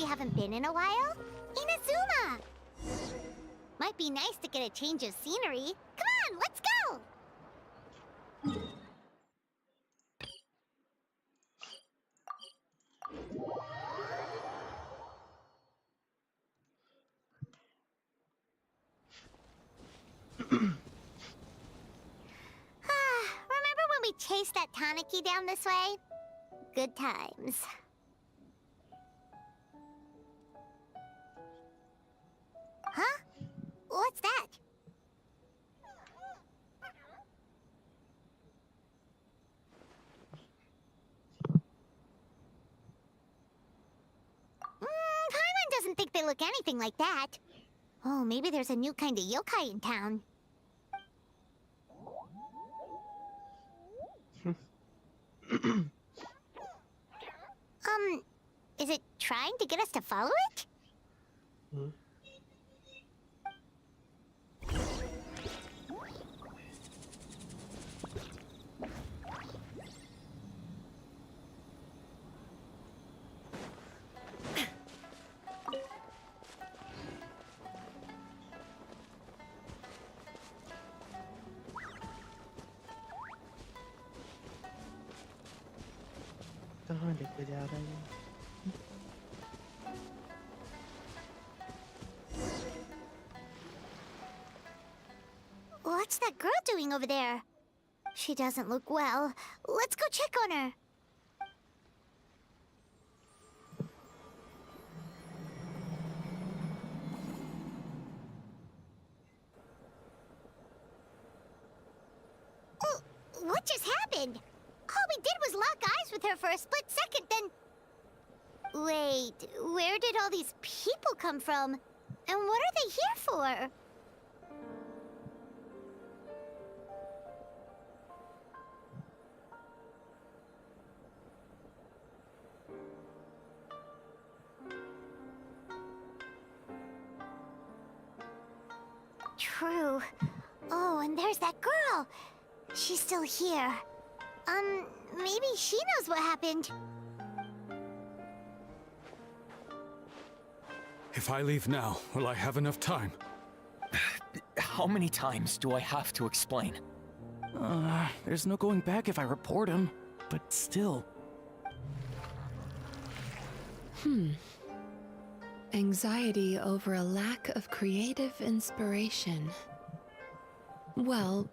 we haven't been in a while? Inazuma! Might be nice to get a change of scenery. Come on, let's go! Remember when we chased that Tanuki down this way? Good times. Huh? What's that? Paimon doesn't think they look anything like that. Oh, maybe there's a new kind of yokai in town. Is it trying to get us to follow it? कहाँ लेके जा रहा है? What's that girl doing over there? She doesn't look well. Let's go check on her. Oh, what just happened? All we did was lock eyes with her for a split second, then... Wait, where did all these people come from? And what are they here for? True. Oh, and there's that girl. She's still here. Maybe she knows what happened. If I leave now, will I have enough time? How many times do I have to explain? There's no going back if I report him, but still. Anxiety over a lack of creative inspiration. Well,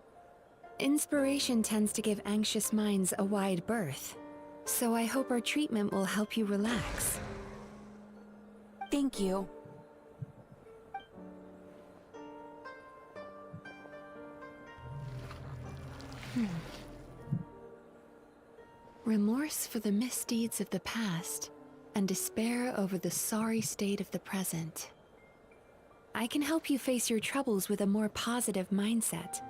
inspiration tends to give anxious minds a wide berth, so I hope our treatment will help you relax. Thank you. Remorse for the misdeeds of the past, and despair over the sorry state of the present. I can help you face your troubles with a more positive mindset,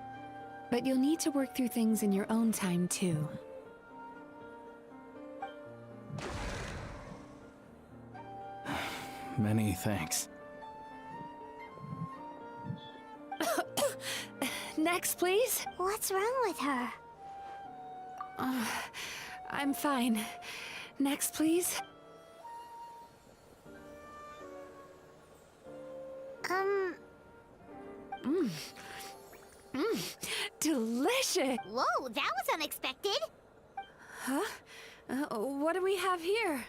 but you'll need to work through things in your own time too. Many thanks. Next, please. What's wrong with her? I'm fine. Next, please. Delicious! Whoa, that was unexpected! Huh? What do we have here?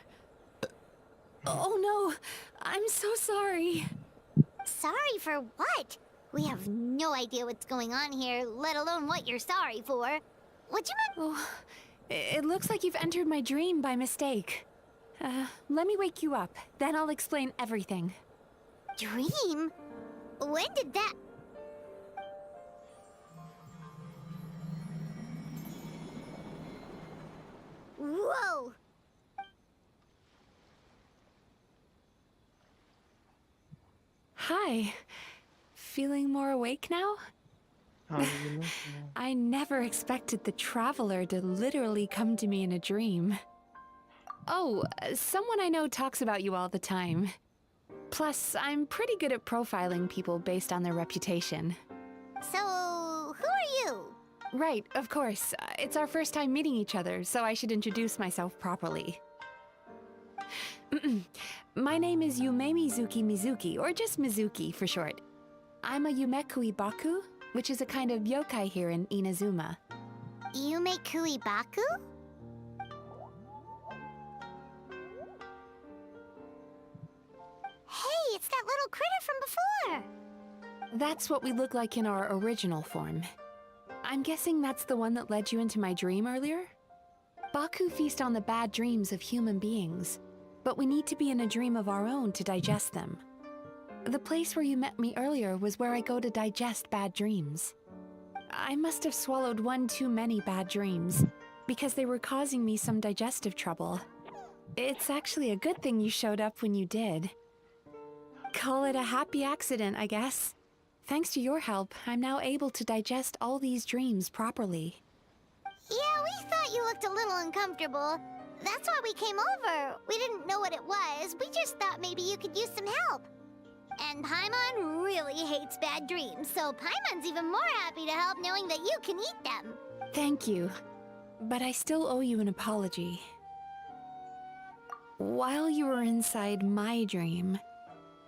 Oh no! I'm so sorry! Sorry for what? We have no idea what's going on here, let alone what you're sorry for. Would you mind? Oh, it looks like you've entered my dream by mistake. Let me wake you up, then I'll explain everything. Dream? When did that... Whoa! Hi. Feeling more awake now? I never expected the Traveler to literally come to me in a dream. Oh, someone I know talks about you all the time. Plus, I'm pretty good at profiling people based on their reputation. So, who are you? Right, of course. It's our first time meeting each other, so I should introduce myself properly. My name is Yume Mizuki, or just Mizuki for short. I'm a Yumekui Baku, which is a kind of yokai here in Inazuma. Yume Baku? Hey, it's that little critter from before! That's what we look like in our original form. I'm guessing that's the one that led you into my dream earlier? Baku feast on the bad dreams of human beings, but we need to be in a dream of our own to digest them. The place where you met me earlier was where I go to digest bad dreams. I must have swallowed one too many bad dreams, because they were causing me some digestive trouble. It's actually a good thing you showed up when you did. Call it a happy accident, I guess. Thanks to your help, I'm now able to digest all these dreams properly. Yeah, we thought you looked a little uncomfortable. That's why we came over. We didn't know what it was. We just thought maybe you could use some help. And Paimon really hates bad dreams, so Paimon's even more happy to help knowing that you can eat them. Thank you, but I still owe you an apology. While you were inside my dream,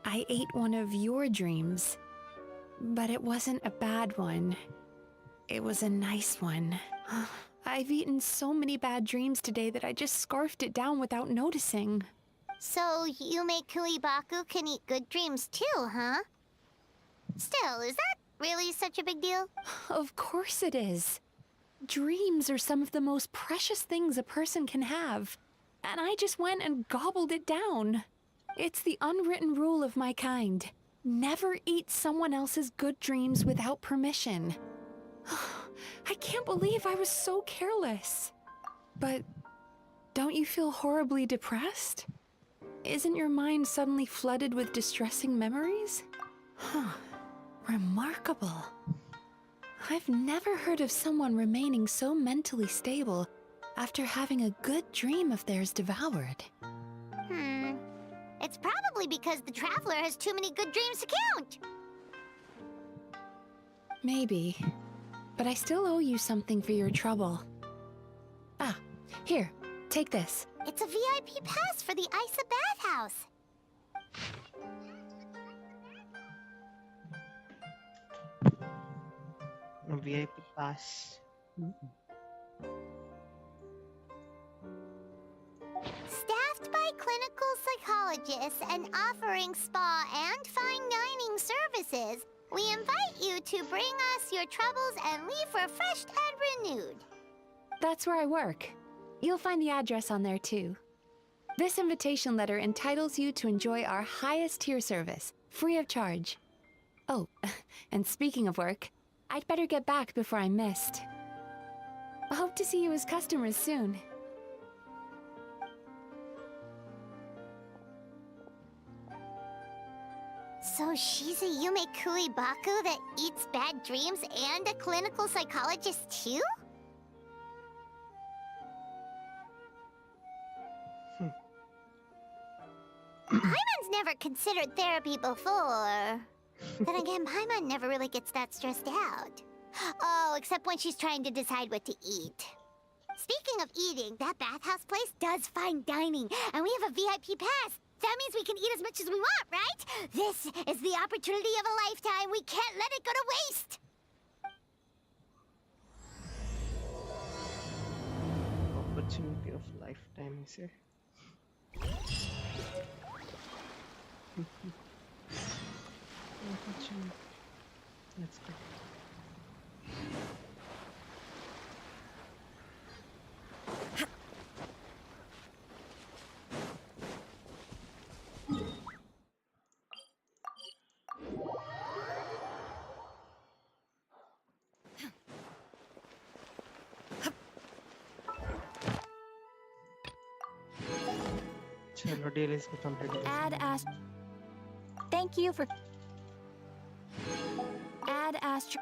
I ate one of your dreams. But it wasn't a bad one. It was a nice one. I've eaten so many bad dreams today that I just scarfed it down without noticing. So Yume Baku can eat good dreams too, huh? Still, is that really such a big deal? Of course it is. Dreams are some of the most precious things a person can have. And I just went and gobbled it down. It's the unwritten rule of my kind. Never eat someone else's good dreams without permission. I can't believe I was so careless. But don't you feel horribly depressed? Isn't your mind suddenly flooded with distressing memories? Remarkable. I've never heard of someone remaining so mentally stable after having a good dream of theirs devoured. It's probably because the Traveler has too many good dreams to count. Maybe. But I still owe you something for your trouble. Ah, here, take this. It's a VIP pass for the Isa bathhouse. A VIP pass. Staffed by clinical psychologists and offering spa and fine dining services, we invite you to bring us your troubles and leave refreshed and renewed. That's where I work. You'll find the address on there too. This invitation letter entitles you to enjoy our highest tier service, free of charge. Oh, and speaking of work, I'd better get back before I'm missed. I hope to see you as customers soon. So she's a Yume Baku that eats bad dreams and a clinical psychologist too? Paimon's never considered therapy before. Then again, Paimon never really gets that stressed out. Oh, except when she's trying to decide what to eat. Speaking of eating, that bathhouse place does fine dining, and we have a VIP pass. That means we can eat as much as we want, right? This is the opportunity of a lifetime. We can't let it go to waste. Opportunity of lifetime, you say? Opportunity. Let's go. Chalo, deal is completed. Add Ast. Thank you for. Add Astro.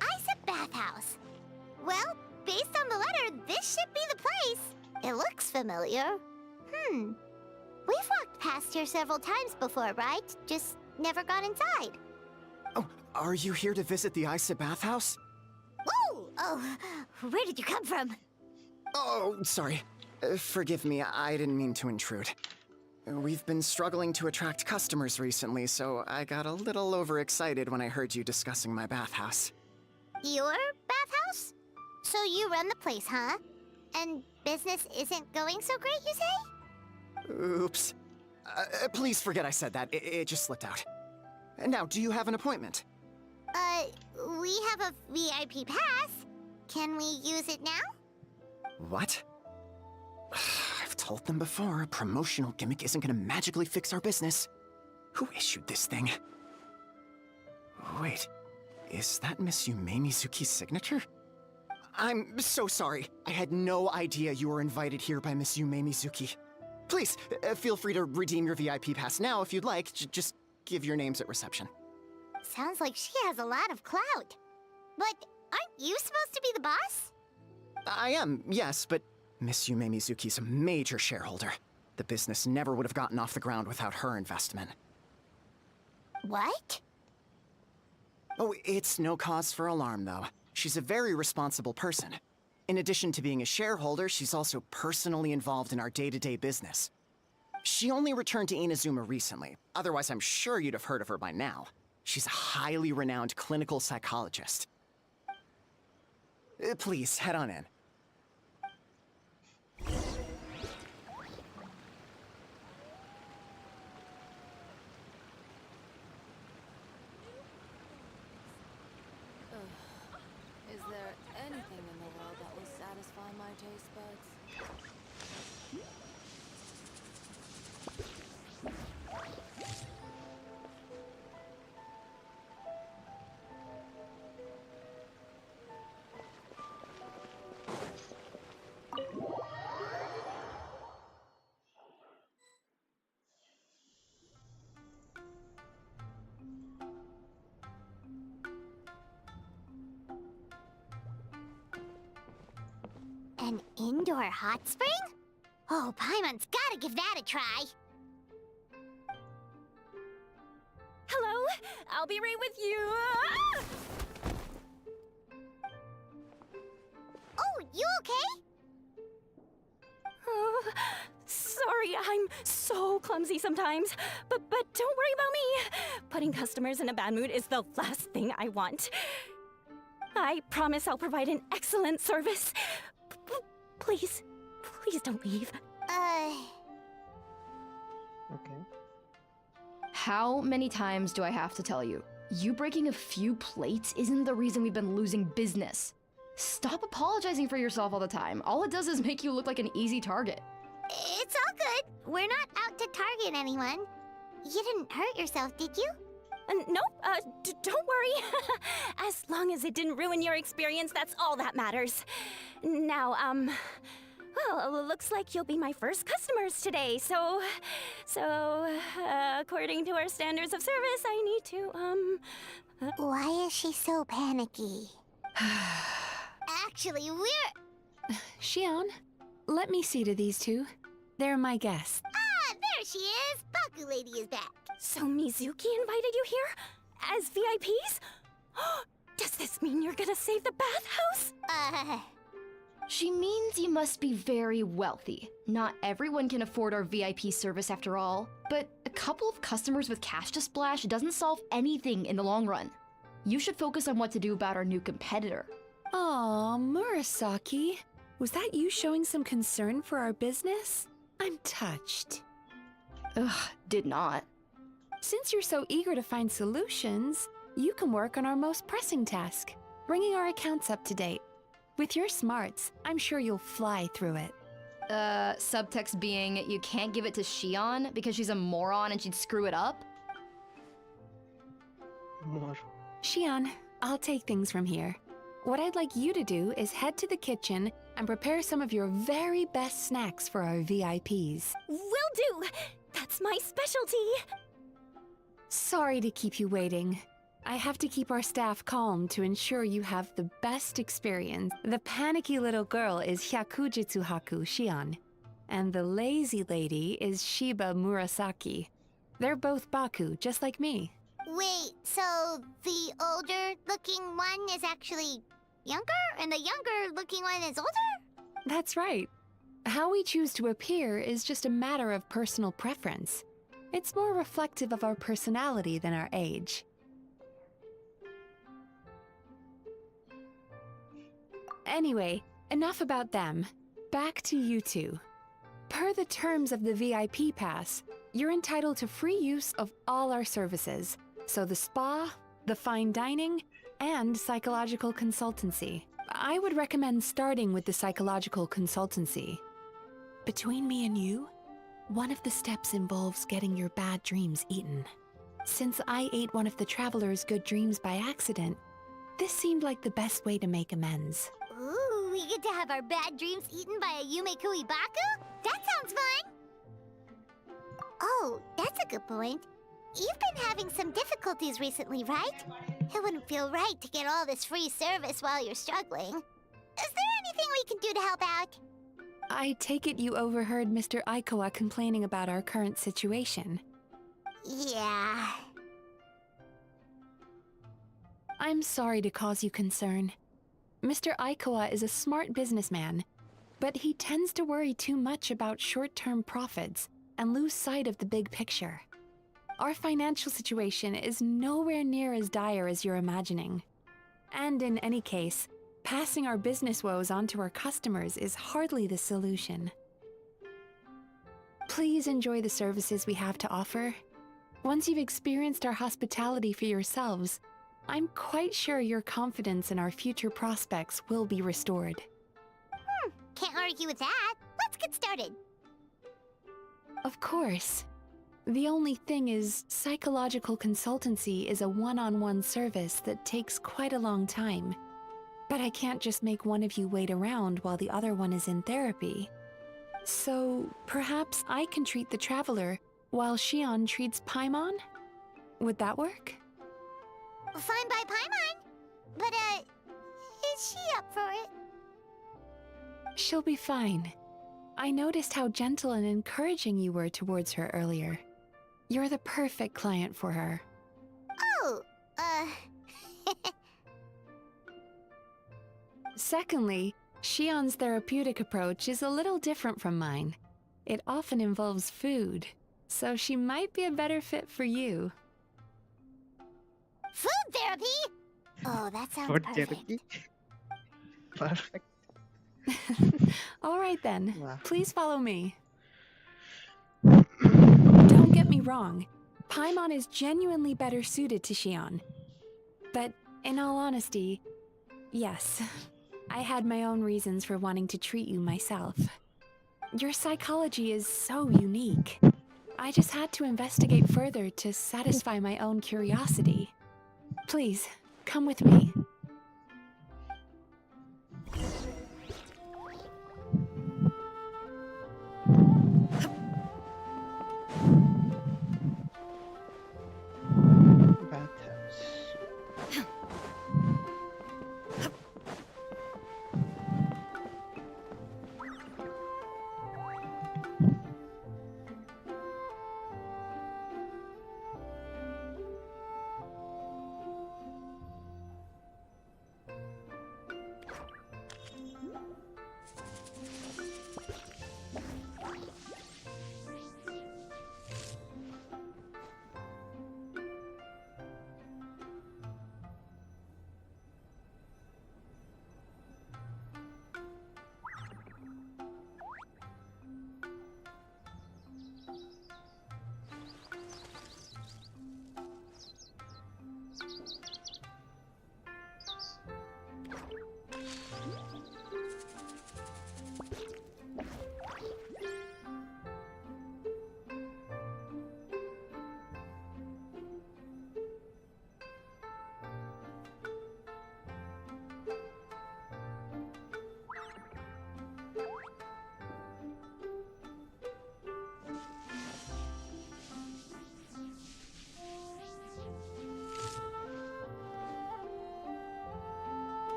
Isa bathhouse. Well, based on the letter, this should be the place. It looks familiar. We've walked past here several times before, right? Just never got inside. Oh, are you here to visit the Isa bathhouse? Oh, where did you come from? Oh, sorry. Forgive me, I didn't mean to intrude. We've been struggling to attract customers recently, so I got a little overexcited when I heard you discussing my bathhouse. Your bathhouse? So you run the place, huh? And business isn't going so great, you say? Oops. Please forget I said that. It just slipped out. Now, do you have an appointment? We have a VIP pass. Can we use it now? What? I've told them before, a promotional gimmick isn't gonna magically fix our business. Who issued this thing? Wait, is that Miss Yume Mizuki's signature? I'm so sorry. I had no idea you were invited here by Miss Yume Mizuki. Please, feel free to redeem your VIP pass now if you'd like. Just give your names at reception. Sounds like she has a lot of clout. But aren't you supposed to be the boss? I am, yes, but Miss Yume Mizuki's a major shareholder. The business never would have gotten off the ground without her investment. What? Oh, it's no cause for alarm, though. She's a very responsible person. In addition to being a shareholder, she's also personally involved in our day-to-day business. She only returned to Inazuma recently. Otherwise, I'm sure you'd have heard of her by now. She's a highly renowned clinical psychologist. Please, head on in. Is there anything in the world that will satisfy my taste buds? An indoor hot spring? Oh, Paimon's gotta give that a try. Hello? I'll be right with you. Ah! Oh, you okay? Oh, sorry, I'm so clumsy sometimes. But don't worry about me. Putting customers in a bad mood is the last thing I want. I promise I'll provide an excellent service. Please don't leave. Okay. How many times do I have to tell you? You breaking a few plates isn't the reason we've been losing business. Stop apologizing for yourself all the time. All it does is make you look like an easy target. It's all good. We're not out to target anyone. You didn't hurt yourself, did you? Nope, don't worry. As long as it didn't ruin your experience, that's all that matters. Now, well, looks like you'll be my first customers today, so, according to our standards of service, I need to, Why is she so panicky? Actually, we're... Shion, let me see to these two. They're my guests. Ah, there she is! Baku Lady is back. So Mizuki invited you here? As VIPs? Does this mean you're gonna save the bathhouse? She means you must be very wealthy. Not everyone can afford our VIP service after all. But a couple of customers with cash to splash doesn't solve anything in the long run. You should focus on what to do about our new competitor. Aw, Murasaki. Was that you showing some concern for our business? I'm touched. Ugh, did not. Since you're so eager to find solutions, you can work on our most pressing task, bringing our accounts up to date. With your smarts, I'm sure you'll fly through it. Subtext being, you can't give it to Shion because she's a moron and she'd screw it up? More. Shion, I'll take things from here. What I'd like you to do is head to the kitchen and prepare some of your very best snacks for our VIPs. Will do! That's my specialty! Sorry to keep you waiting. I have to keep our staff calm to ensure you have the best experience. The panicky little girl is Hyakujitsu Haku Shion, and the lazy lady is Shiba Murasaki. They're both Baku, just like me. Wait, so the older-looking one is actually younger, and the younger-looking one is older? That's right. How we choose to appear is just a matter of personal preference. It's more reflective of our personality than our age. Anyway, enough about them. Back to you two. Per the terms of the VIP pass, you're entitled to free use of all our services. So the spa, the fine dining, and psychological consultancy. I would recommend starting with the psychological consultancy. Between me and you, one of the steps involves getting your bad dreams eaten. Since I ate one of the traveler's good dreams by accident, this seemed like the best way to make amends. Ooh, we get to have our bad dreams eaten by a Yume Baku? That sounds fun! Oh, that's a good point. You've been having some difficulties recently, right? It wouldn't feel right to get all this free service while you're struggling. Is there anything we can do to help out? I take it you overheard Mr. Aikawa complaining about our current situation. Yeah. I'm sorry to cause you concern. Mr. Aikawa is a smart businessman, but he tends to worry too much about short-term profits and lose sight of the big picture. Our financial situation is nowhere near as dire as you're imagining. And in any case, passing our business woes on to our customers is hardly the solution. Please enjoy the services we have to offer. Once you've experienced our hospitality for yourselves, I'm quite sure your confidence in our future prospects will be restored. Can't argue with that. Let's get started. Of course. The only thing is, psychological consultancy is a one-on-one service that takes quite a long time. But I can't just make one of you wait around while the other one is in therapy. So, perhaps I can treat the traveler while Shion treats Paimon? Would that work? Fine by Paimon. But, is she up for it? She'll be fine. I noticed how gentle and encouraging you were towards her earlier. You're the perfect client for her. Oh, Secondly, Shion's therapeutic approach is a little different from mine. It often involves food, so she might be a better fit for you. food therapy? Oh, that sounds Food perfect. therapy. Perfect. All right then, Wow. please follow me. Don't get me wrong, Paimon is genuinely better suited to Shion. But in all honesty, yes, I had my own reasons for wanting to treat you myself. Your psychology is so unique. I just had to investigate further to satisfy my own curiosity. Please, come with me. Bathhouse.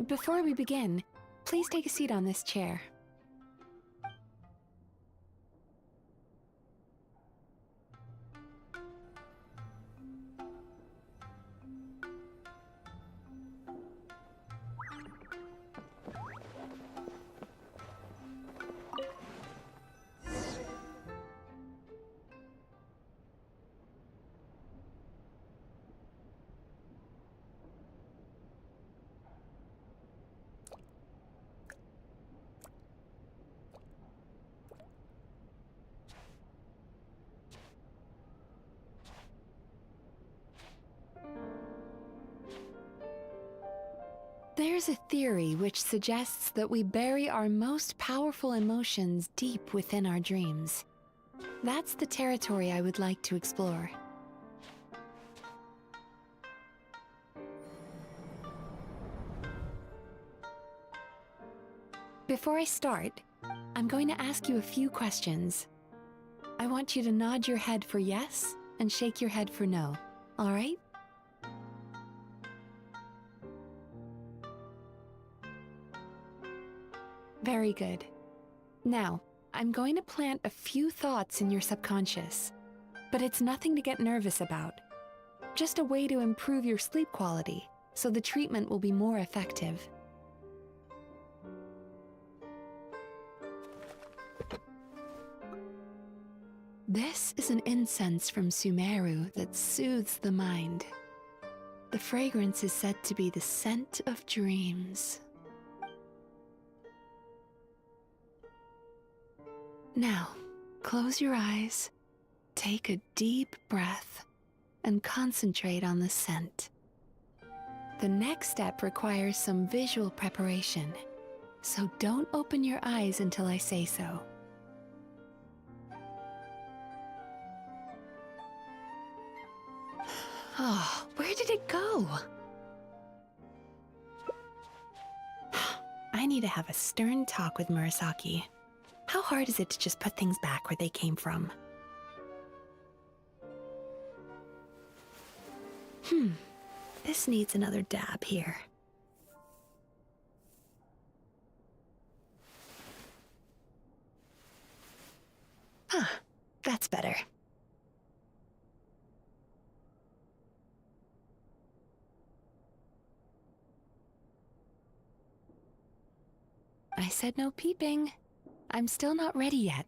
But before we begin, please take a seat on this chair. There's a theory which suggests that we bury our most powerful emotions deep within our dreams. That's the territory I would like to explore. Before I start, I'm going to ask you a few questions. I want you to nod your head for yes and shake your head for no, all right? Very good. Now, I'm going to plant a few thoughts in your subconscious, but it's nothing to get nervous about. Just a way to improve your sleep quality, so the treatment will be more effective. This is an incense from Sumeru that soothes the mind. The fragrance is said to be the scent of dreams. Now, close your eyes, take a deep breath, and concentrate on the scent. The next step requires some visual preparation, so don't open your eyes until I say so. Oh, where did it go? I need to have a stern talk with Murasaki. How hard is it to just put things back where they came from? This needs another dab here. That's better. I said no peeping. I'm still not ready yet.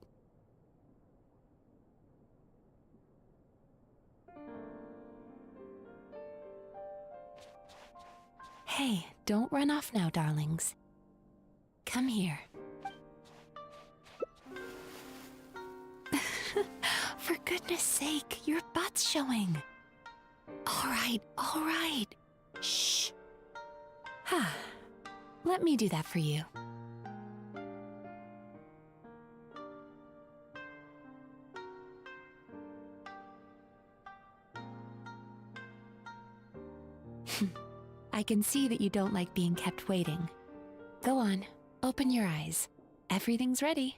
Hey, don't run off now, darlings. Come here. For goodness sake, your butt's showing. All right. Shh. Let me do that for you. I can see that you don't like being kept waiting. Go on, open your eyes. Everything's ready.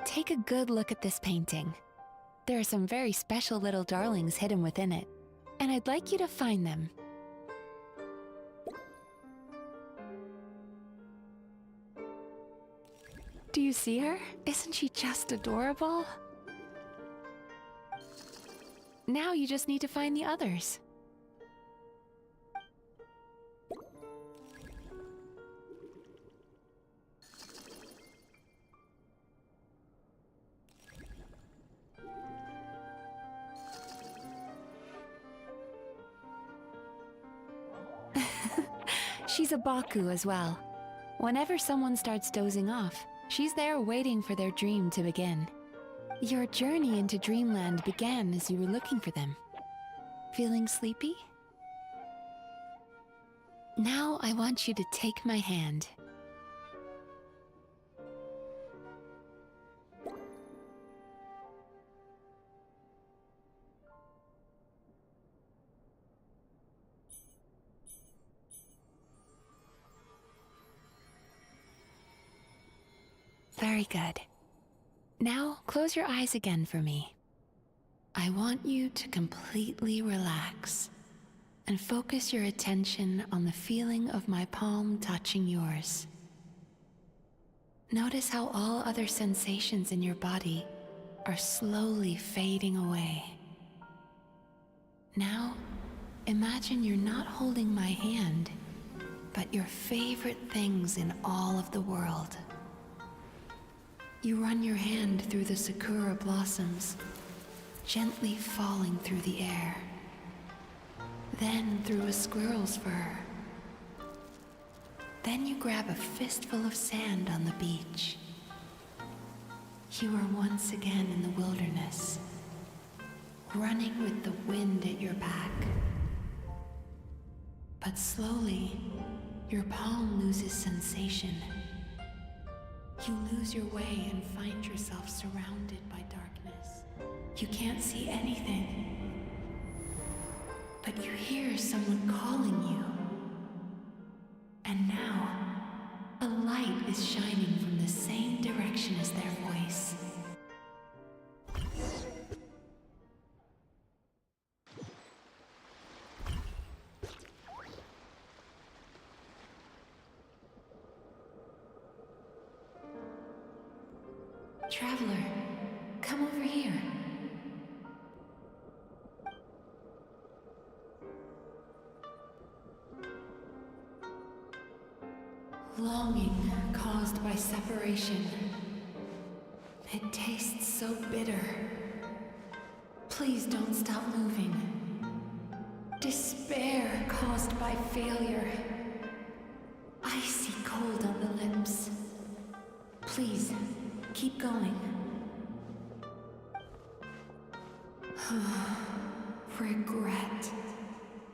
Take a good look at this painting. There are some very special little darlings hidden within it, and I'd like you to find them. Do you see her? Isn't she just adorable? Now you just need to find the others. She's a Baku as well. Whenever someone starts dozing off, she's there waiting for their dream to begin. Your journey into Dreamland began as you were looking for them. Feeling sleepy? Now I want you to take my hand. Very good. Now, close your eyes again for me. I want you to completely relax. and focus your attention on the feeling of my palm touching yours. Notice how all other sensations in your body are slowly fading away. Now, imagine you're not holding my hand, but your favorite things in all of the world. You run your hand through the sakura blossoms, gently falling through the air. Then through a squirrel's fur. Then you grab a fistful of sand on the beach. You are once again in the wilderness, running with the wind at your back. But slowly, your palm loses sensation. You lose your way and find yourself surrounded by darkness. You can't see anything, but you hear someone calling you. And now, a light is shining from the same direction as their voice. Traveler, come over here. Longing caused by separation. It tastes so bitter. Please don't stop moving. Despair caused by failure. Icy cold on the lips. Please, keep going. Regret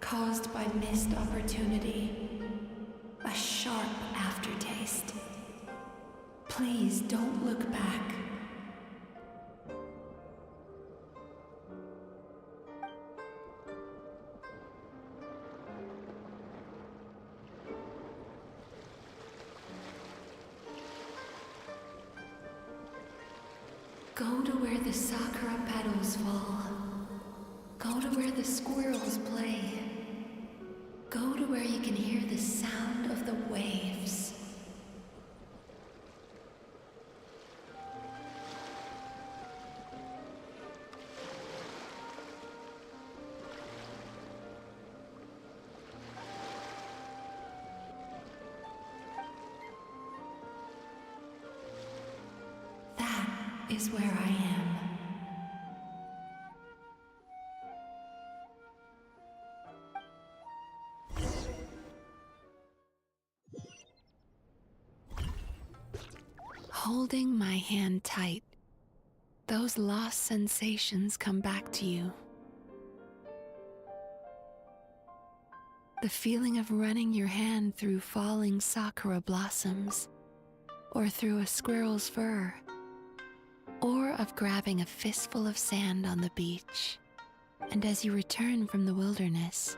caused by missed opportunity. A sharp aftertaste. Please don't look back. Go to where the sakura petals fall. Go to where the squirrels play. Go to where you can hear the sound of the waves. That is where I am. Holding my hand tight, those lost sensations come back to you. The feeling of running your hand through falling sakura blossoms, or through a squirrel's fur, or of grabbing a fistful of sand on the beach. And as you return from the wilderness,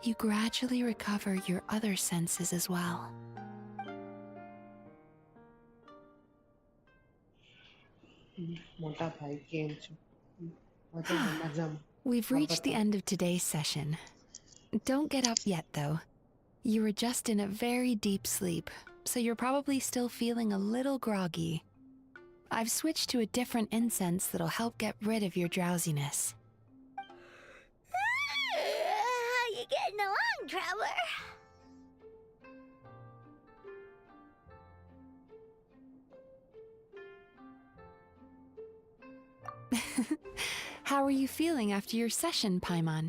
you gradually recover your other senses as well. મોટા ભાઈ કેમ છો? બધા મજામાં. We've reached the end of today's session. Don't get up yet, though. You were just in a very deep sleep, so you're probably still feeling a little groggy. I've switched to a different incense that'll help get rid of your drowsiness. How you getting along, Traveler? How are you feeling after your session, Paimon?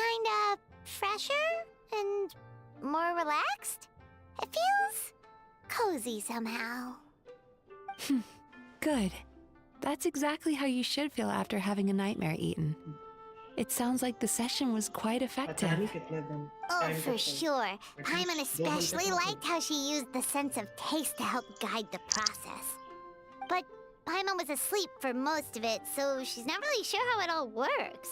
Kinda fresher and more relaxed. It feels cozy somehow. Good. That's exactly how you should feel after having a nightmare eaten. It sounds like the session was quite effective. પચાની કેટલા દમ Oh, time for to sure. Paimon least especially 200 liked how she used the sense of taste to help guide the process. But Paimon was asleep for most of it, so she's not really sure how it all works.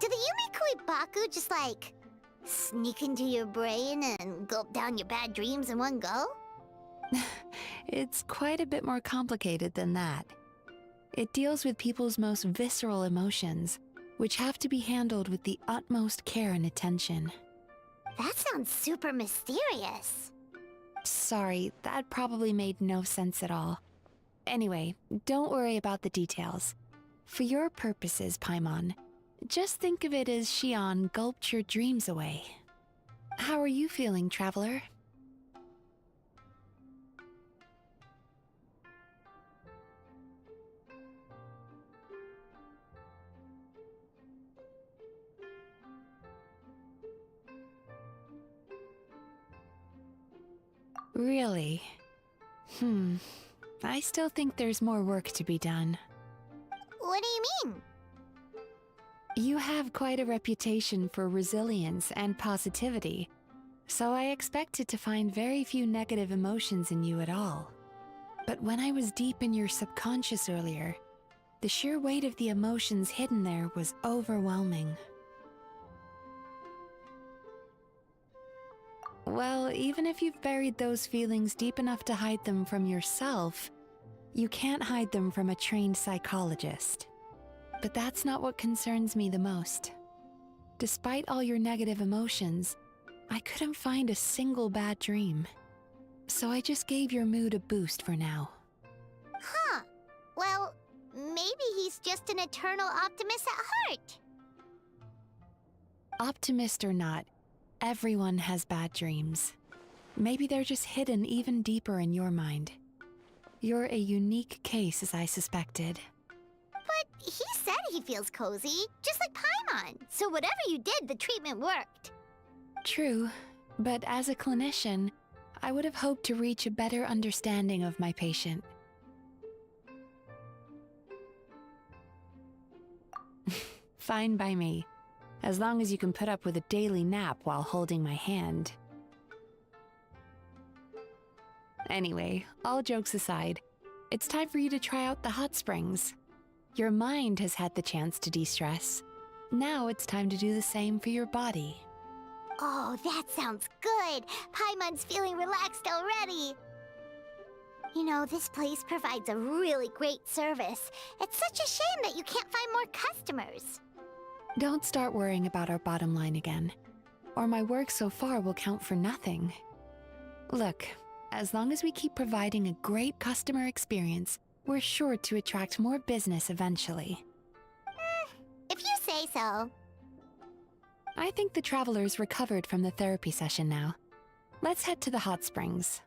Do the Yumikui Baku just like sneak into your brain and gulp down your bad dreams in one go? It's quite a bit more complicated than that. It deals with people's most visceral emotions, which have to be handled with the utmost care and attention. That sounds super mysterious. Sorry, that probably made no sense at all. Anyway, don't worry about the details. For your purposes, Paimon, just think of it as Xion gulped your dreams away. How are you feeling, Traveler? Really? I still think there's more work to be done. What do you mean? You have quite a reputation for resilience and positivity, so I expected to find very few negative emotions in you at all. But when I was deep in your subconscious earlier, the sheer weight of the emotions hidden there was overwhelming. Well, even if you've buried those feelings deep enough to hide them from yourself, you can't hide them from a trained psychologist. But that's not what concerns me the most. Despite all your negative emotions, I couldn't find a single bad dream. So I just gave your mood a boost for now. Huh. Well, maybe he's just an eternal optimist at heart. Optimist or not, everyone has bad dreams. Maybe they're just hidden even deeper in your mind. You're a unique case, as I suspected. But he said he feels cozy, just like Paimon. So whatever you did, the treatment worked. True, but as a clinician, I would have hoped to reach a better understanding of my patient. Fine by me, as long as you can put up with a daily nap while holding my hand. Anyway, all jokes aside, it's time for you to try out the hot springs. Your mind has had the chance to de-stress. Now it's time to do the same for your body. Oh, that sounds good. Paimon's feeling relaxed already. You know, this place provides a really great service. It's such a shame that you can't find more customers. Don't start worrying about our bottom line again, or my work so far will count for nothing. Look, as long as we keep providing a great customer experience, we're sure to attract more business eventually. If you say so. I think the Traveler's recovered from the therapy session now. Let's head to the hot springs.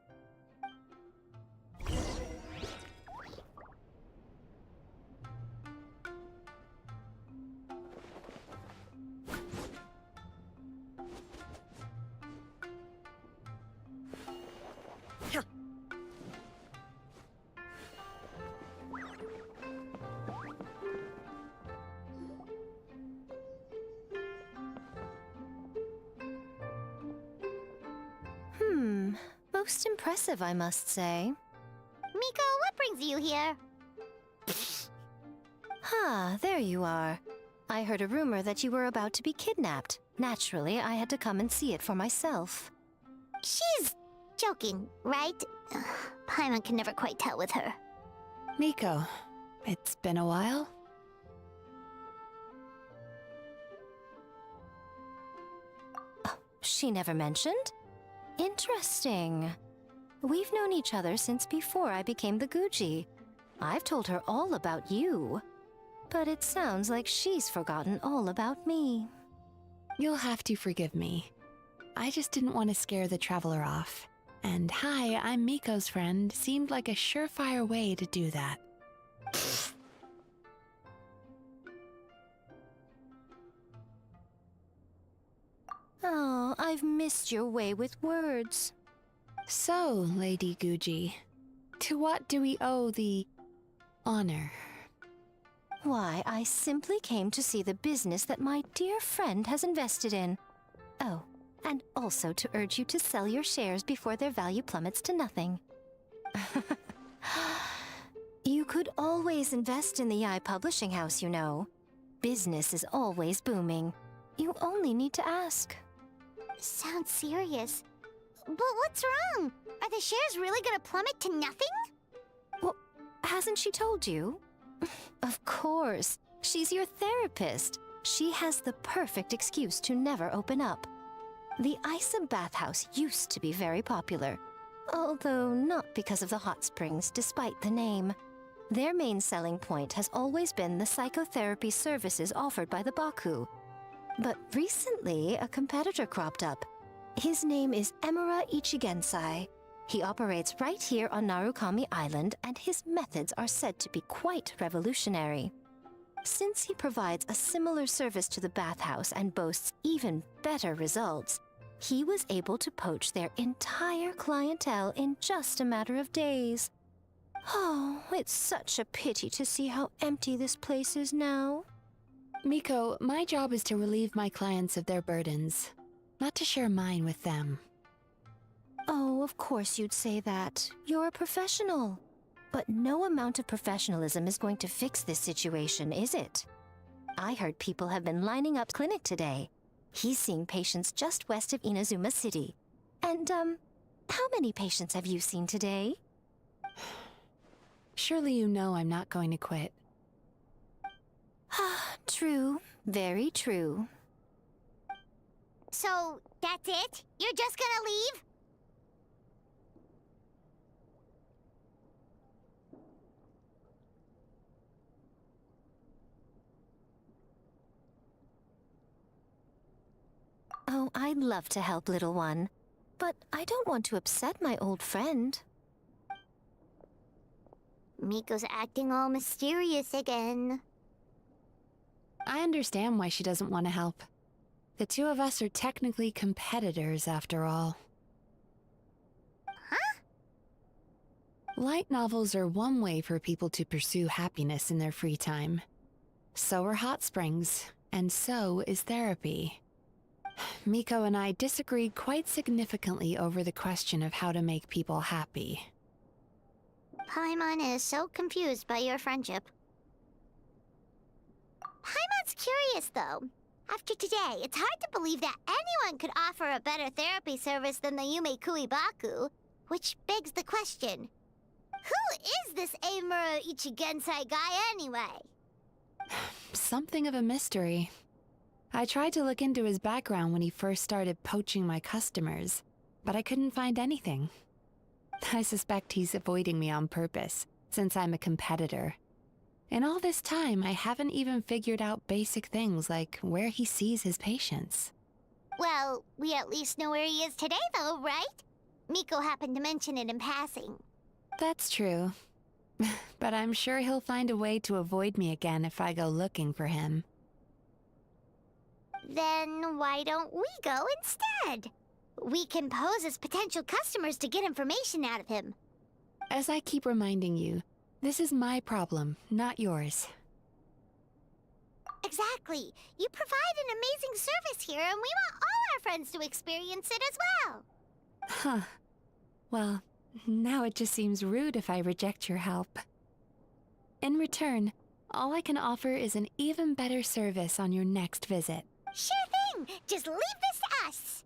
Most impressive, I must say. Miko, what brings you here? There you are. I heard a rumor that you were about to be kidnapped. Naturally, I had to come and see it for myself. She's joking, right? Paimon can never quite tell with her. Miko, it's been a while. She never mentioned? Interesting. We've known each other since before I became the Guji. I've told her all about you. But it sounds like she's forgotten all about me. You'll have to forgive me. I just didn't want to scare the Traveler off. And hi, I'm Miko's friend seemed like a surefire way to do that. Oh, I've missed your way with words. So, Lady Guji, to what do we owe the honor? Why, I simply came to see the business that my dear friend has invested in. Oh, and also to urge you to sell your shares before their value plummets to nothing. You could always invest in the publishing house, you know. Business is always booming. You only need to ask. Sounds serious. But what's wrong? Are the shares really gonna plummet to nothing? Well, hasn't she told you? Of course. She's your therapist. she has the perfect excuse to never open up. The Isa bathhouse used to be very popular, although not because of the hot springs, despite the name. Their main selling point has always been the psychotherapy services offered by the Baku. But recently, a competitor cropped up. His name is Emira Ichigensai. He operates right here on Narukami Island, and his methods are said to be quite revolutionary. Since he provides a similar service to the bathhouse and boasts even better results, he was able to poach their entire clientele in just a matter of days. Oh, it's such a pity to see how empty this place is now. Miko, my job is to relieve my clients of their burdens, not to share mine with them. Oh, of course you'd say that. You're a professional. But no amount of professionalism is going to fix this situation, is it? I heard people have been lining up clinic today. He's seeing patients just west of Inazuma City. And, how many patients have you seen today? Surely you know I'm not going to quit. True. Very true. So, that's it? You're just gonna leave? Oh, I'd love to help, little one. But I don't want to upset my old friend. Miko's acting all mysterious again. I understand why she doesn't want to help. The two of us are technically competitors, after all. Huh? Light novels are one way for people to pursue happiness in their free time. So are hot springs, and so is therapy. Miko and I disagreed quite significantly over the question of how to make people happy. Paimon is so confused by your friendship. Paimon's curious, though. After today, it's hard to believe that anyone could offer a better therapy service than the Yume Baku, which begs the question, who is this Emura Ichigensai guy anyway? Something of a mystery. I tried to look into his background when he first started poaching my customers, but I couldn't find anything. I suspect he's avoiding me on purpose, since I'm a competitor. In all this time, I haven't even figured out basic things like where he sees his patients. Well, we at least know where he is today, though, right? Miko happened to mention it in passing. That's true. But I'm sure he'll find a way to avoid me again if I go looking for him. Then why don't we go instead? We can pose as potential customers to get information out of him. As I keep reminding you, this is my problem, not yours. Exactly. You provide an amazing service here, and we want all our friends to experience it as well. Huh. Well, now it just seems rude if I reject your help. In return, all I can offer is an even better service on your next visit. Sure thing! Just leave this to us!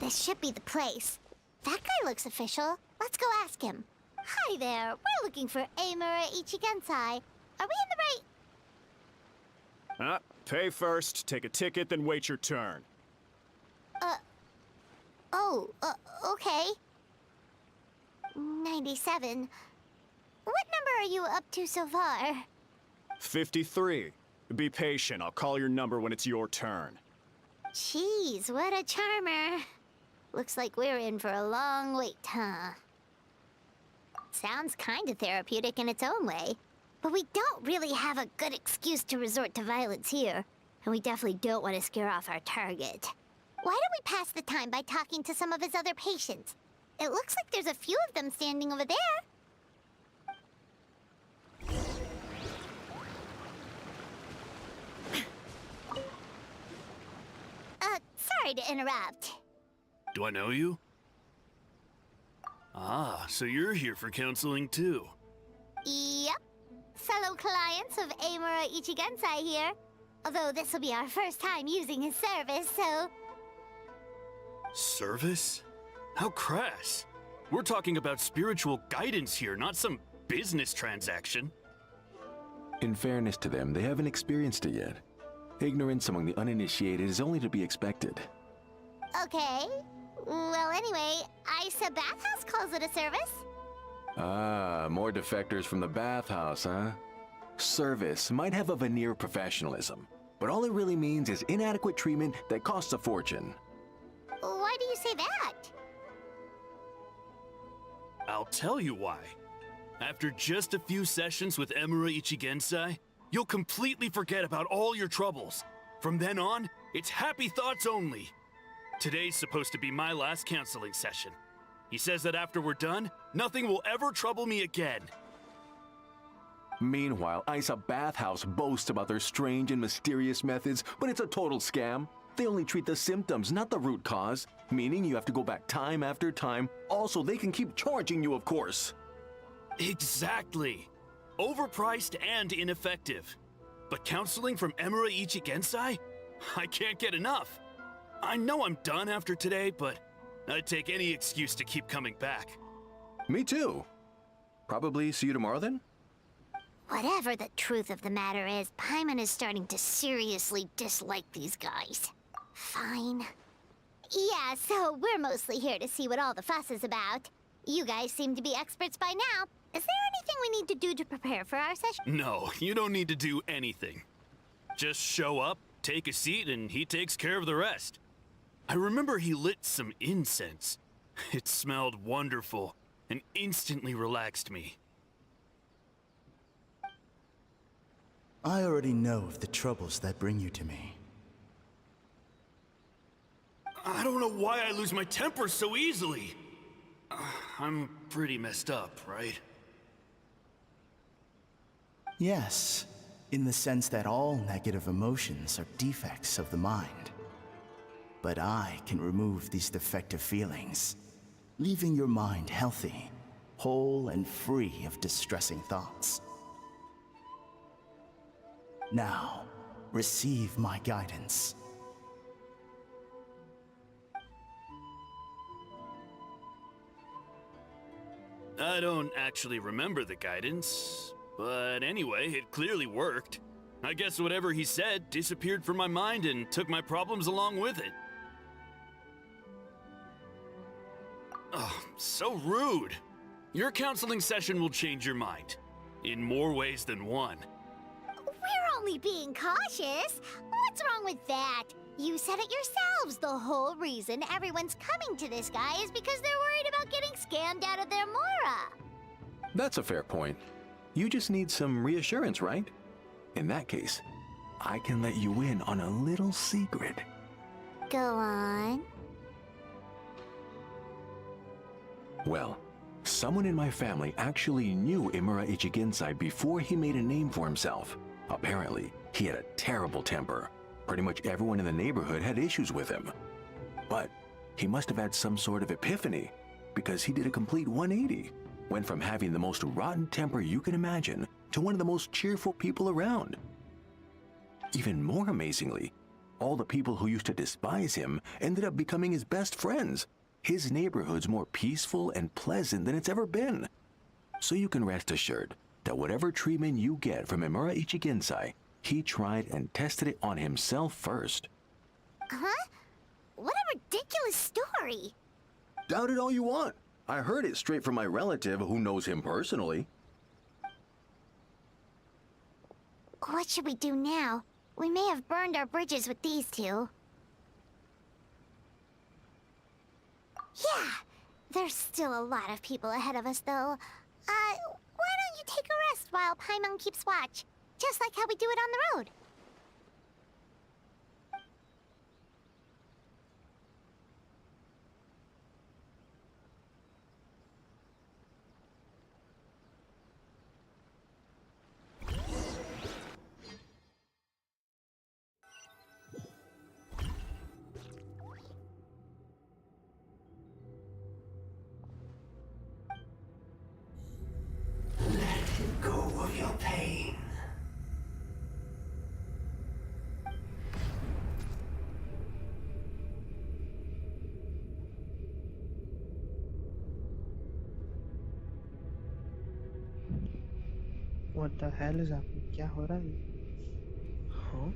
This should be the place. That guy looks official. Let's go ask him. Hi there. We're looking for Emura Ichigensai. Are we in the right... Pay first, take a ticket, then wait your turn. Okay. 97. What number are you up to so far? 53. Be patient, I'll call your number when it's your turn. Jeez, what a charmer. Looks like we're in for a long wait, huh? Sounds kinda therapeutic in its own way. But we don't really have a good excuse to resort to violence here. And we definitely don't want to scare off our target. Why don't we pass the time by talking to some of his other patients? It looks like there's a few of them standing over there. Sorry to interrupt. Do I know you? Ah, so you're here for counseling too. Yep. Fellow clients of Amura Ichigensai here. Although this will be our first time using his service, so... Service? How crass. We're talking about spiritual guidance here, not some business transaction. In fairness to them, they haven't experienced it yet. Ignorance among the uninitiated is only to be expected. Okay. Well, anyway, Isa Bathhouse calls it a service. Ah, more defectors from the bathhouse, huh? Service might have a veneer of professionalism, but all it really means is inadequate treatment that costs a fortune. Why do you say that? I'll tell you why. After just a few sessions with Emura Ichigensai, you'll completely forget about all your troubles. From then on, it's happy thoughts only. Today's supposed to be my last counseling session. He says that after we're done, nothing will ever trouble me again. Meanwhile, Isa Bathhouse boasts about their strange and mysterious methods, but it's a total scam. They only treat the symptoms, not the root cause, meaning you have to go back time after time. Also, they can keep charging you, of course. Exactly. Overpriced and ineffective. But counseling from Emura Ichigensai? I can't get enough. I know I'm done after today, but I'd take any excuse to keep coming back. Me too. Probably see you tomorrow then? Whatever the truth of the matter is, Paimon is starting to seriously dislike these guys. Fine. Yeah, so we're mostly here to see what all the fuss is about. You guys seem to be experts by now. Is there anything we need to do to prepare for our session? No, you don't need to do anything. Just show up, take a seat, and he takes care of the rest. I remember he lit some incense. It smelled wonderful and instantly relaxed me. I already know of the troubles that bring you to me. I don't know why I lose my temper so easily. I'm pretty messed up, right? Yes, in the sense that all negative emotions are defects of the mind. But I can remove these defective feelings, leaving your mind healthy, whole and free of distressing thoughts. Now, receive my guidance. I don't actually remember the guidance, but anyway, it clearly worked. I guess whatever he said disappeared from my mind and took my problems along with it. Oh, so rude. Your counseling session will change your mind, in more ways than one. We're only being cautious. What's wrong with that? You said it yourselves. The whole reason everyone's coming to this guy is because they're worried about getting scammed out of their Mora. That's a fair point. You just need some reassurance, right? In that case, I can let you in on a little secret. Go on. Well, someone in my family actually knew Imura Ichigensai before he made a name for himself. Apparently, he had a terrible temper. Pretty much everyone in the neighborhood had issues with him. But he must have had some sort of epiphany, because he did a complete 180. Went from having the most rotten temper you can imagine to one of the most cheerful people around. Even more amazingly, all the people who used to despise him ended up becoming his best friends. His neighborhood's more peaceful and pleasant than it's ever been. So you can rest assured that whatever treatment you get from Imura Ichigensai, he tried and tested it on himself first. Huh? What a ridiculous story! Doubt it all you want. I heard it straight from my relative who knows him personally. What should we do now? We may have burned our bridges with these two. Yeah, there's still a lot of people ahead of us, though. Why don't you take a rest while Paimon keeps watch? Just like how we do it on the road. What the hell is happening? क्या हो रहा है? Huh?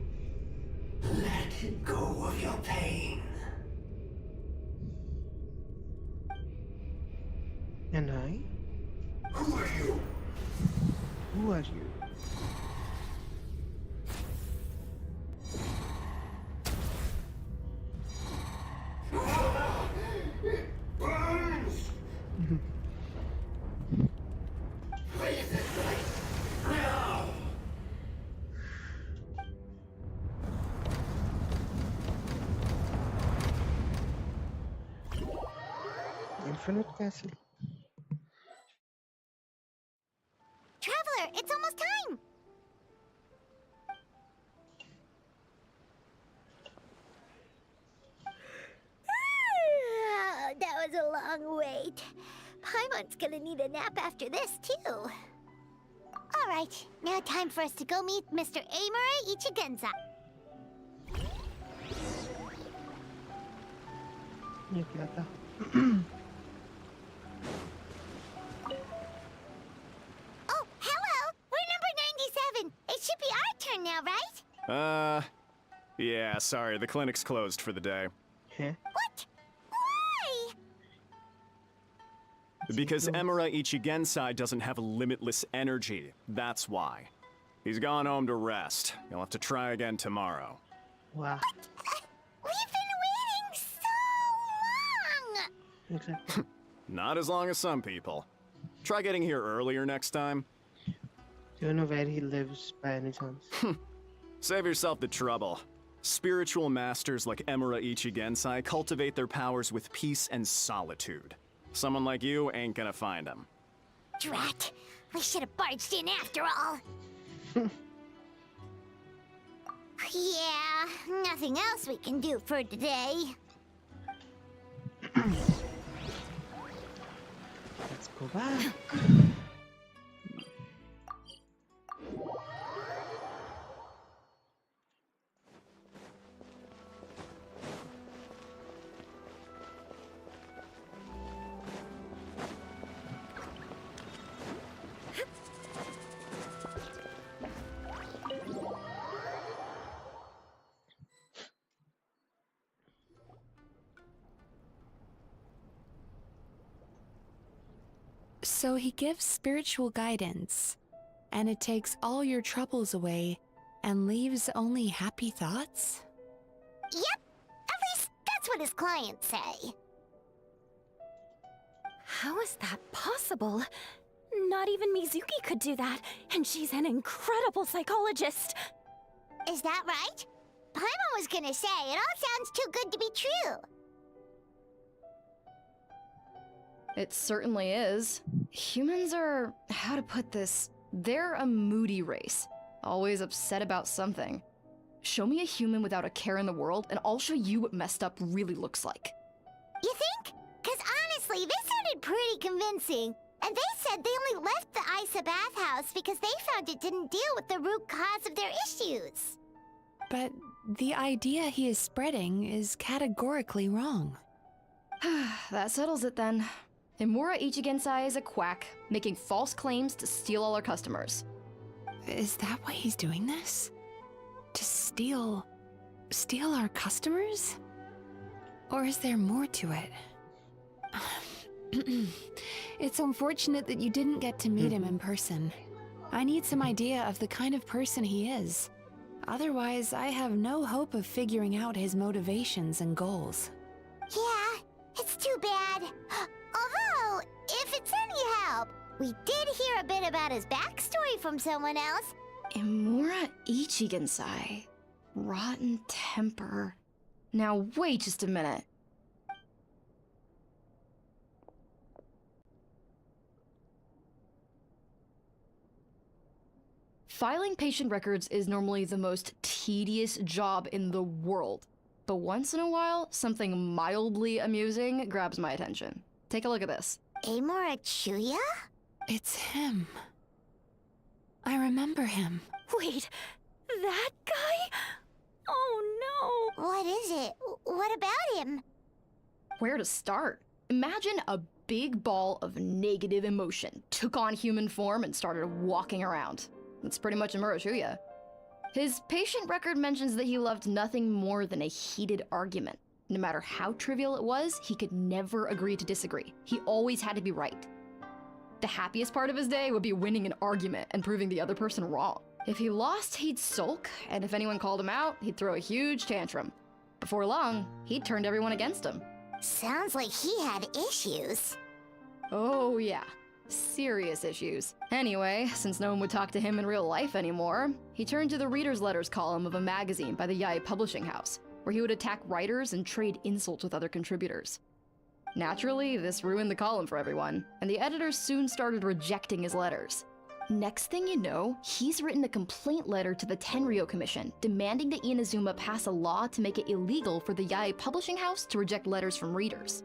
Let go of your pain. And I? Who are you? Who are you? It burns! Breathe it right now! Infinite Castle. Traveler, it's almost time! That was a long wait. Paimon's gonna need a nap after this, too. Alright, now time for us to go meet Mr. Amura Ichigenza. ये क्या था? Oh, hello! We're number 97. It should be our turn now, right? Yeah, sorry, the clinic's closed for the day. Huh? What? Why? Because Emura Ichigensai doesn't have limitless energy, that's why. He's gone home to rest. You'll have to try again tomorrow. Wow. We've been waiting so long! Exactly. Not as long as some people. Try getting here earlier next time. Do you know where he lives by any chance? Save yourself the trouble. Spiritual masters like Emura Ichigensai cultivate their powers with peace and solitude. Someone like you ain't gonna find them. Drat! We should have barged in after all. Yeah, nothing else we can do for today. Let's go back. So he gives spiritual guidance, and it takes all your troubles away and leaves only happy thoughts? Yep, at least that's what his clients say. How is that possible? Not even Mizuki could do that, and she's an incredible psychologist. Is that right? Paimon was gonna say, it all sounds too good to be true. It certainly is. Humans are, how to put this, they're a moody race. Always upset about something. Show me a human without a care in the world, and I'll show you what messed up really looks like. You think? Because honestly, this sounded pretty convincing. And they said they only left the Isa bathhouse because they found it didn't deal with the root cause of their issues. But the idea he is spreading is categorically wrong. That settles it then. Emura Ichigensai is a quack, making false claims to steal all our customers. Is that why he's doing this? To steal our customers? Or is there more to it? It's unfortunate that you didn't get to meet him in person. I need some idea of the kind of person he is. Otherwise, I have no hope of figuring out his motivations and goals. Yeah, it's too bad. Although, if it's any help, we did hear a bit about his backstory from someone else. Emura Ichigensai. Rotten temper. Now wait just a minute. Filing patient records is normally the most tedious job in the world. But once in a while, something mildly amusing grabs my attention. Take a look at this. Amura Chuya? It's him. I remember him. Wait, that guy? Oh no! What is it? What about him? Where to start? Imagine a big ball of negative emotion took on human form and started walking around. That's pretty much EATER'S. His patient record mentions that he loved nothing more than a heated argument. No matter how trivial it was, he could never agree to disagree. He always had to be right. The happiest part of his day would be winning an argument and proving the other person wrong. If he lost, he'd sulk, and if anyone called him out, he'd throw a huge tantrum. Before long, he'd turned everyone against him. Sounds like he had issues. Oh yeah, serious issues. Anyway, since no one would talk to him in real life anymore, he turned to the reader's letters column of a magazine by the Yae publishing house, where he would attack writers and trade insults with other contributors. Naturally, this ruined the column for everyone, and the editors soon started rejecting his letters. Next thing you know, he's written a complaint letter to the Tenryou Commission, demanding that Inazuma pass a law to make it illegal for the Yae publishing house to reject letters from readers.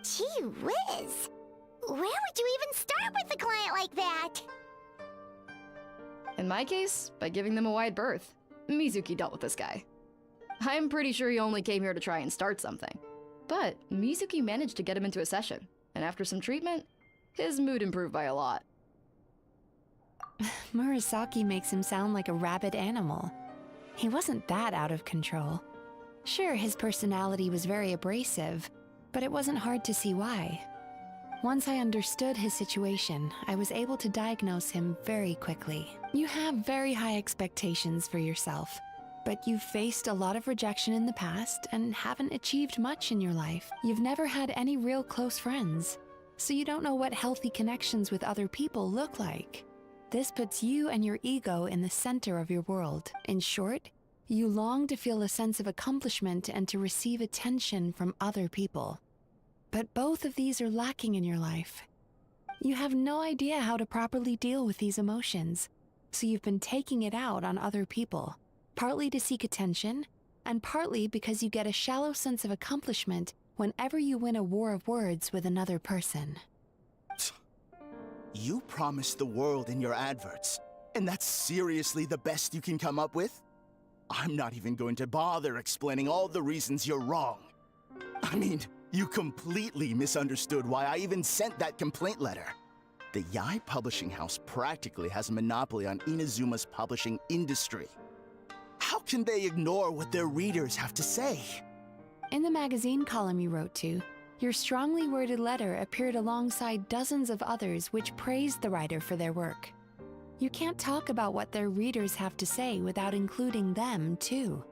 Gee whiz! Where would you even start with a client like that? In my case, by giving them a wide berth. Mizuki dealt with this guy. I'm pretty sure he only came here to try and start something. But Mizuki managed to get him into a session, and after some treatment, his mood improved by a lot. Murasaki makes him sound like a rabid animal. He wasn't that out of control. Sure, his personality was very abrasive, but it wasn't hard to see why. Once I understood his situation, I was able to diagnose him very quickly. You have very high expectations for yourself, but you've faced a lot of rejection in the past and haven't achieved much in your life. You've never had any real close friends, so you don't know what healthy connections with other people look like. This puts you and your ego in the center of your world. In short, you long to feel a sense of accomplishment and to receive attention from other people. But both of these are lacking in your life. You have no idea how to properly deal with these emotions, so you've been taking it out on other people, partly to seek attention, and partly because you get a shallow sense of accomplishment whenever you win a war of words with another person. You promised the world in your adverts, and that's seriously the best you can come up with? I'm not even going to bother explaining all the reasons you're wrong. I mean, you completely misunderstood why I even sent that complaint letter. The Yae publishing house practically has a monopoly on Inazuma's publishing industry. How can they ignore what their readers have to say? In the magazine column you wrote to, your strongly worded letter appeared alongside dozens of others which praised the writer for their work. You can't talk about what their readers have to say without including them, too.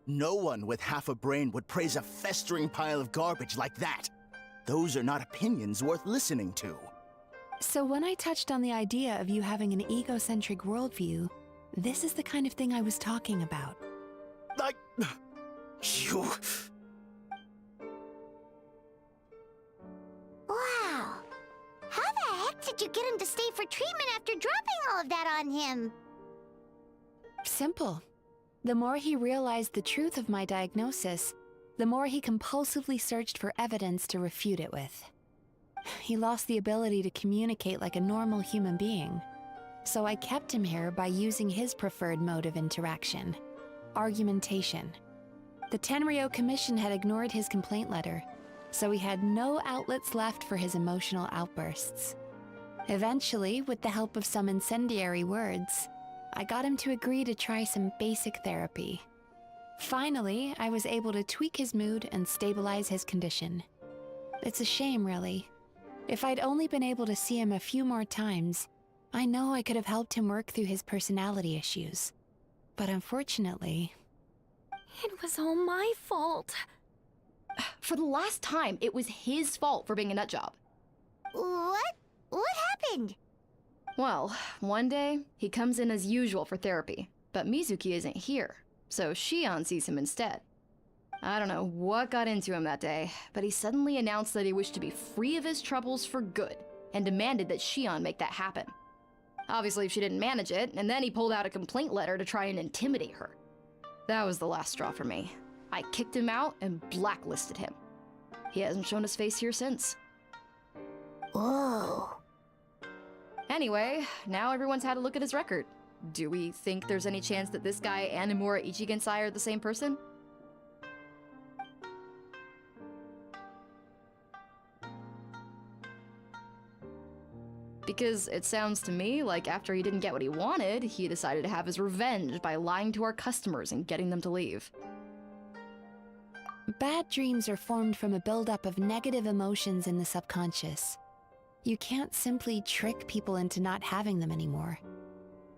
No one with half a brain would praise a festering pile of garbage like that. Those are not opinions worth listening to. So when I touched on the idea of you having an egocentric worldview, this is the kind of thing I was talking about. You... Wow. How the heck did you get him to stay for treatment after dropping all of that on him? Simple. The more he realized the truth of my diagnosis, the more he compulsively searched for evidence to refute it with. He lost the ability to communicate like a normal human being. So I kept him here by using his preferred mode of interaction: argumentation. The Tenryou Commission had ignored his complaint letter, so he had no outlets left for his emotional outbursts. Eventually, with the help of some incendiary words, I got him to agree to try some basic therapy. Finally, I was able to tweak his mood and stabilize his condition. It's a shame, really. If I'd only been able to see him a few more times, I know I could have helped him work through his personality issues. But unfortunately... It was all my fault. For the last time, it was his fault for being a nutjob. What? What happened? Well, one day, he comes in as usual for therapy, but Mizuki isn't here, so Shion sees him instead. I don't know what got into him that day, but he suddenly announced that he wished to be free of his troubles for good, and demanded that Shion make that happen. Obviously, she didn't manage it, and then he pulled out a complaint letter to try and intimidate her. That was the last straw for me. I kicked him out and blacklisted him. He hasn't shown his face here since. Whoa. Anyway, now everyone's had a look at his record. Do we think there's any chance that this guy and Imura Ichigensai are the same person? Because it sounds to me like after he didn't get what he wanted, he decided to have his revenge by lying to our customers and getting them to leave. Bad dreams are formed from a buildup of negative emotions in the subconscious. You can't simply trick people into not having them anymore.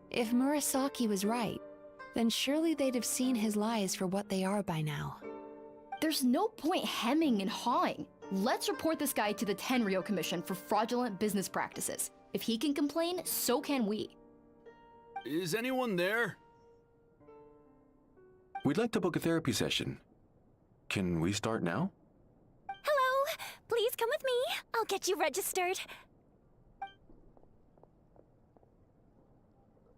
If Murasaki was right, then surely they'd have seen his lies for what they are by now. There's no point hemming and hawing. Let's report this guy to the Tenryo Commission for fraudulent business practices. If he can complain, so can we. Is anyone there? We'd like to book a therapy session. Can we start now? Hello! Please come with me. I'll get you registered.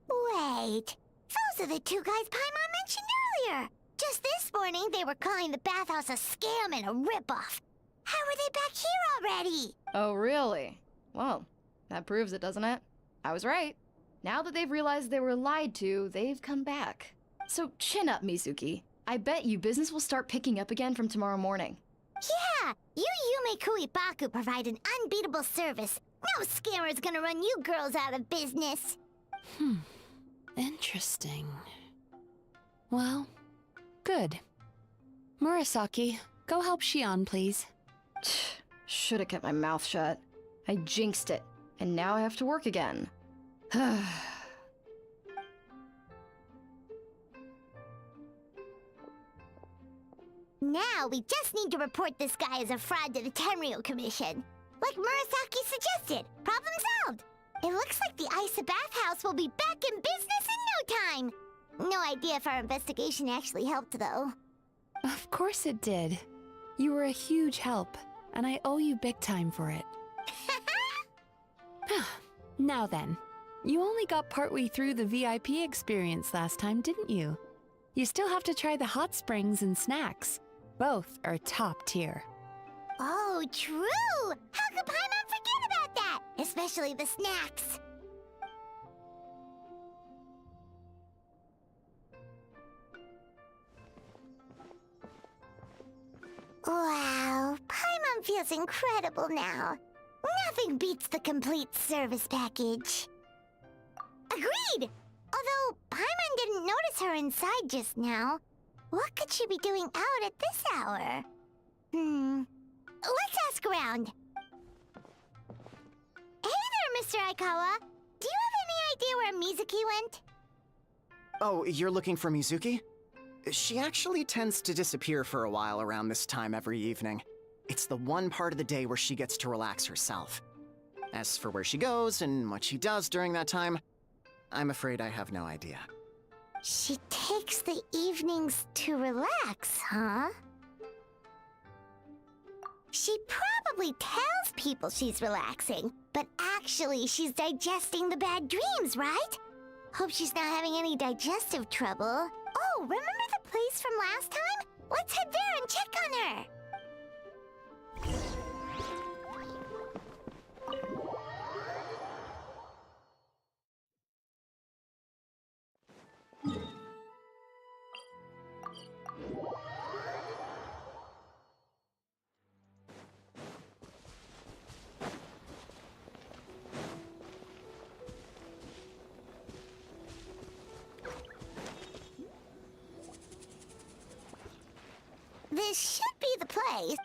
Wait. Those are the two guys Paimon mentioned earlier. Just this morning, they were calling the bathhouse a scam and a ripoff. How are they back here already? Oh, really? Well, that proves it, doesn't it? I was right. Now that they've realized they were lied to, they've come back. So chin up, Mizuki. I bet you business will start picking up again from tomorrow morning. Yeah, you Yume Kuibaku provide an unbeatable service. No scammer's gonna run you girls out of business. Interesting. Well, good. Murasaki, go help Shion, please. Should've kept my mouth shut. I jinxed it, and now I have to work again. Now we just need to report this guy as a fraud to the Tenryo Commission. Like Murasaki suggested. Problem solved. It looks like the Isa bathhouse will be back in business in no time. No idea if our investigation actually helped, though. Of course it did. You were a huge help, and I owe you big time for it. Now then, you only got partway through the VIP experience last time, didn't you? You still have to try the hot springs and snacks. Both are top tier. Oh, true! How could Paimon forget about that? Especially the snacks. Wow, Paimon feels incredible now. Nothing beats the complete service package. Agreed! Although Paimon didn't notice her inside just now. What could she be doing out at this hour? Let's ask around. Hey there, Mr. Aikawa. Do you have any idea where Mizuki went? Oh, you're looking for Mizuki? She actually tends to disappear for a while around this time every evening. It's the one part of the day where she gets to relax herself. As for where she goes and what she does during that time, I'm afraid I have no idea. She takes the evenings to relax, huh? She probably tells people she's relaxing, but actually she's digesting the bad dreams, right? Hope she's not having any digestive trouble. Oh, remember the place from last time? Let's head there and check on her. This should be the place.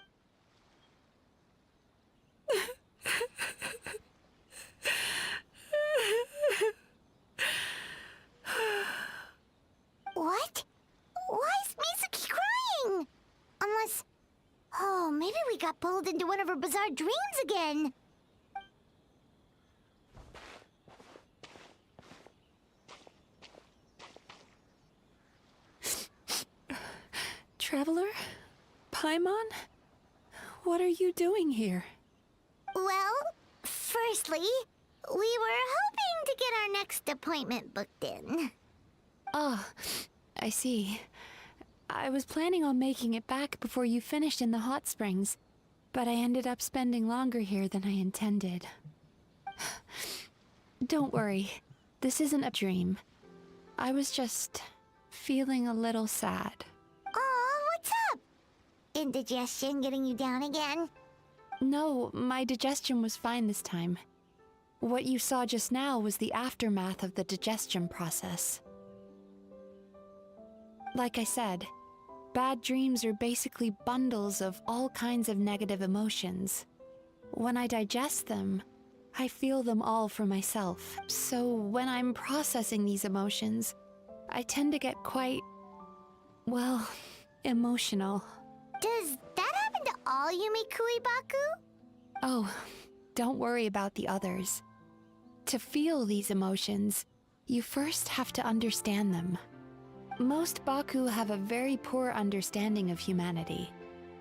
What? Why is Mizuki crying? Unless... Oh, maybe we got pulled into one of her bizarre dreams again. Traveler? Paimon? What are you doing here? Well, firstly, we were hoping to get our next appointment booked in. Oh, I see. I was planning on making it back before you finished in the hot springs, but I ended up spending longer here than I intended. Don't worry, this isn't a dream. I was just feeling a little sad. Oh, what's up? Indigestion getting you down again? No, my digestion was fine this time. What you saw just now was the aftermath of the digestion process. Like I said, bad dreams are basically bundles of all kinds of negative emotions. When I digest them, I feel them all for myself. So when I'm processing these emotions, I tend to get quite, well, emotional. Does that happen to all Yumikui Baku? Oh, don't worry about the others. To feel these emotions, you first have to understand them. Most Baku have a very poor understanding of humanity.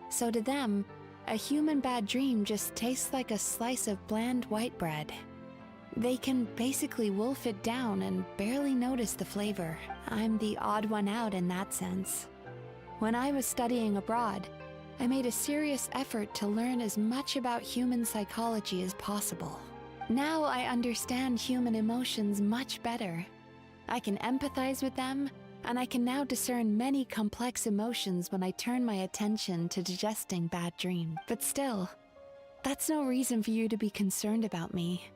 So to them, a human bad dream just tastes like a slice of bland white bread. They can basically wolf it down and barely notice the flavor. I'm the odd one out in that sense. When I was studying abroad, I made a serious effort to learn as much about human psychology as possible. Now I understand human emotions much better. I can empathize with them, and I can now discern many complex emotions when I turn my attention to digesting bad dreams. But still, that's no reason for you to be concerned about me.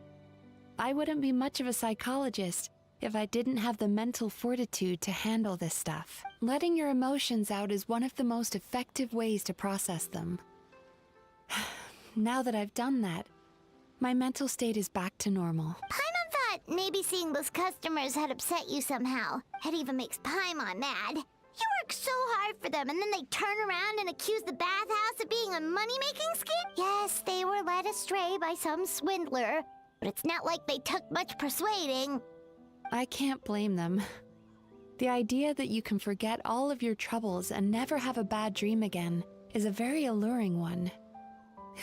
I wouldn't be much of a psychologist if I didn't have the mental fortitude to handle this stuff. Letting your emotions out is one of the most effective ways to process them. Now that I've done that, my mental state is back to normal. Paimon thought maybe seeing those customers had upset you somehow. It even makes Paimon mad. You work so hard for them, and then they turn around and accuse the bathhouse of being a money-making scheme? Yes, they were led astray by some swindler, but it's not like they took much persuading. I can't blame them. The idea that you can forget all of your troubles and never have a bad dream again is a very alluring one.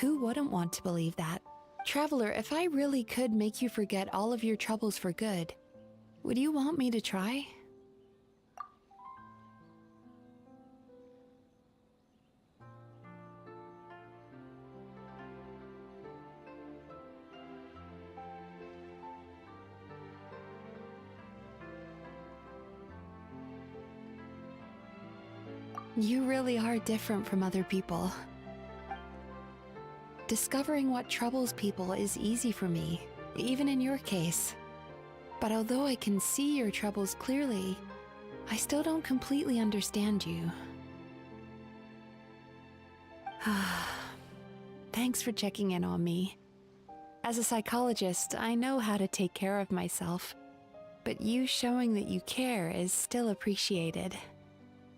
Who wouldn't want to believe that? Traveler, if I really could make you forget all of your troubles for good, would you want me to try? You really are different from other people. Discovering what troubles people is easy for me, even in your case. But although I can see your troubles clearly, I still don't completely understand you. Thanks for checking in on me. As a psychologist, I know how to take care of myself, but you showing that you care is still appreciated.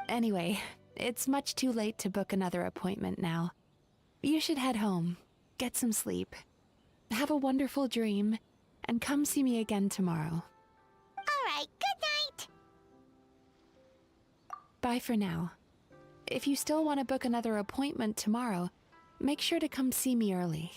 Anyway, it's much too late to book another appointment now. You should head home, get some sleep, have a wonderful dream, and come see me again tomorrow. All right, good night! Bye for now. If you still want to book another appointment tomorrow, make sure to come see me early.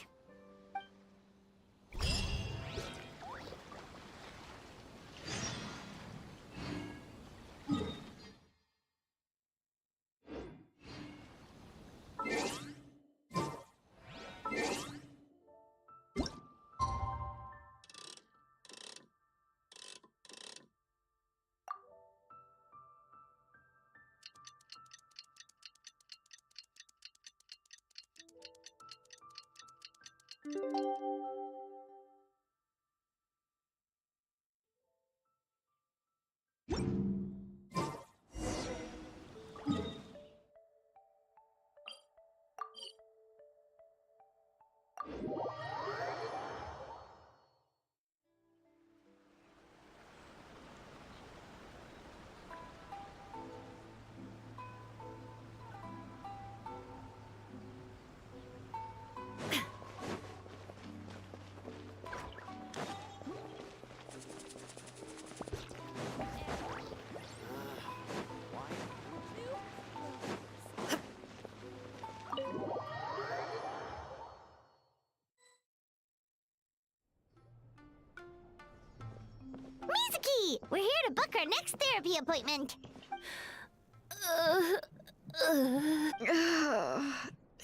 Mizuki! We're here to book our next therapy appointment.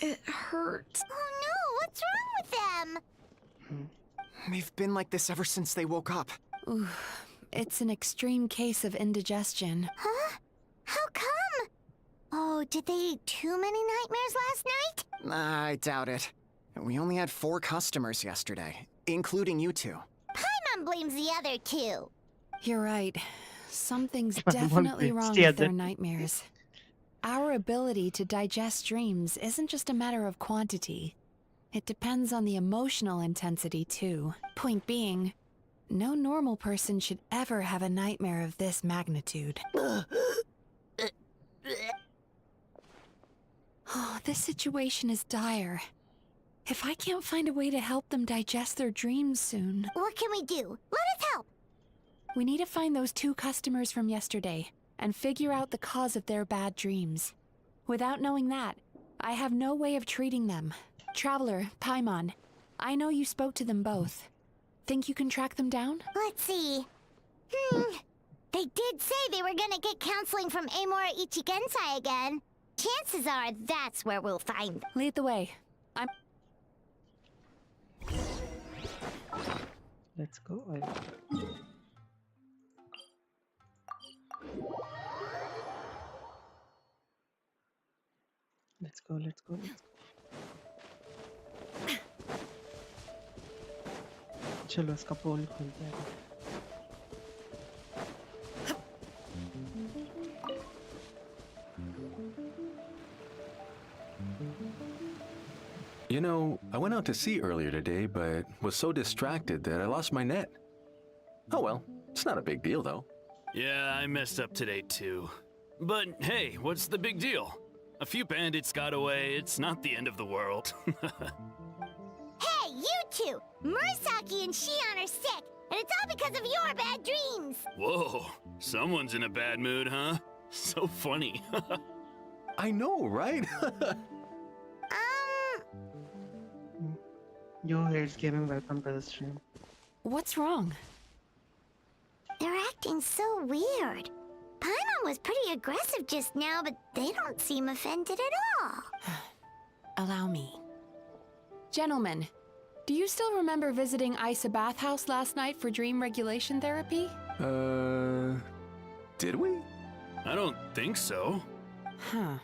It hurts. Oh no, what's wrong with them? They've been like this ever since they woke up. Ooh, it's an extreme case of indigestion. Huh? How come? Oh, did they eat too many nightmares last night? I doubt it. We only had 4 customers yesterday. including you two. Paimon blames the other two. You're right. Something's Paimon definitely blames wrong the with their other. nightmares. Our ability to digest dreams isn't just a matter of quantity. It depends on the emotional intensity, too. Point being, no normal person should ever have a nightmare of this magnitude. Oh, this situation is dire. If I can't find a way to help them digest their dreams soon... What can we do? Let us help! We need to find those 2 customers from yesterday and figure out the cause of their bad dreams. Without knowing that, I have no way of treating them. Traveler, Paimon, I know you spoke to them both. Think you can track them down? Let's see. They did say they were gonna get counseling from Amora Ichigensai again. Chances are that's where we'll find them. Lead the way. Let's go. Let's go. चलो इसका पोल खोलते हैं. You know, I went out to sea earlier today, but was so distracted that I lost my net. Oh well, it's not a big deal though. Yeah, I messed up today too. But hey, what's the big deal? A few bandits got away, it's not the end of the world. Hey, you two! Murasaki and Shion are sick, and it's all because of your bad dreams! Whoa, someone's in a bad mood, huh? So funny. I know, right? Yo, here's Gaming, welcome to the stream. What's wrong? They're acting so weird. Paimon was pretty aggressive just now, but they don't seem offended at all. Allow me. Gentlemen, do you still remember visiting Isa Bathhouse last night for dream regulation therapy? Did we? I don't think so. Huh.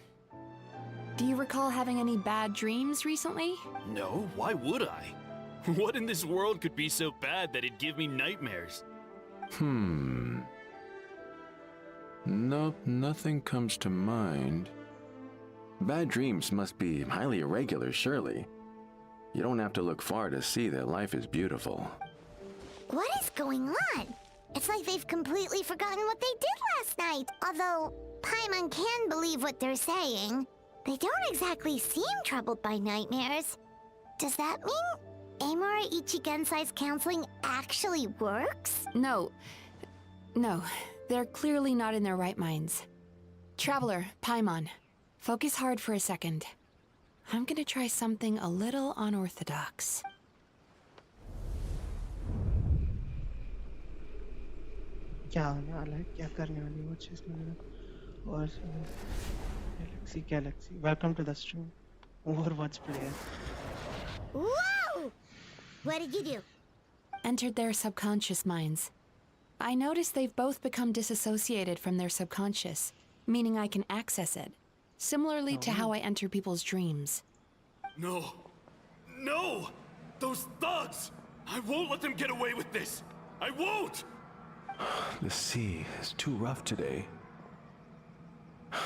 Do you recall having any bad dreams recently? No, why would I? What in this world could be so bad that it'd give me nightmares? Nope, nothing comes to mind. Bad dreams must be highly irregular, surely. You don't have to look far to see that life is beautiful. What is going on? It's like they've completely forgotten what they did last night. Although Paimon can believe what they're saying, they don't exactly seem troubled by nightmares. Does that mean Amora Ichigensai's counseling actually works? No, they're clearly not in their right minds. Traveler, Paimon, focus hard for a second. I'm gonna try something a little unorthodox. क्या होने वाला है, क्या करने वाली वो चीज़ मैंने और Galaxy, welcome to the stream. Overwatch player. Whoa! What did you do? Entered their subconscious minds. I noticed they've both become disassociated from their subconscious, meaning I can access it, similarly to how I enter people's dreams. No! No! Those thugs! I won't let them get away with this! I won't! The sea is too rough today.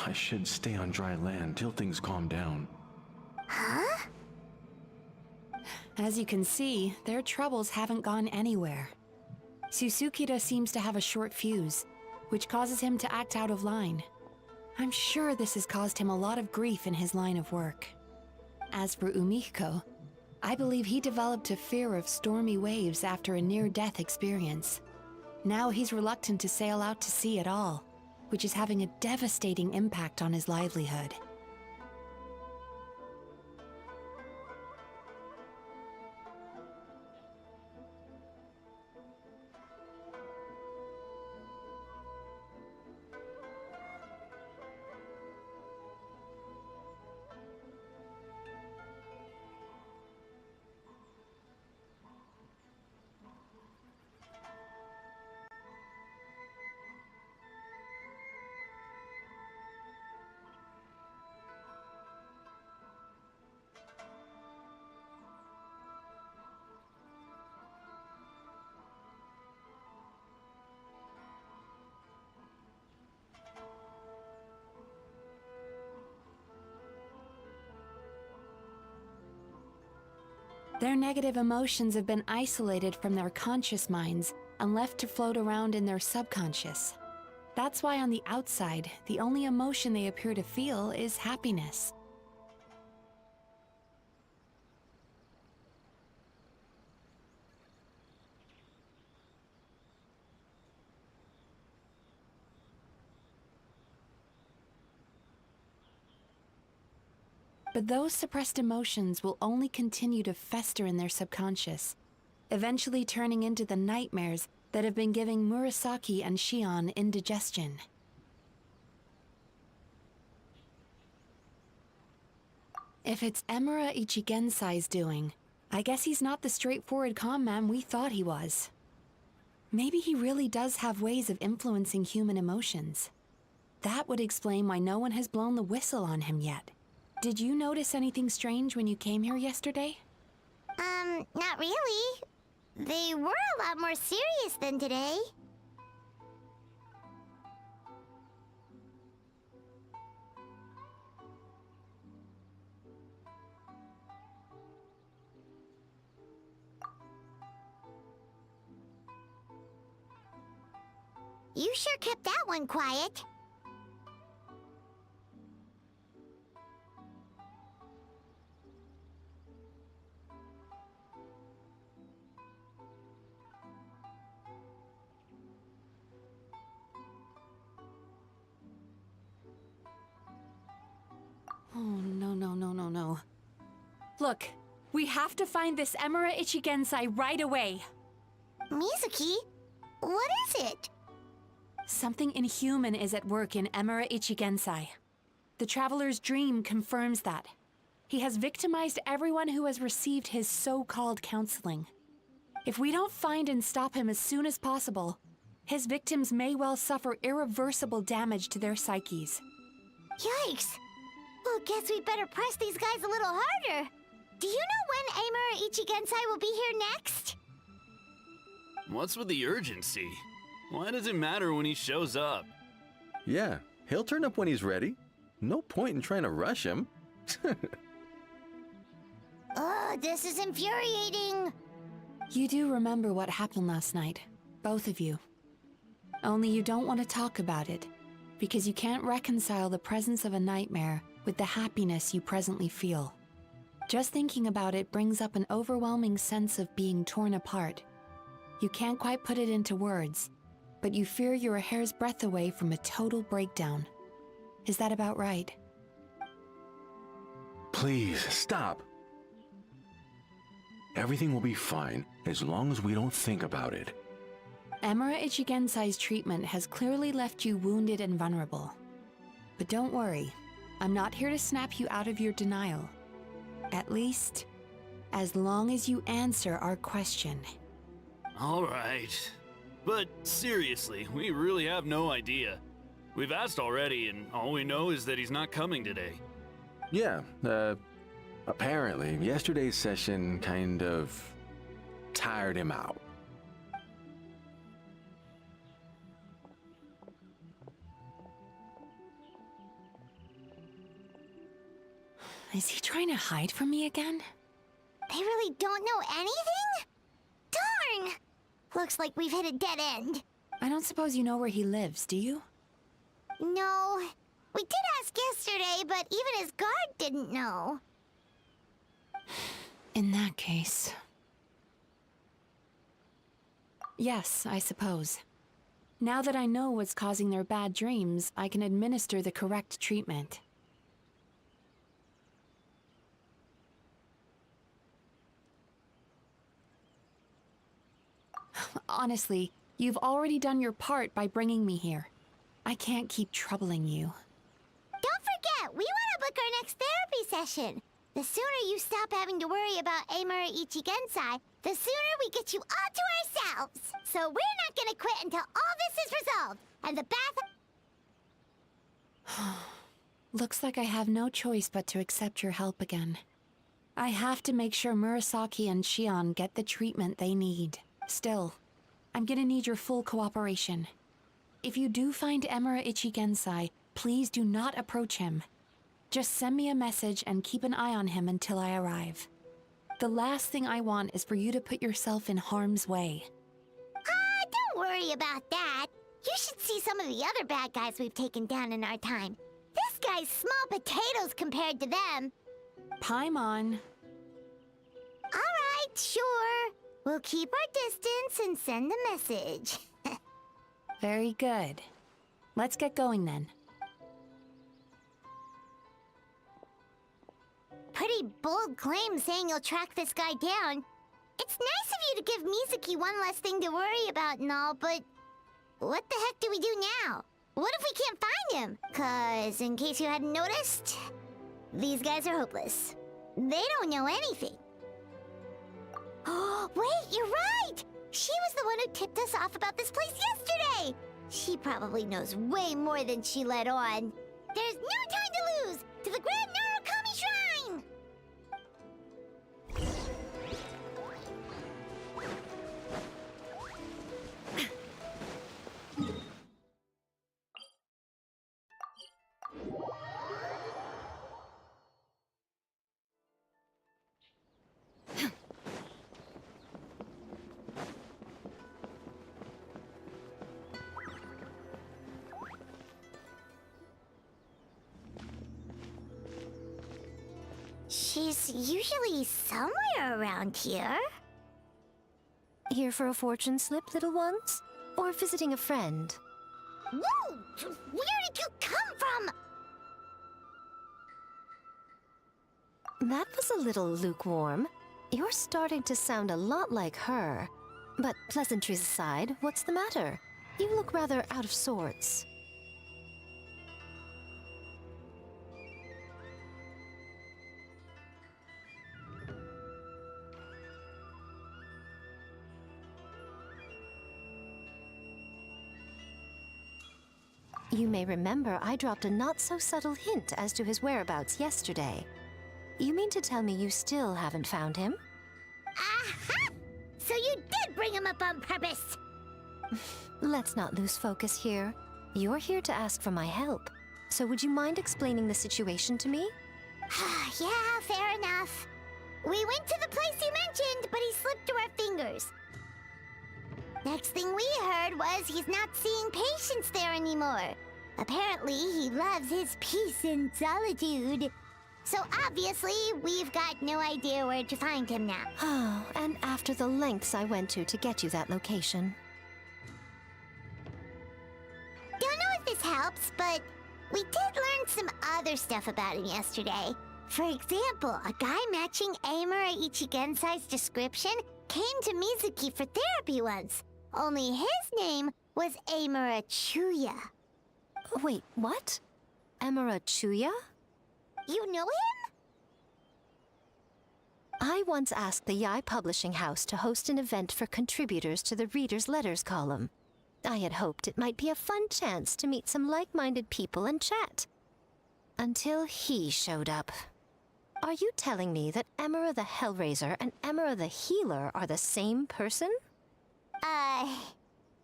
I should stay on dry land till things calm down. Huh? As you can see, their troubles haven't gone anywhere. Susukida seems to have a short fuse, which causes him to act out of line. I'm sure this has caused him a lot of grief in his line of work. As for Umiko, I believe he developed a fear of stormy waves after a near-death experience. Now he's reluctant to sail out to sea at all, which is having a devastating impact on his livelihood. Their negative emotions have been isolated from their conscious minds and left to float around in their subconscious. That's why on the outside, the only emotion they appear to feel is happiness. But those suppressed emotions will only continue to fester in their subconscious, eventually turning into the nightmares that have been giving Murasaki and Shion indigestion. If it's Emura Ichigensai's doing, I guess he's not the straightforward con man we thought he was. Maybe he really does have ways of influencing human emotions. That would explain why no one has blown the whistle on him yet. Did you notice anything strange when you came here yesterday? Not really. They were a lot more serious than today. You sure kept that one quiet. Oh, no. Look, we have to find this Emura Ichigensai right away. Mizuki, what is it? Something inhuman is at work in Emura Ichigensai. The Traveler's dream confirms that. He has victimized everyone who has received his so-called counseling. If we don't find and stop him as soon as possible, his victims may well suffer irreversible damage to their psyches. Yikes! Well, guess we'd better press these guys a little harder. Do you know when Emura Ichigensai will be here next? What's with the urgency? Why does it matter when he shows up? Yeah, he'll turn up when he's ready. No point in trying to rush him. Ugh, this is infuriating. You do remember what happened last night, both of you. Only you don't want to talk about it, because you can't reconcile the presence of a nightmare with the happiness you presently feel. Just thinking about it brings up an overwhelming sense of being torn apart. You can't quite put it into words, but you fear you're a hair's breadth away from a total breakdown. Is that about right? Please, stop. Everything will be fine as long as we don't think about it. Emura Ichigensai's treatment has clearly left you wounded and vulnerable. But don't worry, I'm not here to snap you out of your denial. At least, as long as you answer our question. All right. But seriously, we really have no idea. We've asked already, and all we know is that he's not coming today. Yeah, apparently, yesterday's session kind of tired him out. Is he trying to hide from me again? They really don't know anything? Darn! Looks like we've hit a dead end. I don't suppose you know where he lives, do you? No. We did ask yesterday, but even his guard didn't know. In that case... Yes, I suppose. Now that I know what's causing their bad dreams, I can administer the correct treatment. Honestly, you've already done your part by bringing me here. I can't keep troubling you. Don't forget, we want to book our next therapy session. The sooner you stop having to worry about Emura Ichigensai, the sooner we get you all to ourselves. So we're not gonna quit until all this is resolved, and the bath... Looks like I have no choice but to accept your help again. I have to make sure Murasaki and Shion get the treatment they need. Still, I'm gonna need your full cooperation. If you do find Emura Ichigensai, please do not approach him. Just send me a message and keep an eye on him until I arrive. The last thing I want is for you to put yourself in harm's way. Don't worry about that. You should see some of the other bad guys we've taken down in our time. This guy's small potatoes compared to them. Paimon. Alright, sure. We'll keep our distance and send a message. Very good. Let's get going then. Pretty bold claim saying you'll track this guy down. It's nice of you to give Mizuki one less thing to worry about and all, but what the heck do we do now? What if we can't find him? 'Cause in case you hadn't noticed, these guys are hopeless. They don't know anything. Oh, wait, you're right! She was the one who tipped us off about this place yesterday! She probably knows way more than she let on. There's no time to lose! To the Grand Narukami Shrine! She's usually somewhere around here. Here for a fortune slip, little ones? Or visiting a friend? Whoa! Where did you come from? That was a little lukewarm. You're starting to sound a lot like her. But pleasantries aside, what's the matter? You look rather out of sorts. You may remember I dropped a not-so-subtle hint as to his whereabouts yesterday. You mean to tell me you still haven't found him? Aha! So you did bring him up on purpose! Let's not lose focus here. You're here to ask for my help. So would you mind explaining the situation to me? Yeah, fair enough. We went to the place you mentioned, but he slipped through our fingers. Next thing we heard was he's not seeing patients there anymore. Apparently, he loves his peace and solitude. So obviously, we've got no idea where to find him now. Oh, and after the lengths I went to get you that location. Don't know if this helps, but we did learn some other stuff about him yesterday. For example, a guy matching Amura Ichigensai's description came to Mizuki for therapy once. Only his name was Amura Chuya. Wait, what? Amura Chuya? You know him? I once asked the Yai Publishing House to host an event for contributors to the Reader's Letters column. I had hoped it might be a fun chance to meet some like-minded people and chat. Until he showed up. Are you telling me that Amura the Hellraiser and Amura the Healer are the same person?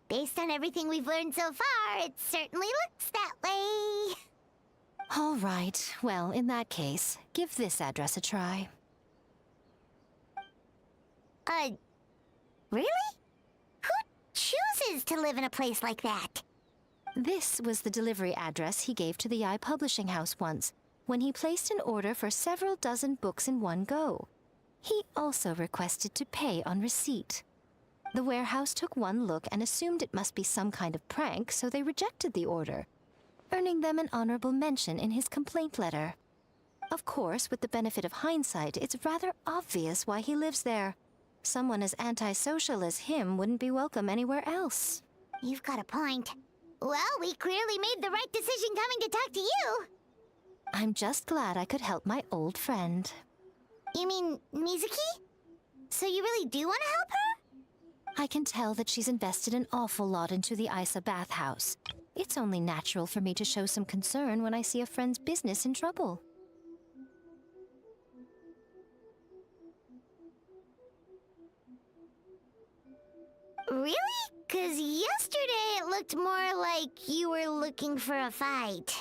Based on everything we've learned so far, it certainly looks that way. All right, well, in that case, give this address a try. Really? Who chooses to live in a place like that? This was the delivery address he gave to the Yai Publishing House once, when he placed an order for several dozen books in one go. He also requested to pay on receipt. The warehouse took one look and assumed it must be some kind of prank, so they rejected the order, earning them an honorable mention in his complaint letter. Of course, with the benefit of hindsight, it's rather obvious why he lives there. Someone as antisocial as him wouldn't be welcome anywhere else. You've got a point. Well, we clearly made the right decision coming to talk to you. I'm just glad I could help my old friend. You mean Mizuki? So you really do want to help her? I can tell that she's invested an awful lot into the Isa bathhouse. It's only natural for me to show some concern when I see a friend's business in trouble. Really? 'Cause yesterday it looked more like you were looking for a fight.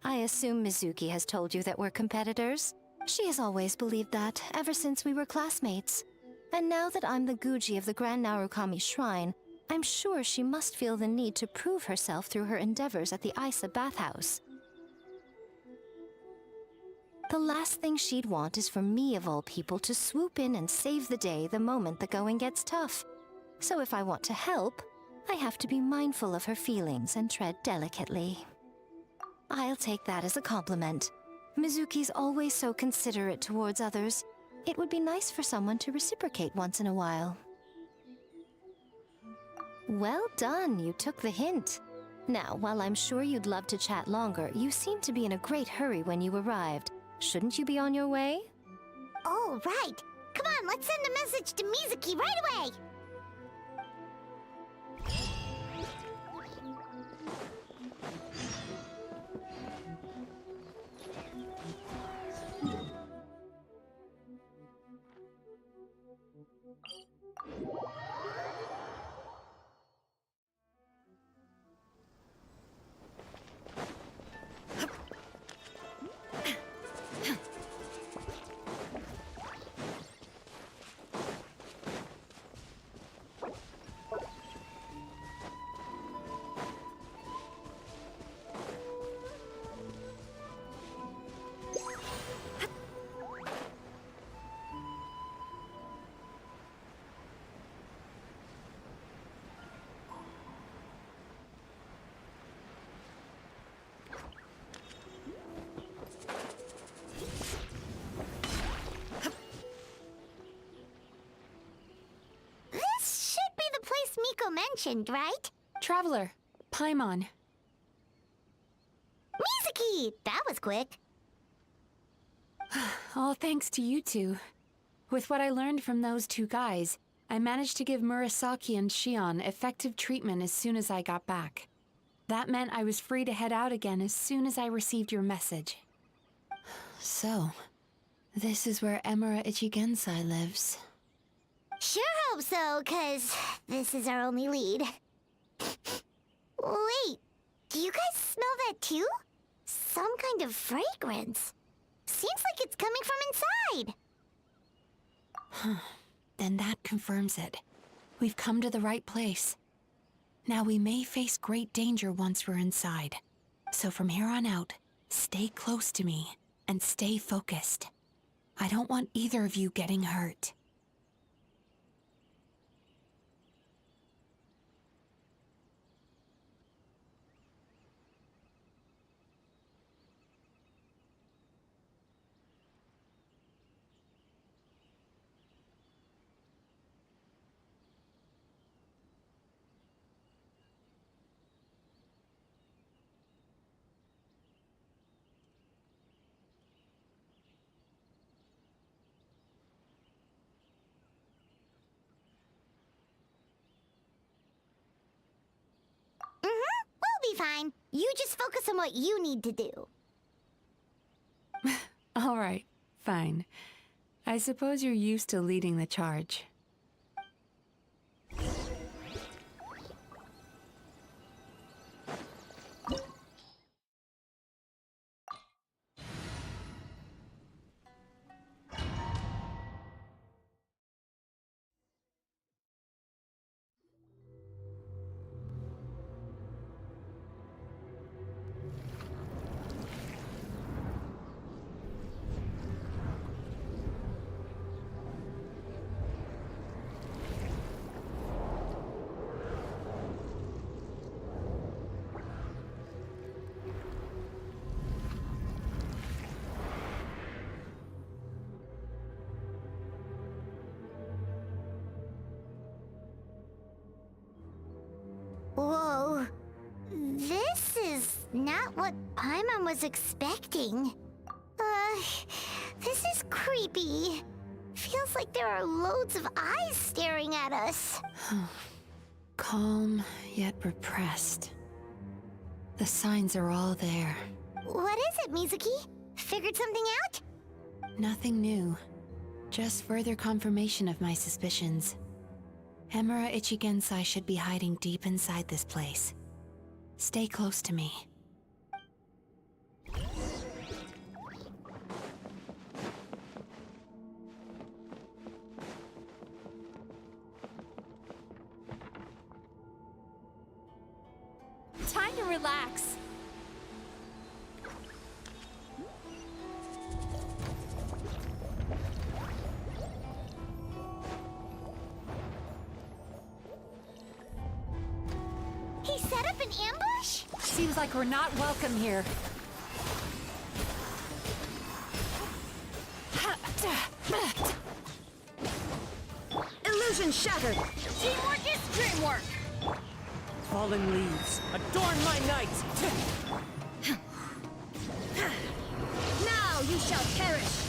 I assume Mizuki has told you that we're competitors? She has always believed that, ever since we were classmates. And now that I'm the Guji of the Grand Narukami Shrine, I'm sure she must feel the need to prove herself through her endeavors at the Isa bathhouse. The last thing she'd want is for me, of all people, to swoop in and save the day the moment the going gets tough. So if I want to help, I have to be mindful of her feelings and tread delicately. I'll take that as a compliment. Mizuki's always so considerate towards others. It would be nice for someone to reciprocate once in a while. Well done, you took the hint. Now, while I'm sure you'd love to chat longer, you seemed to be in a great hurry when you arrived. Shouldn't you be on your way? Oh, right. Come on, let's send a message to Mizuki right away. Miko mentioned, right? Traveler, Paimon. Mizuki! That was quick. All thanks to you two. With what I learned from those two guys, I managed to give Murasaki and Shion effective treatment as soon as I got back. That meant I was free to head out again as soon as I received your message. So, this is where Emura Ichigensai lives. Sure hope so, 'cause this is our only lead. Wait, do you guys smell that too? Some kind of fragrance. Seems like it's coming from inside. Then that confirms it. We've come to the right place. Now we may face great danger once we're inside. So from here on out, stay close to me and stay focused. I don't want either of you getting hurt. We'll be fine. You just focus on what you need to do. All right, fine. I suppose you're used to leading the charge. Whoa. This is not what Paimon was expecting. This is creepy. Feels like there are loads of eyes staring at us. Calm, yet repressed. The signs are all there. What is it, Mizuki? Figured something out? Nothing new. Just further confirmation of my suspicions. Emura Ichigensai should be hiding deep inside this place. Stay close to me. and relax. He set up an ambush? Seems like we're not welcome here. Illusion shattered! Teamwork is dreamwork! Fallen leaves, adorn my night! Now you shall perish!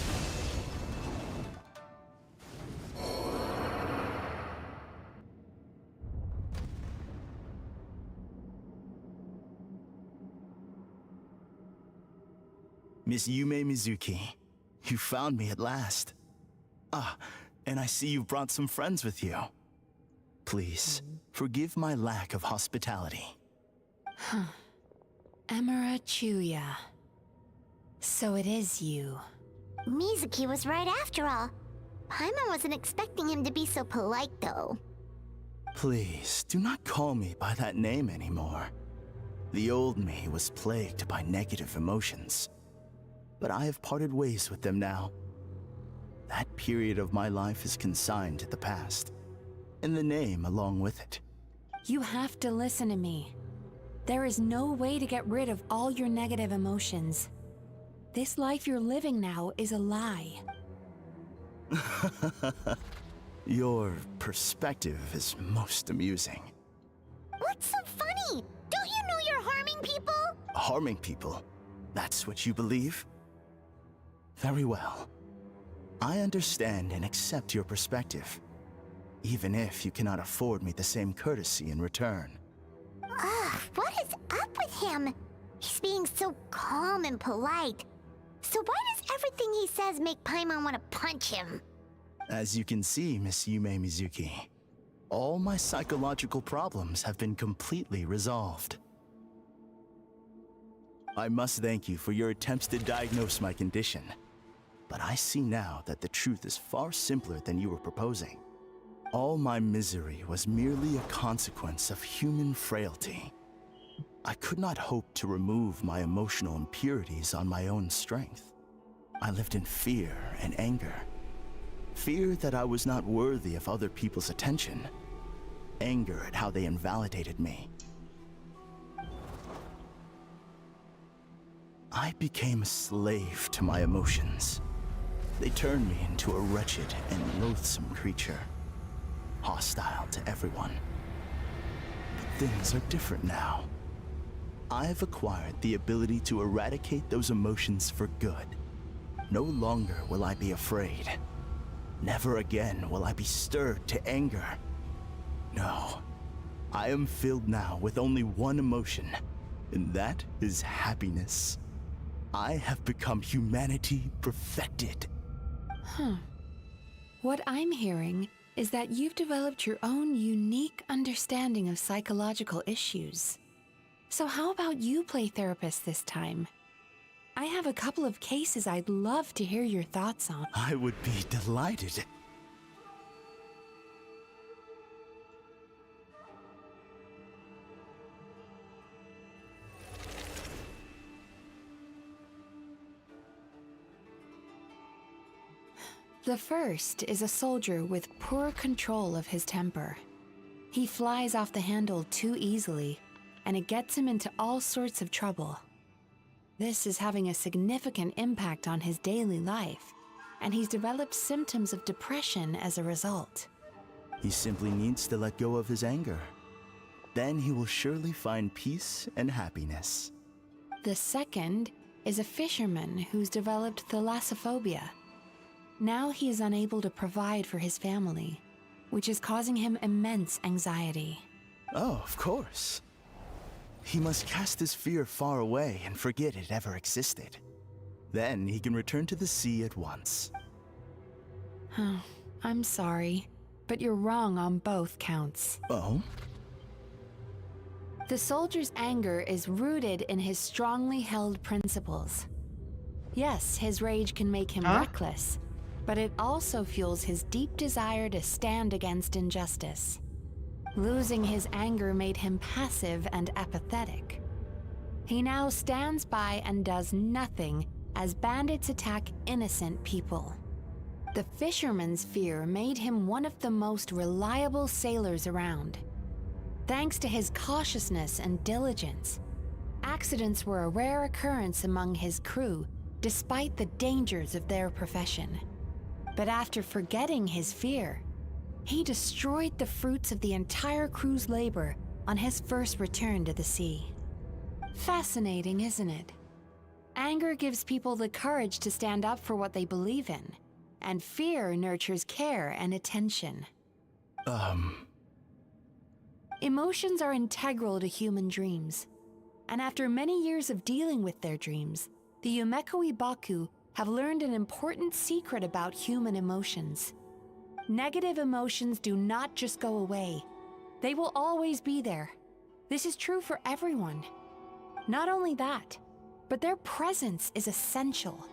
Miss Yume Mizuki, you found me at last. Ah, and I see you brought some friends with you. Please, forgive my lack of hospitality. MELANCHOLIA. So it is you. Mizuki was right after all. Paimon wasn't expecting him to be so polite, though. Please, do not call me by that name anymore. The old me was plagued by negative emotions, but I have parted ways with them now. That period of my life is consigned to the past, and the name along with it. You have to listen to me. There is no way to get rid of all your negative emotions. This life you're living now is a lie. Your perspective is most amusing. What's so funny? Don't you know you're harming people? Harming people? That's what you believe? Very well. I understand and accept your perspective, even if you cannot afford me the same courtesy in return. Ugh, what is up with him? He's being so calm and polite. So why does everything he says make Paimon want to punch him? As you can see, Miss Yume Mizuki, all my psychological problems have been completely resolved. I must thank you for your attempts to diagnose my condition, but I see now that the truth is far simpler than you were proposing. All my misery was merely a consequence of human frailty. I could not hope to remove my emotional impurities on my own strength. I lived in fear and anger. Fear that I was not worthy of other people's attention. Anger at how they invalidated me. I became a slave to my emotions. They turned me into a wretched and loathsome creature, hostile to everyone. But things are different now. I've acquired the ability to eradicate those emotions for good. No longer will I be afraid. Never again will I be stirred to anger. No, I am filled now with only one emotion, and that is happiness. I have become humanity perfected. What I'm hearing is that you've developed your own unique understanding of psychological issues. So how about you play therapist this time? I have a couple of cases I'd love to hear your thoughts on. I would be delighted. The first is a soldier with poor control of his temper. He flies off the handle too easily, and it gets him into all sorts of trouble. This is having a significant impact on his daily life, and he's developed symptoms of depression as a result. He simply needs to let go of his anger. Then he will surely find peace and happiness. The second is a fisherman who's developed thalassophobia. Now he is unable to provide for his family, which is causing him immense anxiety. Oh, of course. He must cast his fear far away and forget it ever existed. Then he can return to the sea at once. I'm sorry, but you're wrong on both counts. Oh? The soldier's anger is rooted in his strongly held principles. Yes, his rage can make him reckless, but it also fuels his deep desire to stand against injustice. Losing his anger made him passive and apathetic. He now stands by and does nothing as bandits attack innocent people. The fisherman's fear made him one of the most reliable sailors around. Thanks to his cautiousness and diligence, accidents were a rare occurrence among his crew, despite the dangers of their profession. But after forgetting his fear, he destroyed the fruits of the entire crew's labor on his first return to the sea. Fascinating, isn't it? Anger gives people the courage to stand up for what they believe in, and fear nurtures care and attention. Emotions are integral to human dreams, and after many years of dealing with their dreams, the Yumekoi Baku have learned an important secret about human emotions. Negative emotions do not just go away. They will always be there. This is true for everyone. Not only that, but their presence is essential.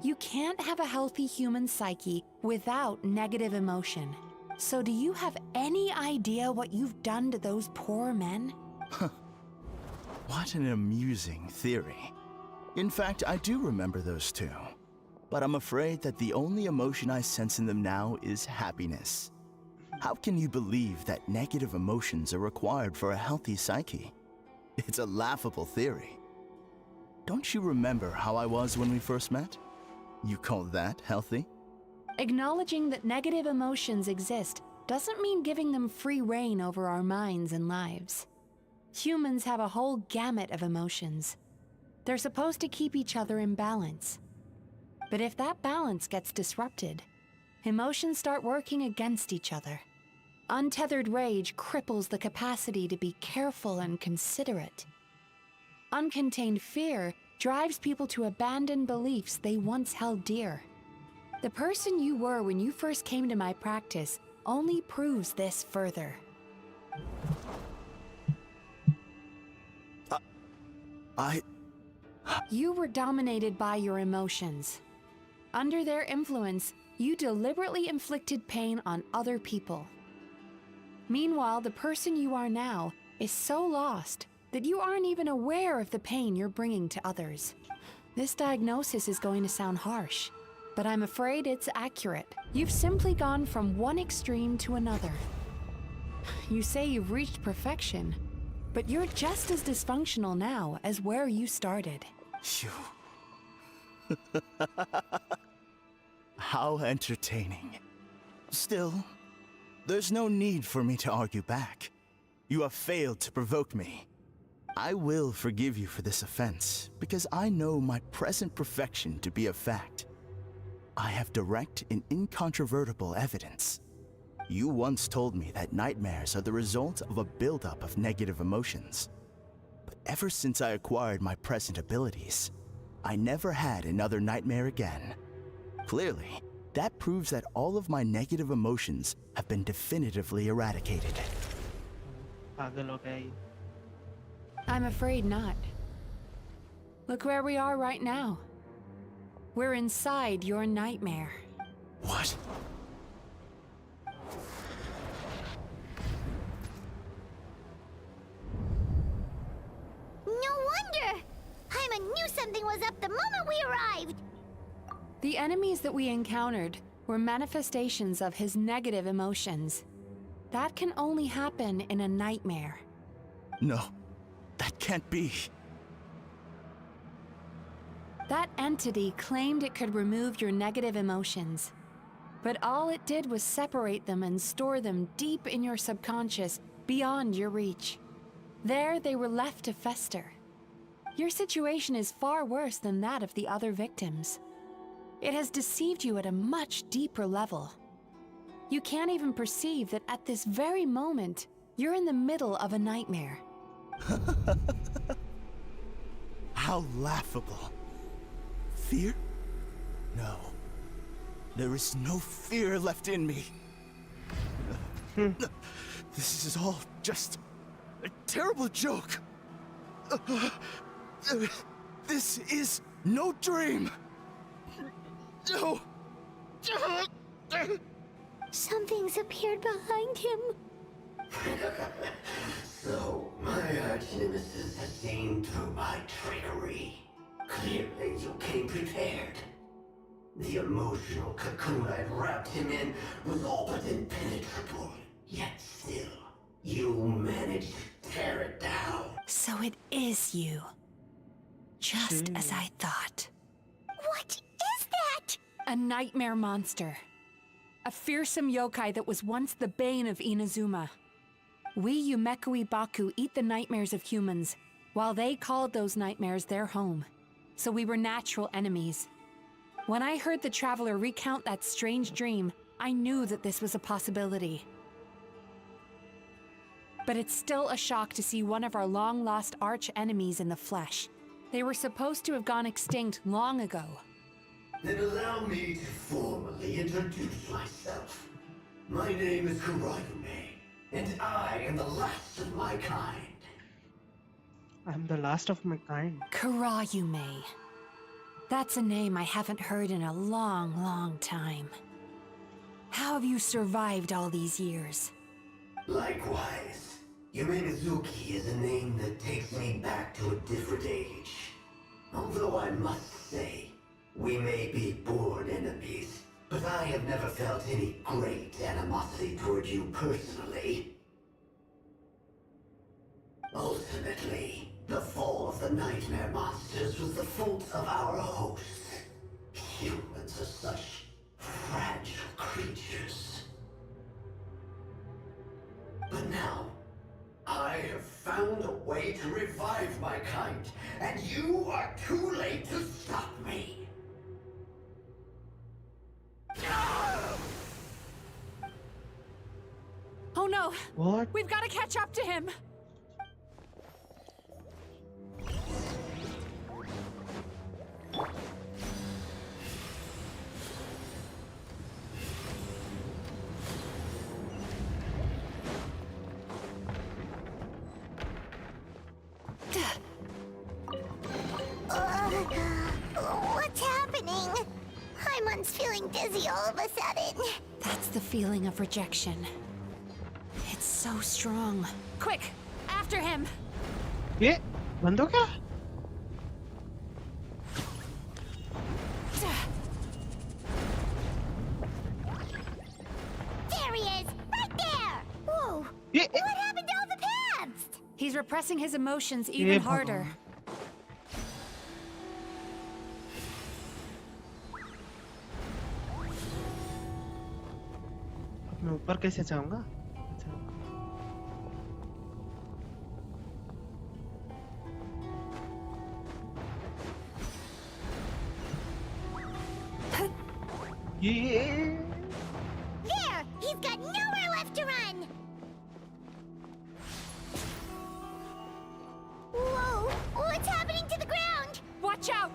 You can't have a healthy human psyche without negative emotion. So do you have any idea what you've done to those poor men? What an amusing theory. In fact, I do remember those two. But I'm afraid that the only emotion I sense in them now is happiness. How can you believe that negative emotions are required for a healthy psyche? It's a laughable theory. Don't you remember how I was when we first met? You call that healthy? Acknowledging that negative emotions exist doesn't mean giving them free rein over our minds and lives. Humans have a whole gamut of emotions. They're supposed to keep each other in balance. But if that balance gets disrupted, emotions start working against each other. Untethered rage cripples the capacity to be careful and considerate. Uncontained fear drives people to abandon beliefs they once held dear. The person you were when you first came to my practice only proves this further. You were dominated by your emotions. Under their influence, you deliberately inflicted pain on other people. Meanwhile, the person you are now is so lost that you aren't even aware of the pain you're bringing to others. This diagnosis is going to sound harsh, but I'm afraid it's accurate. You've simply gone from one extreme to another. You say you've reached perfection, but you're just as dysfunctional now as where you started. How entertaining. Still, there's no need for me to argue back. You have failed to provoke me. I will forgive you for this offense, because I know my present perfection to be a fact. I have direct and incontrovertible evidence. You once told me that nightmares are the result of a buildup of negative emotions. But ever since I acquired my present abilities, I never had another nightmare again. Clearly, that proves that all of my negative emotions have been definitively eradicated. I'm afraid not. Look where we are right now. We're inside your nightmare. What? No wonder! Hyman knew something was up the moment we arrived! The enemies that we encountered were manifestations of his negative emotions. That can only happen in a nightmare. No, that can't be. That entity claimed it could remove your negative emotions. But all it did was separate them and store them deep in your subconscious, beyond your reach. There they were left to fester. Your situation is far worse than that of the other victims. It has deceived you at a much deeper level. You can't even perceive that at this very moment, you're in the middle of a nightmare. How laughable. Fear? No. There is no fear left in me. This is all just a terrible joke. This is no dream. No. Something's appeared behind him. So, my arch-nemesis has seen through my trickery. Clearly, you came prepared. The emotional cocoon I'd wrapped him in was all but impenetrable. Yet still, you managed to tear it down. So it is you. Just as I thought. What is that? A nightmare monster. A fearsome yokai that was once the bane of Inazuma. We Yumekui Baku eat the nightmares of humans, while they called those nightmares their home. So we were natural enemies. When I heard the Traveler recount that strange dream, I knew that this was a possibility. But it's still a shock to see one of our long-lost arch-enemies in the flesh. They were supposed to have gone extinct long ago. Then allow me to formally introduce myself. My name is Kurayume, and I am the last of my kind. I'm the last of my kind. Kurayume. That's a name I haven't heard in a long, long time. How have you survived all these years? Likewise. Yume Mizuki is a name that takes me back to a different age. Although I must say, we may be born enemies, but I have never felt any great animosity toward you personally. Ultimately, the fall of the nightmare monsters was the fault of our hosts. Humans are such fragile creatures. But now, I have found a way to revive my kind, and you are too late to stop me. Oh no! What? We've got to catch up to him! What's happening? Paimon's feeling dizzy all of a sudden. That's the feeling of rejection. It's so strong. Quick! After him! ये बंद हो क्या? There he is! Right there! Whoa! Yeah. What happened to all the paths? He's repressing his emotions even harder. मैं ऊपर कैसे जाऊंगा? Yeah. There! He's got nowhere left to run! Whoa! What's happening to the ground? Watch out!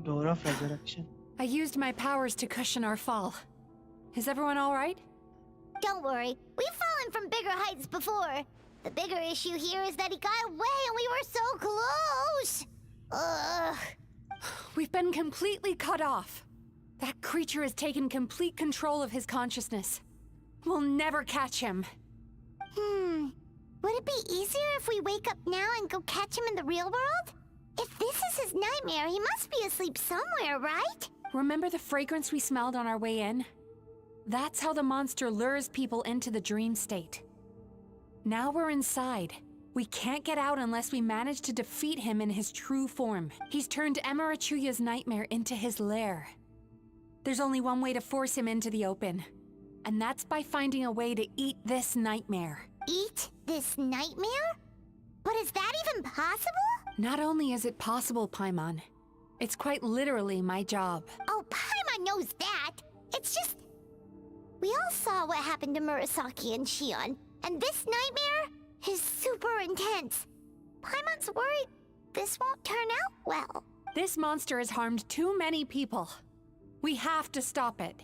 Door of resurrection. I used my powers to cushion our fall. Is everyone all right? Don't worry, we've fallen from bigger heights before. The bigger issue here is that he got away and we were so close! Ugh. We've been completely cut off. That creature has taken complete control of his consciousness. We'll never catch him. Would it be easier if we wake up now and go catch him in the real world? If this is his nightmare, he must be asleep somewhere, right? Remember the fragrance we smelled on our way in? That's how the monster lures people into the dream state. Now we're inside. We can't get out unless we manage to defeat him in his true form. He's turned Emirachuya's nightmare into his lair. There's only one way to force him into the open, and that's by finding a way to eat this nightmare. Eat this nightmare? But is that even possible? Not only is it possible, Paimon, it's quite literally my job. Oh, Paimon knows that. It's just... We all saw what happened to Murasaki and Shion, and this nightmare is super intense. Paimon's worried this won't turn out well. This monster has harmed too many people. We have to stop it.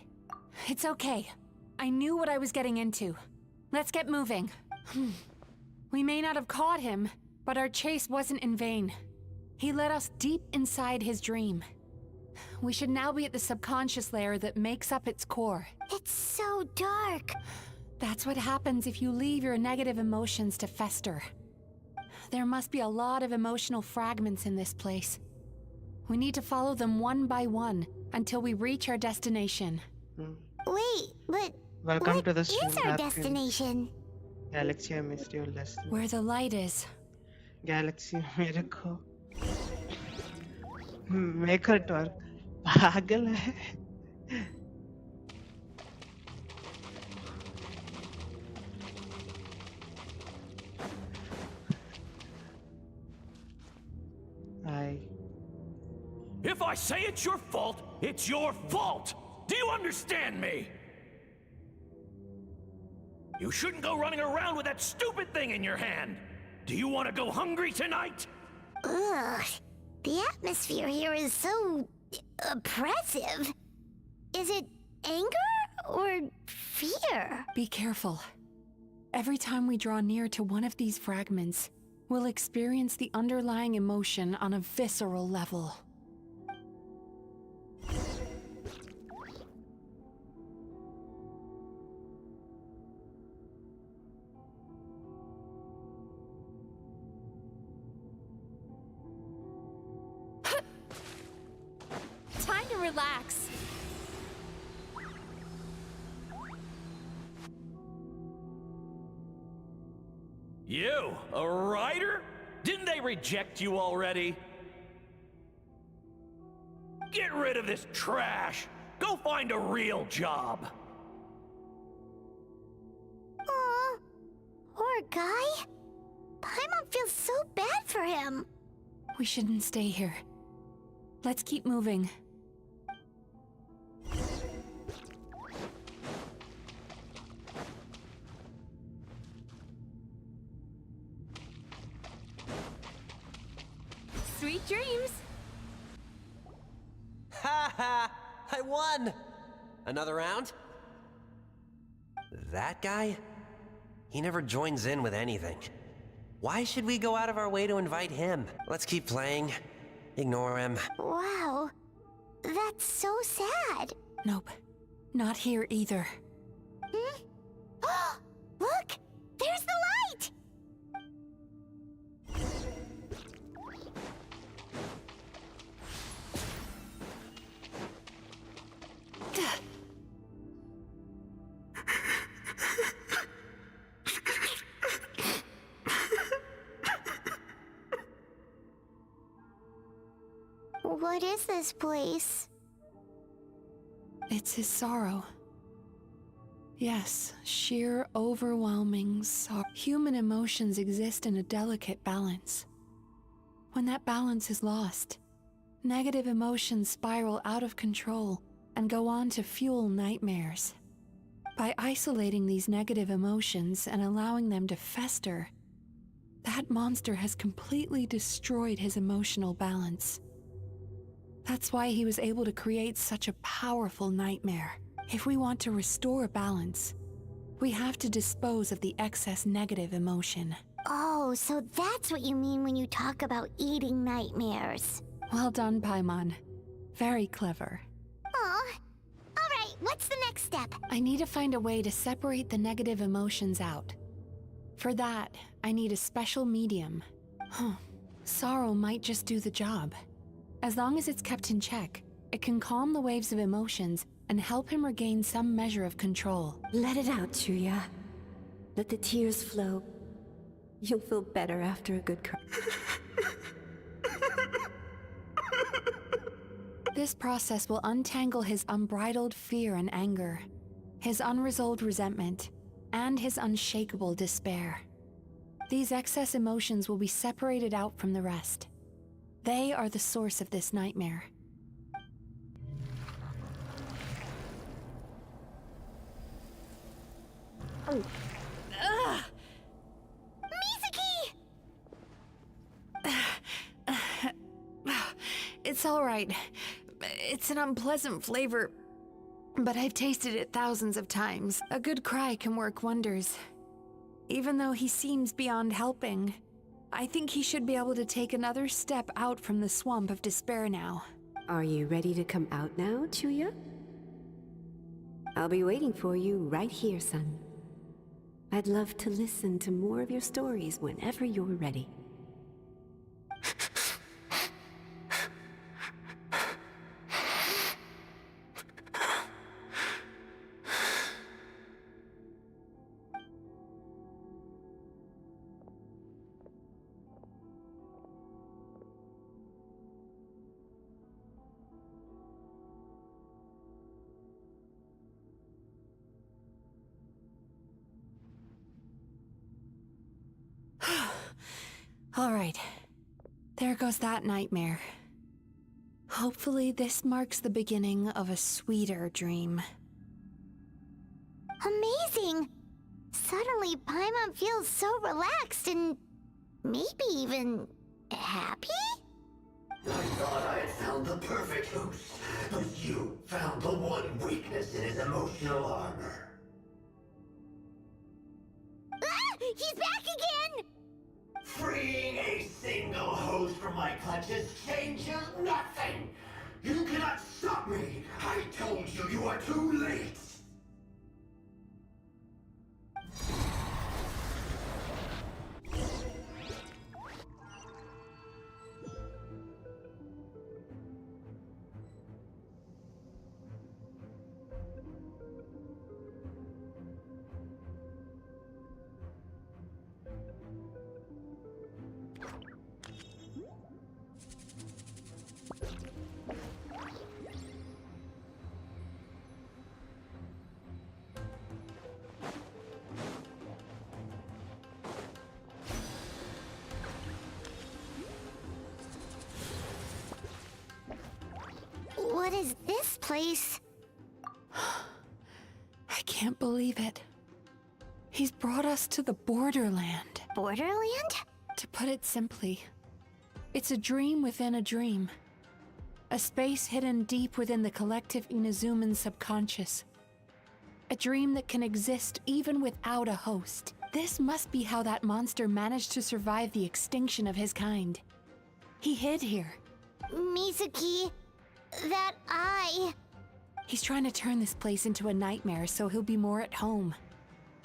It's okay. I knew what I was getting into. Let's get moving. We may not have caught him, But our chase wasn't in vain. He led us deep inside his dream. We should now be at the subconscious layer that makes up its core. It's so dark. That's what happens if you leave your negative emotions to fester. There must be a lot of emotional fragments in this place. We need to follow them one by one until we reach our destination. Wait, but Welcome what to the is stream, our Napkins. destination? Galaxy, I missed your lesson. Where the light is. Galaxy, मेरे को maker torque पागल है. If I say it's your fault, it's your fault! Do you understand me? You shouldn't go running around with that stupid thing in your hand! Do you want to go hungry tonight? Ugh, the atmosphere here is so oppressive. Is it anger or fear? Be careful. Every time we draw near to one of these fragments, we'll experience the underlying emotion on a visceral level. Time to relax. You, a writer? Didn't they reject you already? Get rid of this trash! Go find a real job! Aw, poor guy. Paimon feels so bad for him. We shouldn't stay here. Let's keep moving. Sweet dreams. Ha ha! I won! Another round? That guy? He never joins in with anything. Why should we go out of our way to invite him? Let's keep playing. Ignore him. Wow, that's so sad. Nope. Not here either. Look, there's the light. What is this place? It's his sorrow. Yes, sheer, overwhelming sorrow. Human emotions exist in a delicate balance. When that balance is lost, negative emotions spiral out of control and go on to fuel nightmares. By isolating these negative emotions and allowing them to fester, that monster has completely destroyed his emotional balance. That's why he was able to create such a powerful nightmare. If we want to restore balance, we have to dispose of the excess negative emotion. Oh, so that's what you mean when you talk about eating nightmares. Well done, Paimon. Very clever. Aw. Alright, what's the next step? I need to find a way to separate the negative emotions out. For that, I need a special medium. Sorrow might just do the job. As long as it's kept in check, it can calm the waves of emotions and help him regain some measure of control. Let it out, Chuya. Let the tears flow. You'll feel better after a good cry. This process will untangle his unbridled fear and anger, his unresolved resentment, and his unshakable despair. These excess emotions will be separated out from the rest. They are the source of this nightmare. Ugh! It's all right. It's an unpleasant flavor, but I've tasted it thousands of times. A good cry can work wonders. Even though he seems beyond helping, I think he should be able to take another step out from the swamp of despair now. Are you ready to come out now, Chuya? I'll be waiting for you right here, son. I'd love to listen to more of your stories whenever you're ready. All right. There goes that nightmare. Hopefully this marks the beginning of a sweeter dream. Amazing! Suddenly, Paimon feels so relaxed and maybe even happy? I thought I had found the perfect host, but you found the one weakness in his emotional armor. Ah! He's back again! Freeing a single host from my clutches changes nothing! You cannot stop me! I told you you are too late! What is this place? I can't believe it. He's brought us to the Borderland. Borderland? To put it simply, it's a dream within a dream. A space hidden deep within the collective Inazuman subconscious. A dream that can exist even without a host. This must be how that monster managed to survive the extinction of his kind. He hid here. Mizuki, that eye. He's trying to turn this place into a nightmare so he'll be more at home.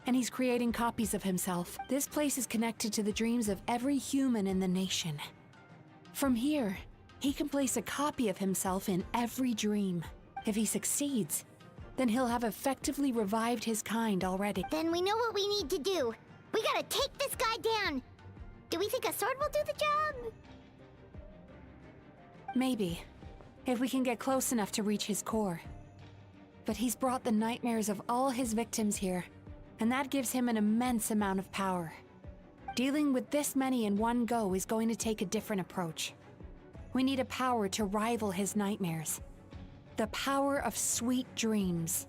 And he's creating copies of himself. This place is connected to the dreams of every human in the nation. From here, he can place a copy of himself in every dream. If he succeeds, then he'll have effectively revived his kind already. Then we know what we need to do. We gotta take this guy down. Do we think a sword will do the job? Maybe, if we can get close enough to reach his core. But he's brought the nightmares of all his victims here, and that gives him an immense amount of power. Dealing with this many in one go is going to take a different approach. We need a power to rival his nightmares. The power of sweet dreams.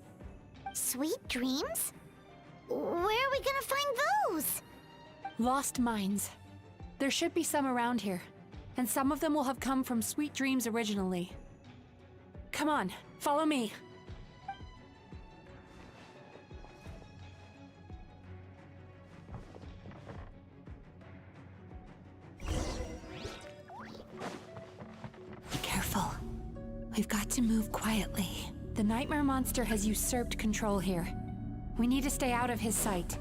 Sweet dreams? Where are we gonna find those? Lost minds. There should be some around here, and some of them will have come from sweet dreams originally. Come on, follow me. Be careful. We've got to move quietly. The nightmare monster has usurped control here. We need to stay out of his sight.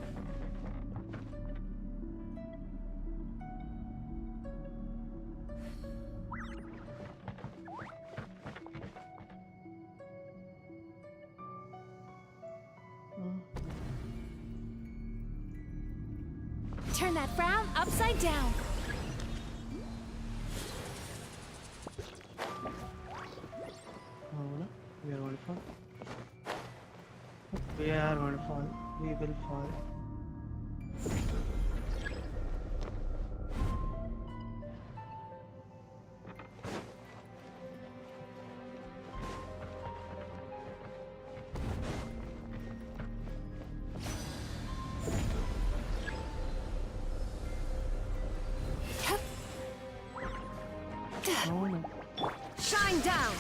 Turn that frown upside down. We are going to fall. We are going to fall. We will fall. Shine down!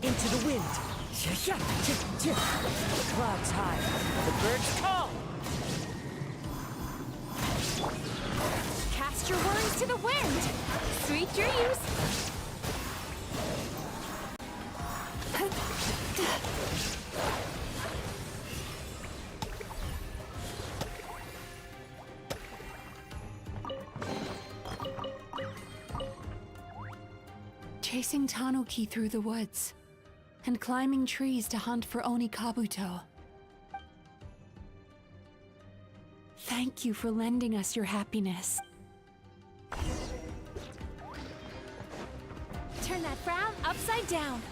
Into the wind. The clouds high. The birds call. Cast your worries to the wind. Sweet dreams. Chasing Tanuki through the woods, and climbing trees to hunt for Oni Kabuto. Thank you for lending us your happiness. Turn that frown upside down.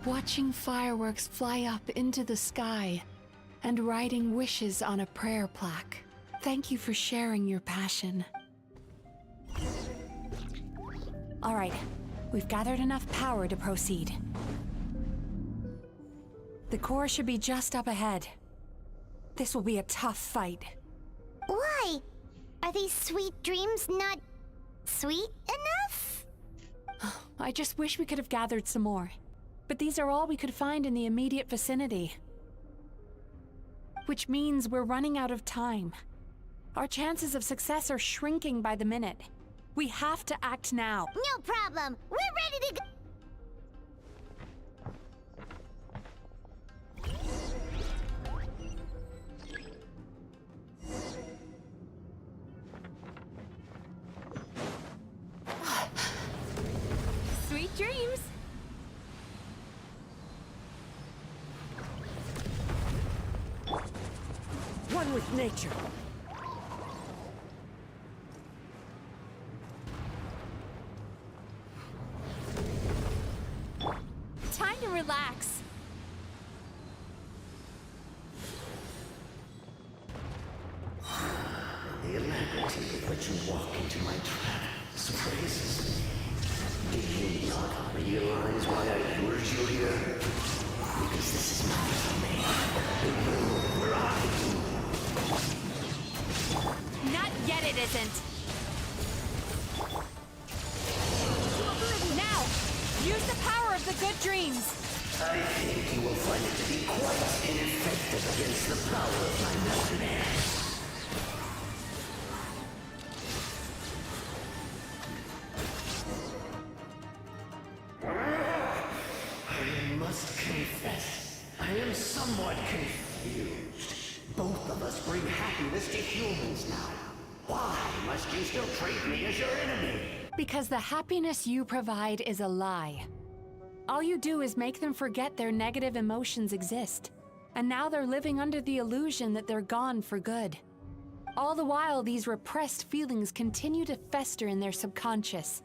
Watching fireworks fly up into the sky and writing wishes on a prayer plaque. Thank you for sharing your passion. All right, we've gathered enough power to proceed. The core should be just up ahead. This will be a tough fight. Why? Are these sweet dreams not sweet enough? I just wish we could have gathered some more. But these are all we could find in the immediate vicinity. Which means we're running out of time. Our chances of success are shrinking by the minute. We have to act now. No problem. We're ready to go. Sweet dreams. One with nature. Time to relax. The alacrity with which you walk into my trap surprises me. Do you not realize why I lured you here? Because this is not for me. Where are you? Not yet, it isn't. Now, use the power of the good dreams. I think you will find it to be quite ineffective against the power of my nightmares. I must confess, I am somewhat confused. Both of us bring happiness to humans now. Why must you still treat me as your enemy? Because the happiness you provide is a lie. All you do is make them forget their negative emotions exist. And now they're living under the illusion that they're gone for good. All the while, these repressed feelings continue to fester in their subconscious,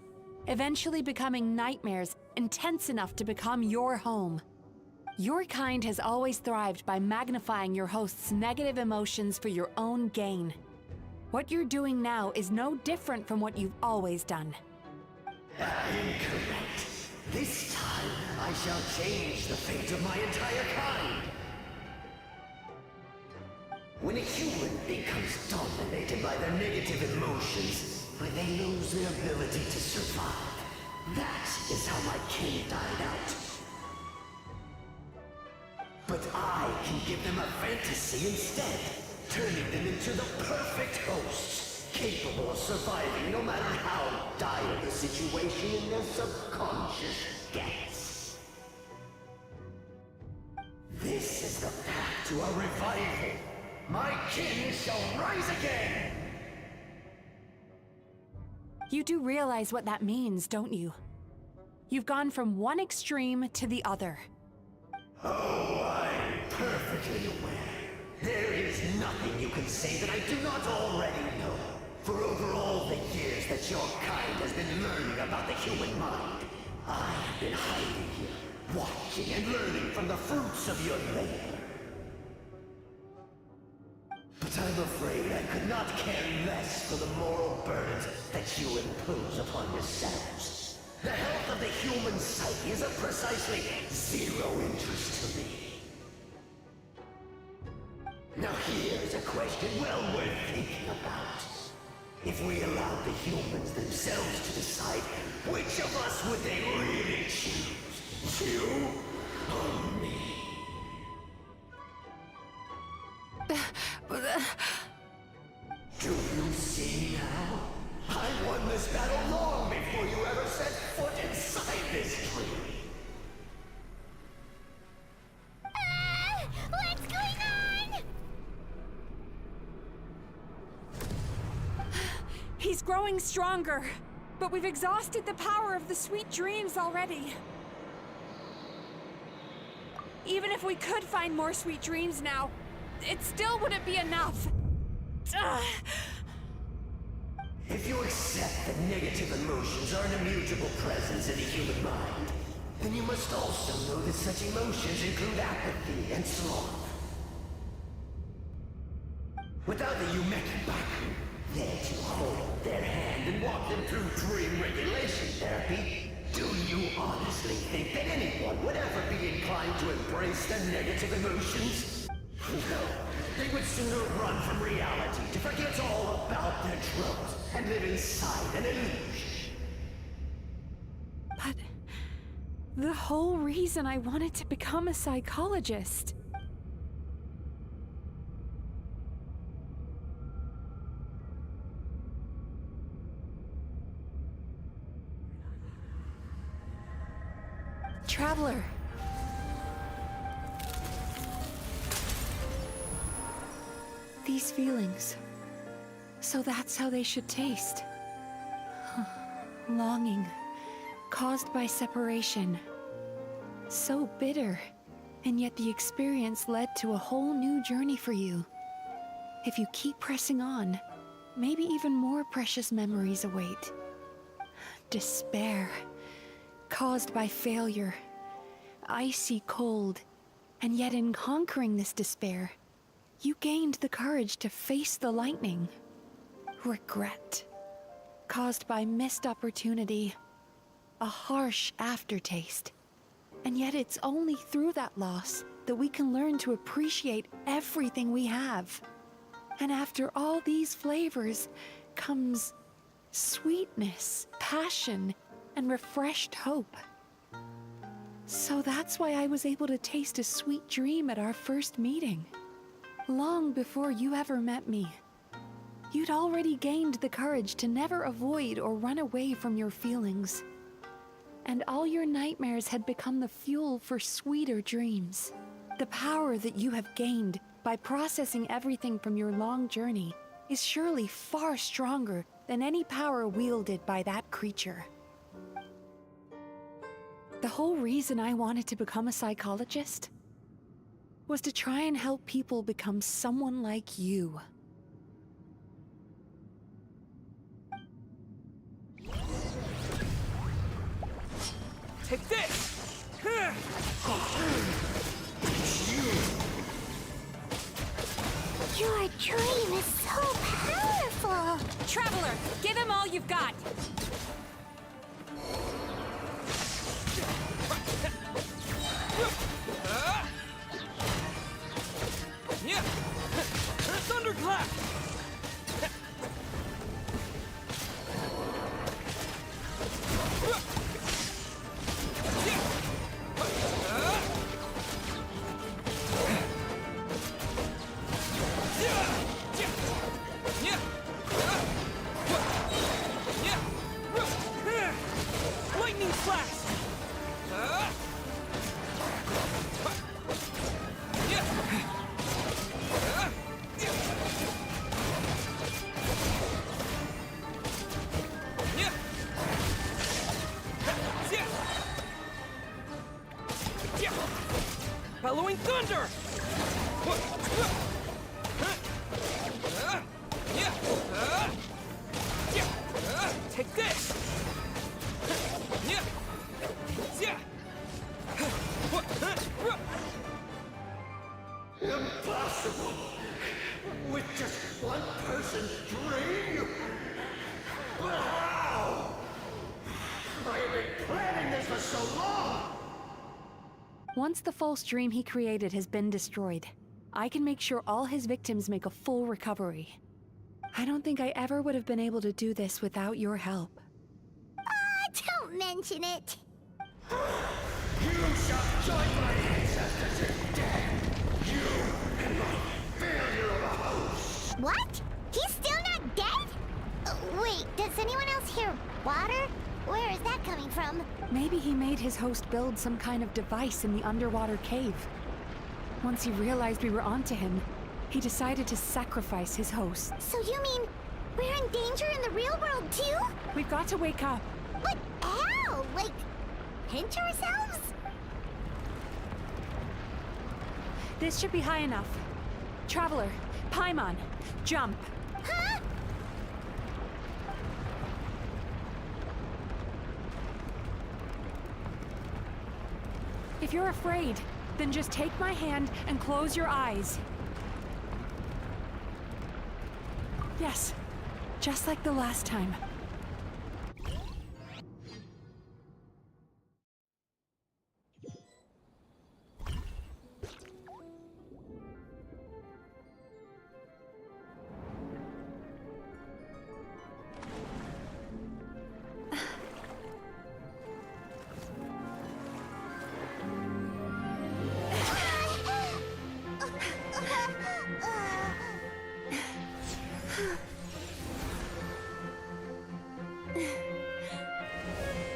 eventually becoming nightmares intense enough to become your home. Your kind has always thrived by magnifying your host's negative emotions for your own gain. What you're doing now is no different from what you've always done. I am correct. This time, I shall change the fate of my entire kind. When a human becomes dominated by their negative emotions, when they lose their ability to survive, that is how my kin died out. But I can give them a fantasy instead, turning them into the perfect hosts, capable of surviving no matter how dire the situation in their subconscious gets. This is the path to a revival. My kin shall rise again! You do realize what that means, don't you? You've gone from one extreme to the other. Oh, I'm perfectly aware. There is nothing you can say that I do not already know. For over all the years that your kind has been learning about the human mind, I have been hiding here, watching and learning from the fruits of your labor. But I'm afraid I could not care less for the moral burdens that you impose upon yourselves. The health of the human psyche is of precisely zero interest to me. Now here's a question well worth thinking about. If we allowed the humans themselves to decide, which of us would they really choose? You or me? Do you see now? I won this battle long before you ever set foot inside this tree. What's going on? He's growing stronger, but we've exhausted the power of the sweet dreams already. Even if we could find more sweet dreams now, it still wouldn't be enough. If you accept that negative emotions are an immutable presence in the human mind, then you must also know that such emotions include apathy and sloth. Without the Yumekibaku there to hold their hand and walk them through dream regulation therapy, do you honestly think that anyone would ever be inclined to embrace the negative emotions? No, they would sooner run from reality to forget all about their troubles and live inside an illusion. But the whole reason I wanted to become a psychologist. Traveler. These feelings. So that's how they should taste. Longing, caused by separation. So bitter, and yet the experience led to a whole new journey for you. If you keep pressing on, maybe even more precious memories await. Despair, caused by failure. Icy cold, and yet in conquering this despair, you gained the courage to face the lightning. Regret, caused by missed opportunity, a harsh aftertaste. And yet it's only through that loss that we can learn to appreciate everything we have. And after all these flavors comes sweetness, passion, and refreshed hope. So that's why I was able to taste a sweet dream at our first meeting. Long before you ever met me. You'd already gained the courage to never avoid or run away from your feelings. And all your nightmares had become the fuel for sweeter dreams. The power that you have gained by processing everything from your long journey is surely far stronger than any power wielded by that creature. The whole reason I wanted to become a psychologist was to try and help people become someone like you. Take this! Your dream is so powerful! Traveler, give him all you've got! Thunderclap! Thunder! Take this! Impossible! With just one person's dream? Wow! I have been planning this for so long! Once the false dream he created has been destroyed, I can make sure all his victims make a full recovery. I don't think I ever would have been able to do this without your help. Don't mention it. You shall join my ancestors in death! You and my failure of a host! What? He's still not dead? Wait, does anyone else hear water? Where is that coming from? Maybe he made his host build some kind of device in the underwater cave. Once he realized we were onto him, he decided to sacrifice his host. So you mean we're in danger in the real world too? We've got to wake up. But how? Like, pinch ourselves? This should be high enough. Traveler, Paimon, jump. Huh? If you're afraid, then just take my hand and close your eyes. Yes, just like the last time.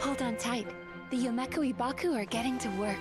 Hold on tight. The Yomeku Ibaku are getting to work.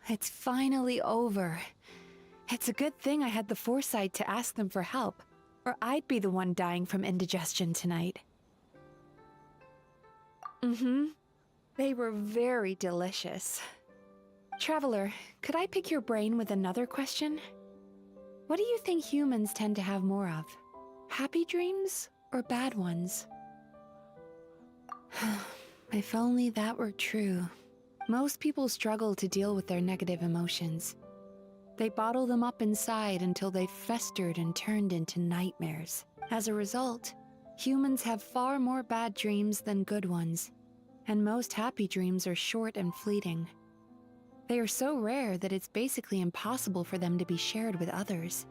It's finally over. It's a good thing I had the foresight to ask them for help, or I'd be the one dying from indigestion tonight. They were very delicious. Traveler, could I pick your brain with another question? What do you think humans tend to have more of? Happy dreams or bad ones? If only that were true. Most people struggle to deal with their negative emotions. They bottle them up inside until they've festered and turned into nightmares. As a result, humans have far more bad dreams than good ones, and most happy dreams are short and fleeting. They are so rare that it's basically impossible for them to be shared with others.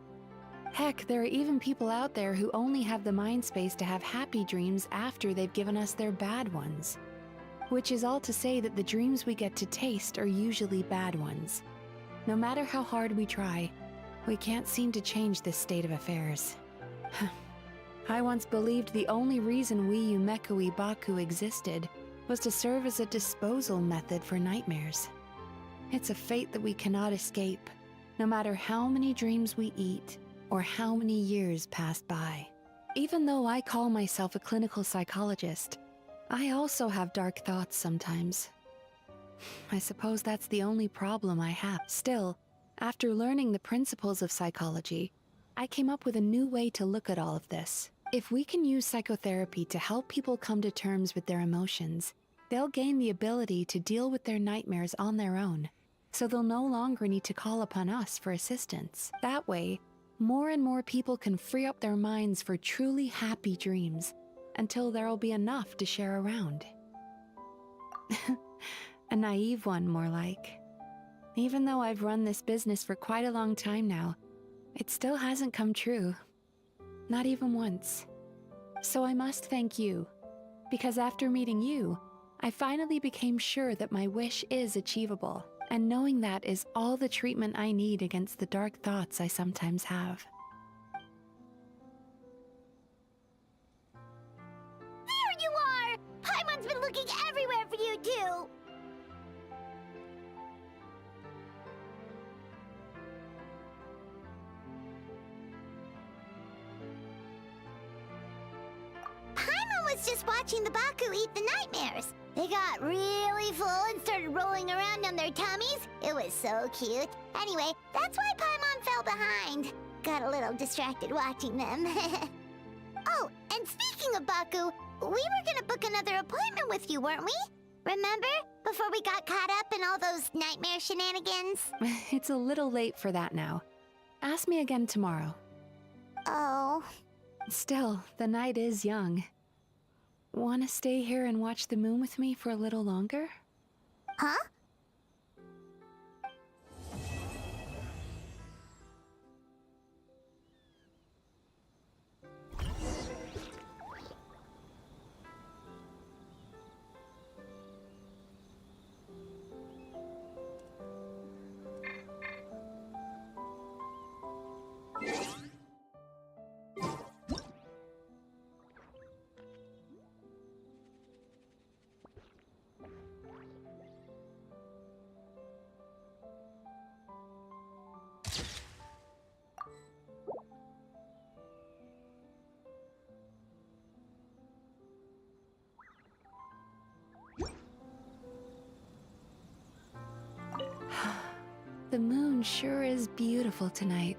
Heck, there are even people out there who only have the mind space to have happy dreams after they've given us their bad ones. Which is all to say that the dreams we get to taste are usually bad ones. No matter how hard we try, we can't seem to change this state of affairs. I once believed the only reason we Yumeko Baku existed was to serve as a disposal method for nightmares. It's a fate that we cannot escape, no matter how many dreams we eat or how many years pass by. Even though I call myself a clinical psychologist, I also have dark thoughts sometimes. I suppose that's the only problem I have. Still, after learning the principles of psychology, I came up with a new way to look at all of this. If we can use psychotherapy to help people come to terms with their emotions, they'll gain the ability to deal with their nightmares on their own, so they'll no longer need to call upon us for assistance. That way, more and more people can free up their minds for truly happy dreams, until there'll be enough to share around. A naive one, more like. Even though I've run this business for quite a long time now, it still hasn't come true. Not even once. So I must thank you, because after meeting you, I finally became sure that my wish is achievable, and knowing that is all the treatment I need against the dark thoughts I sometimes have. There you are! Paimon's been looking everywhere for you, too! Paimon was just watching the Baku eat the nightmares. They got really full and started rolling around on their tummies. It was so cute. Anyway, that's why Paimon fell behind. Got a little distracted watching them. Oh, and speaking of Baku, we were gonna book another appointment with you, weren't we? Remember? Before we got caught up in all those nightmare shenanigans? It's a little late for that now. Ask me again tomorrow. Oh. Still, the night is young. Wanna stay here and watch the moon with me for a little longer? Huh? The moon sure is beautiful tonight.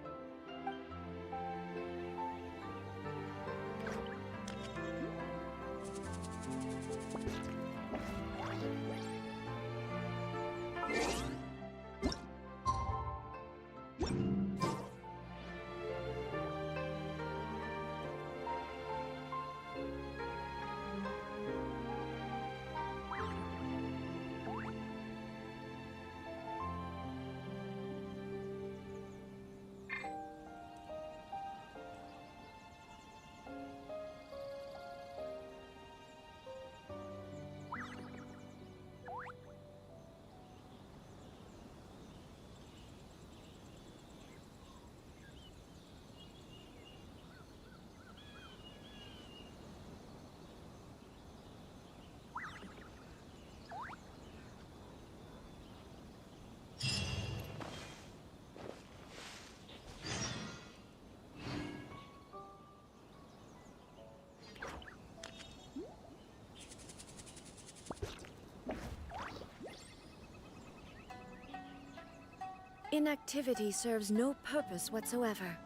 Inactivity serves no purpose whatsoever.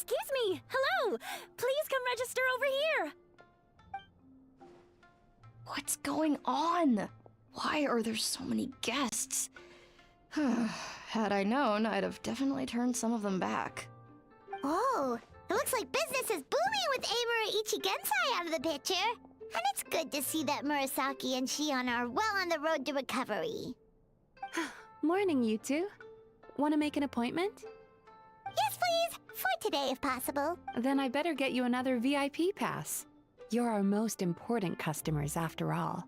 Excuse me! Hello! Please come register over here! What's going on? Why are there so many guests? Had I known, I'd have definitely turned some of them back. Oh, it looks like business is booming with Amura Ichigensai out of the picture. And it's good to see that Murasaki and Shion are well on the road to recovery. Morning, you two. Want to make an appointment? Yes, please. For today, if possible. Then I better get you another VIP pass. You're our most important customers, after all.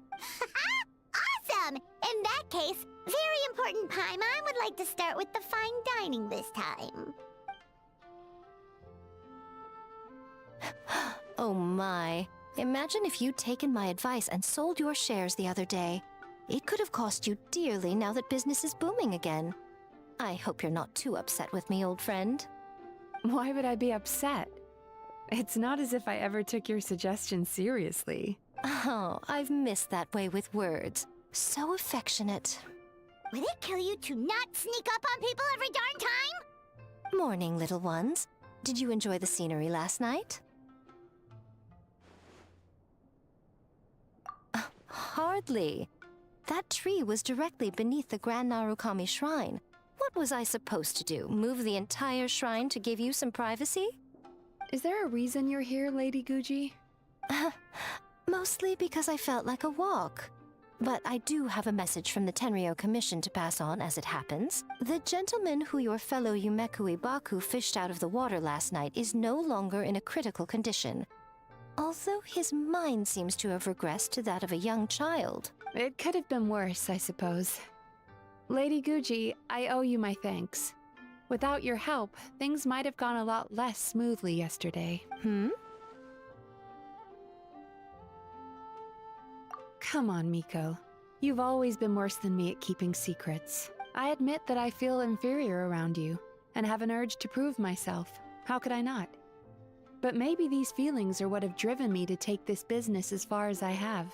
Awesome! In that case, very important Paimon would like to start with the fine dining this time. Oh my. Imagine if you'd taken my advice and sold your shares the other day. It could have cost you dearly now that business is booming again. I hope you're not too upset with me, old friend. Why would I be upset? It's not as if I ever took your suggestion seriously. Oh, I've missed that way with words. So affectionate. Would it kill you to not sneak up on people every darn time? Morning, little ones. Did you enjoy the scenery last night? Hardly. That tree was directly beneath the Grand Narukami Shrine. What was I supposed to do? Move the entire shrine to give you some privacy? Is there a reason you're here, Lady Guji? Mostly because I felt like a walk. But I do have a message from the Tenryo Commission to pass on as it happens. The gentleman who your fellow Yumeku Ibaku fished out of the water last night is no longer in a critical condition. Although his mind seems to have regressed to that of a young child. It could have been worse, I suppose. Lady Guji, I owe you my thanks. Without your help, things might have gone a lot less smoothly yesterday. Come on, Miko. You've always been worse than me at keeping secrets. I admit that I feel inferior around you, and have an urge to prove myself. How could I not? But maybe these feelings are what have driven me to take this business as far as I have.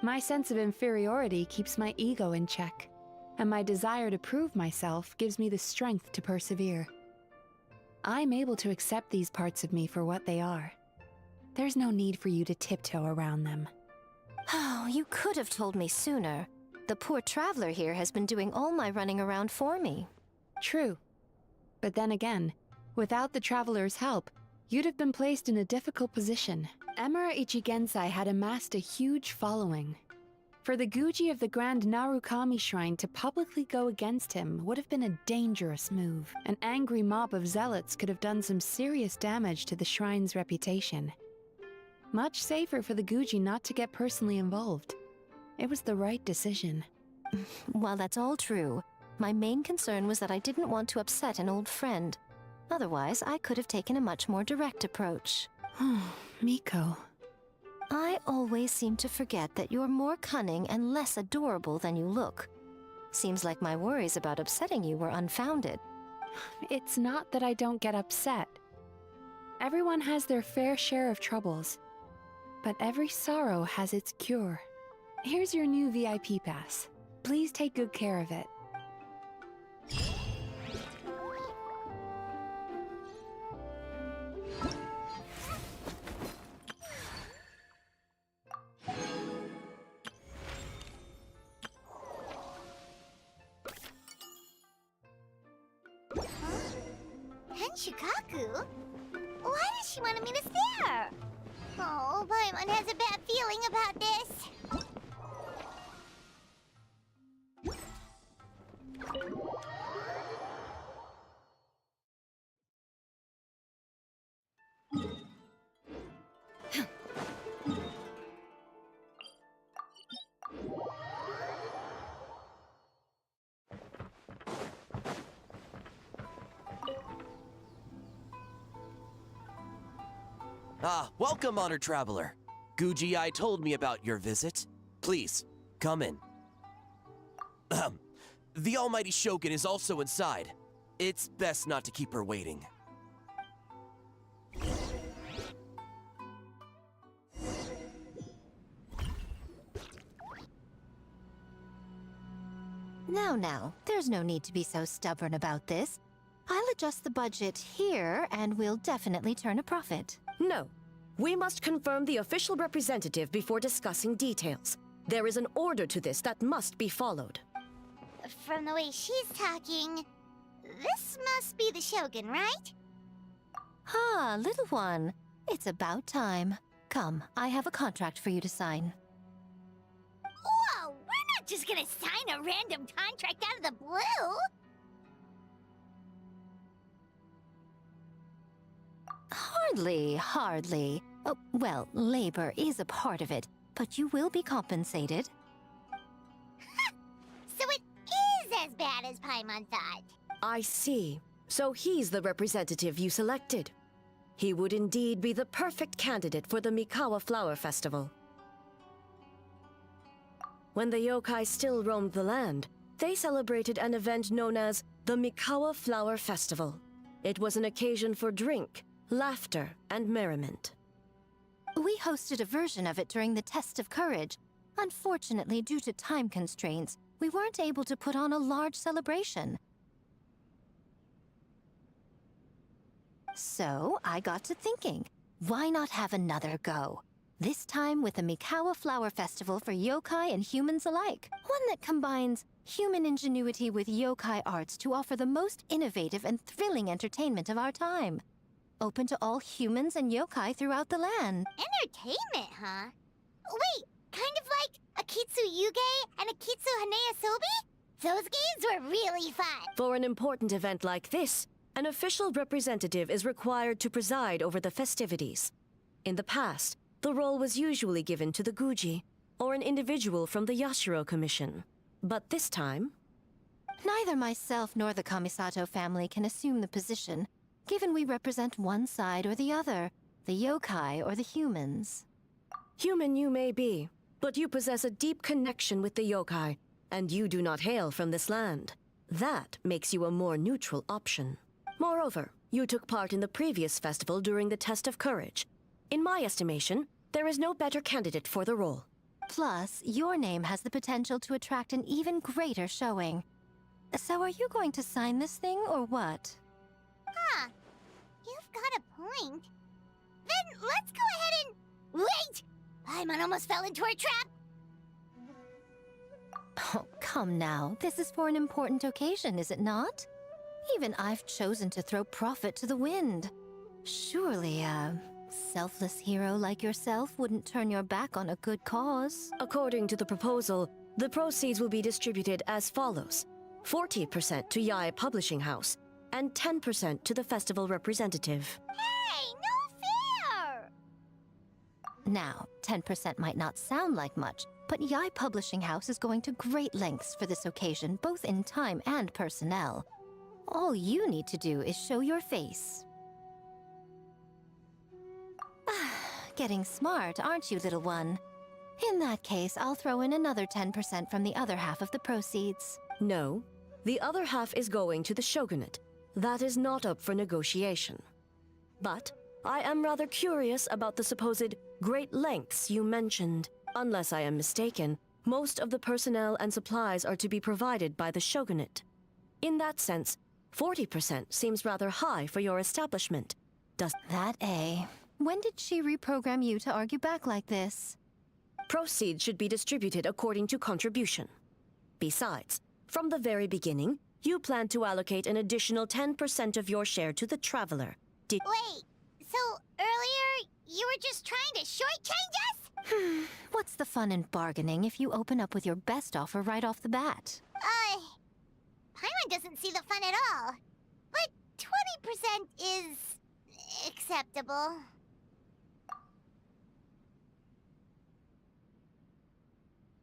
My sense of inferiority keeps my ego in check, and my desire to prove myself gives me the strength to persevere. I'm able to accept these parts of me for what they are. There's no need for you to tiptoe around them. Oh, you could have told me sooner. The poor traveler here has been doing all my running around for me. True. But then again, without the traveler's help, you'd have been placed in a difficult position. Emura Ichigensai had amassed a huge following. For the Guji of the Grand Narukami Shrine to publicly go against him would have been a dangerous move. An angry mob of zealots could have done some serious damage to the shrine's reputation. Much safer for the Guji not to get personally involved. It was the right decision. While that's all true, my main concern was that I didn't want to upset an old friend. Otherwise, I could have taken a much more direct approach. Miko. I always seem to forget that you're more cunning and less adorable than you look. Seems like my worries about upsetting you were unfounded. It's not that I don't get upset. Everyone has their fair share of troubles. But every sorrow has its cure. Here's your new VIP pass. Please take good care of it. Henshikaku? Why does she want to meet us there? Oh, Paimon has a bad feeling about this. Welcome, honored traveler. Guji-ai told me about your visit. Please, come in. The almighty Shogun is also inside. It's best not to keep her waiting. Now, there's no need to be so stubborn about this. I'll adjust the budget here, and we'll definitely turn a profit. No. We must confirm the official representative before discussing details. There is an order to this that must be followed. From the way she's talking, this must be the Shogun, right? Ah, little one. It's about time. Come, I have a contract for you to sign. Whoa! We're not just gonna sign a random contract out of the blue! Hardly. Oh, well, labor is a part of it, but you will be compensated. So it is as bad as Paimon thought. I see. So he's the representative you selected. He would indeed be the perfect candidate for the Mikawa Flower Festival. When the yokai still roamed the land, they celebrated an event known as the Mikawa Flower Festival. It was an occasion for drink, laughter, and merriment. We hosted a version of it during the Test of Courage. Unfortunately, due to time constraints, we weren't able to put on a large celebration. So, I got to thinking, why not have another go? This time with the Mikawa Flower Festival for yokai and humans alike. One that combines human ingenuity with yokai arts to offer the most innovative and thrilling entertainment of our time. Open to all humans and yokai throughout the land. Entertainment, huh? Wait, kind of like Akitsu Yuge and Akitsu Hanea Sobi? Those games were really fun. For an important event like this, an official representative is required to preside over the festivities. In the past, the role was usually given to the Guji, or an individual from the Yashiro Commission. But this time... Neither myself nor the Kamisato family can assume the position, given we represent one side or the other, the yokai or the humans. Human you may be, but you possess a deep connection with the yokai, and you do not hail from this land. That makes you a more neutral option. Moreover, you took part in the previous festival during the Test of Courage. In my estimation, there is no better candidate for the role. Plus, your name has the potential to attract an even greater showing. So are you going to sign this thing, or what? Huh. You've got a point. Then let's go ahead and... Wait! Paimon almost fell into our trap! Oh, come now. This is for an important occasion, is it not? Even I've chosen to throw profit to the wind. Surely a selfless hero like yourself wouldn't turn your back on a good cause. According to the proposal, the proceeds will be distributed as follows. 40% to Yae Publishing House, and 10% to the festival representative. Hey, no fair! Now, 10% might not sound like much, but Yae Publishing House is going to great lengths for this occasion, both in time and personnel. All you need to do is show your face. Getting smart, aren't you, little one? In that case, I'll throw in another 10% from the other half of the proceeds. No, the other half is going to the shogunate. That is not up for negotiation. But I am rather curious about the supposed great lengths you mentioned. Unless I am mistaken, most of the personnel and supplies are to be provided by the shogunate. In that sense, 40% seems rather high for your establishment. Does that A? When did she reprogram you to argue back like this? Proceeds should be distributed according to contribution. Besides, from the very beginning, you plan to allocate an additional 10% of your share to the Traveler. Wait, so earlier you were just trying to shortchange us? What's the fun in bargaining if you open up with your best offer right off the bat? Paimon doesn't see the fun at all. But 20% is... acceptable.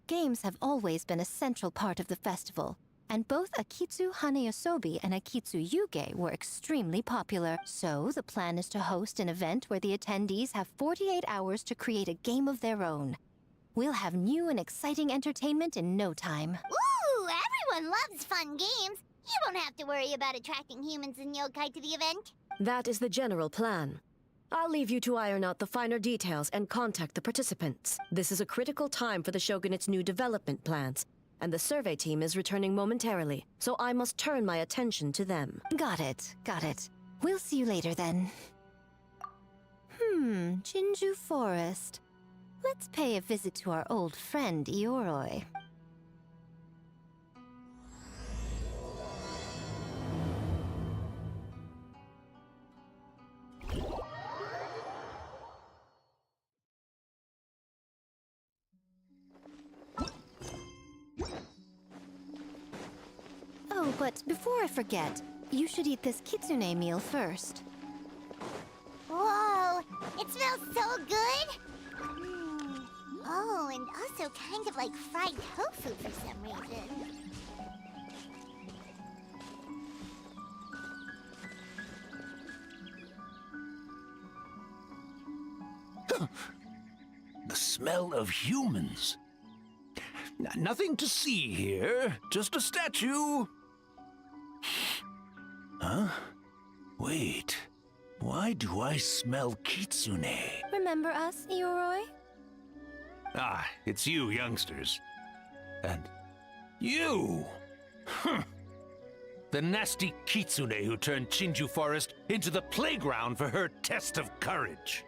Games have always been a central part of the festival, and both Akitsu Haneyosobi and Akitsu Yuge were extremely popular. So the plan is to host an event where the attendees have 48 hours to create a game of their own. We'll have new and exciting entertainment in no time. Ooh, everyone loves fun games. You won't have to worry about attracting humans and yokai to the event. That is the general plan. I'll leave you to iron out the finer details and contact the participants. This is a critical time for the Shogunate's new development plans, and the survey team is returning momentarily, so I must turn my attention to them. Got it, got it. We'll see you later then. Jinju Forest. Let's pay a visit to our old friend, Ioroi. Oh, but before I forget, you should eat this kitsune meal first. Whoa, it smells so good! Oh, and also kind of like fried tofu for some reason. The smell of humans. Nothing to see here, just a statue. Huh? Wait, why do I smell kitsune? Remember us, Ioroi? Ah, it's you, youngsters. And you! The nasty kitsune who turned Chinju Forest into the playground for her test of courage.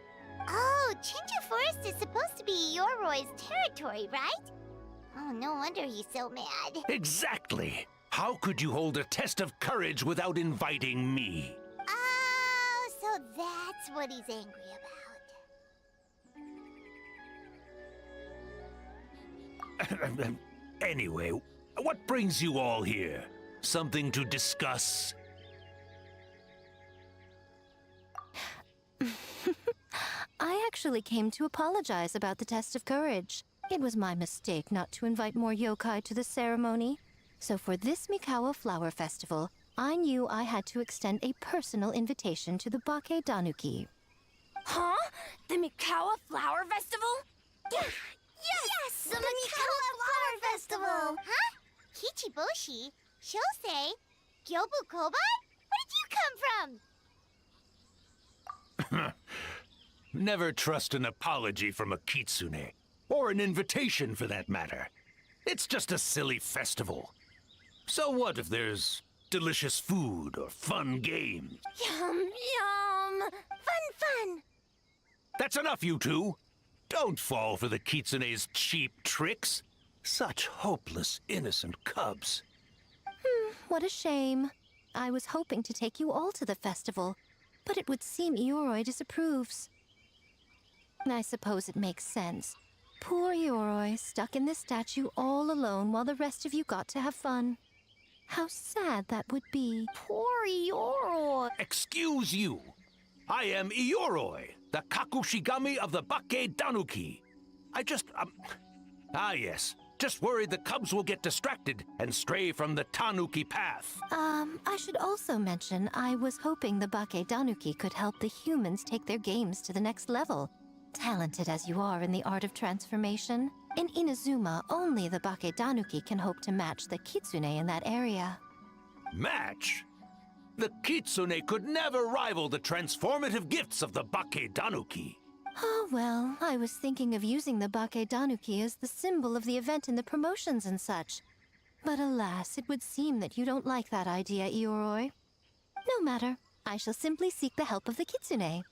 Oh, Chinju Forest is supposed to be Ioroi's territory, right? Oh, no wonder he's so mad. Exactly! How could you hold a test of courage without inviting me? Oh, so that's what he's angry about. Anyway, what brings you all here? Something to discuss? I actually came to apologize about the test of courage. It was my mistake not to invite more yokai to the ceremony. So for this Mikawa Flower Festival, I knew I had to extend a personal invitation to the Bake Danuki. Huh? The Mikawa Flower Festival? Yes! The Mikawa Flower Festival! Huh? Kichiboshi? Shosei? Gyobu Kobai? Where did you come from? Never trust an apology from a kitsune. Or an invitation, for that matter. It's just a silly festival. So what if there's delicious food or fun games? Yum, yum! Fun! That's enough, you two! Don't fall for the kitsune's cheap tricks. Such hopeless, innocent cubs. What a shame. I was hoping to take you all to the festival, but it would seem Ioroi disapproves. I suppose it makes sense. Poor Ioroi, stuck in this statue all alone while the rest of you got to have fun. How sad that would be. Poor Ioroi. Excuse you. I am Ioroi, the Kakushigami of the Bake Danuki. I just, yes. Just worried the cubs will get distracted and stray from the Tanuki path. I should also mention I was hoping the Bake Danuki could help the humans take their games to the next level. Talented as you are in the art of transformation, in Inazuma, only the Bake Danuki can hope to match the kitsune in that area. Match? The kitsune could never rival the transformative gifts of the Bake Danuki. Oh, well, I was thinking of using the Bake Danuki as the symbol of the event in the promotions and such. But alas, it would seem that you don't like that idea, Ioroi. No matter, I shall simply seek the help of the kitsune.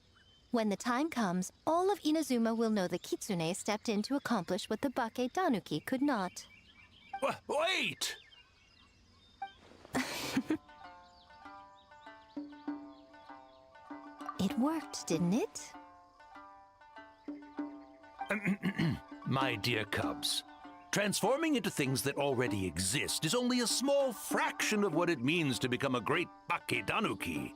When the time comes, all of Inazuma will know the kitsune stepped in to accomplish what the Bake Danuki could not. Wait! It worked, didn't it? My dear cubs, transforming into things that already exist is only a small fraction of what it means to become a great Bake Danuki.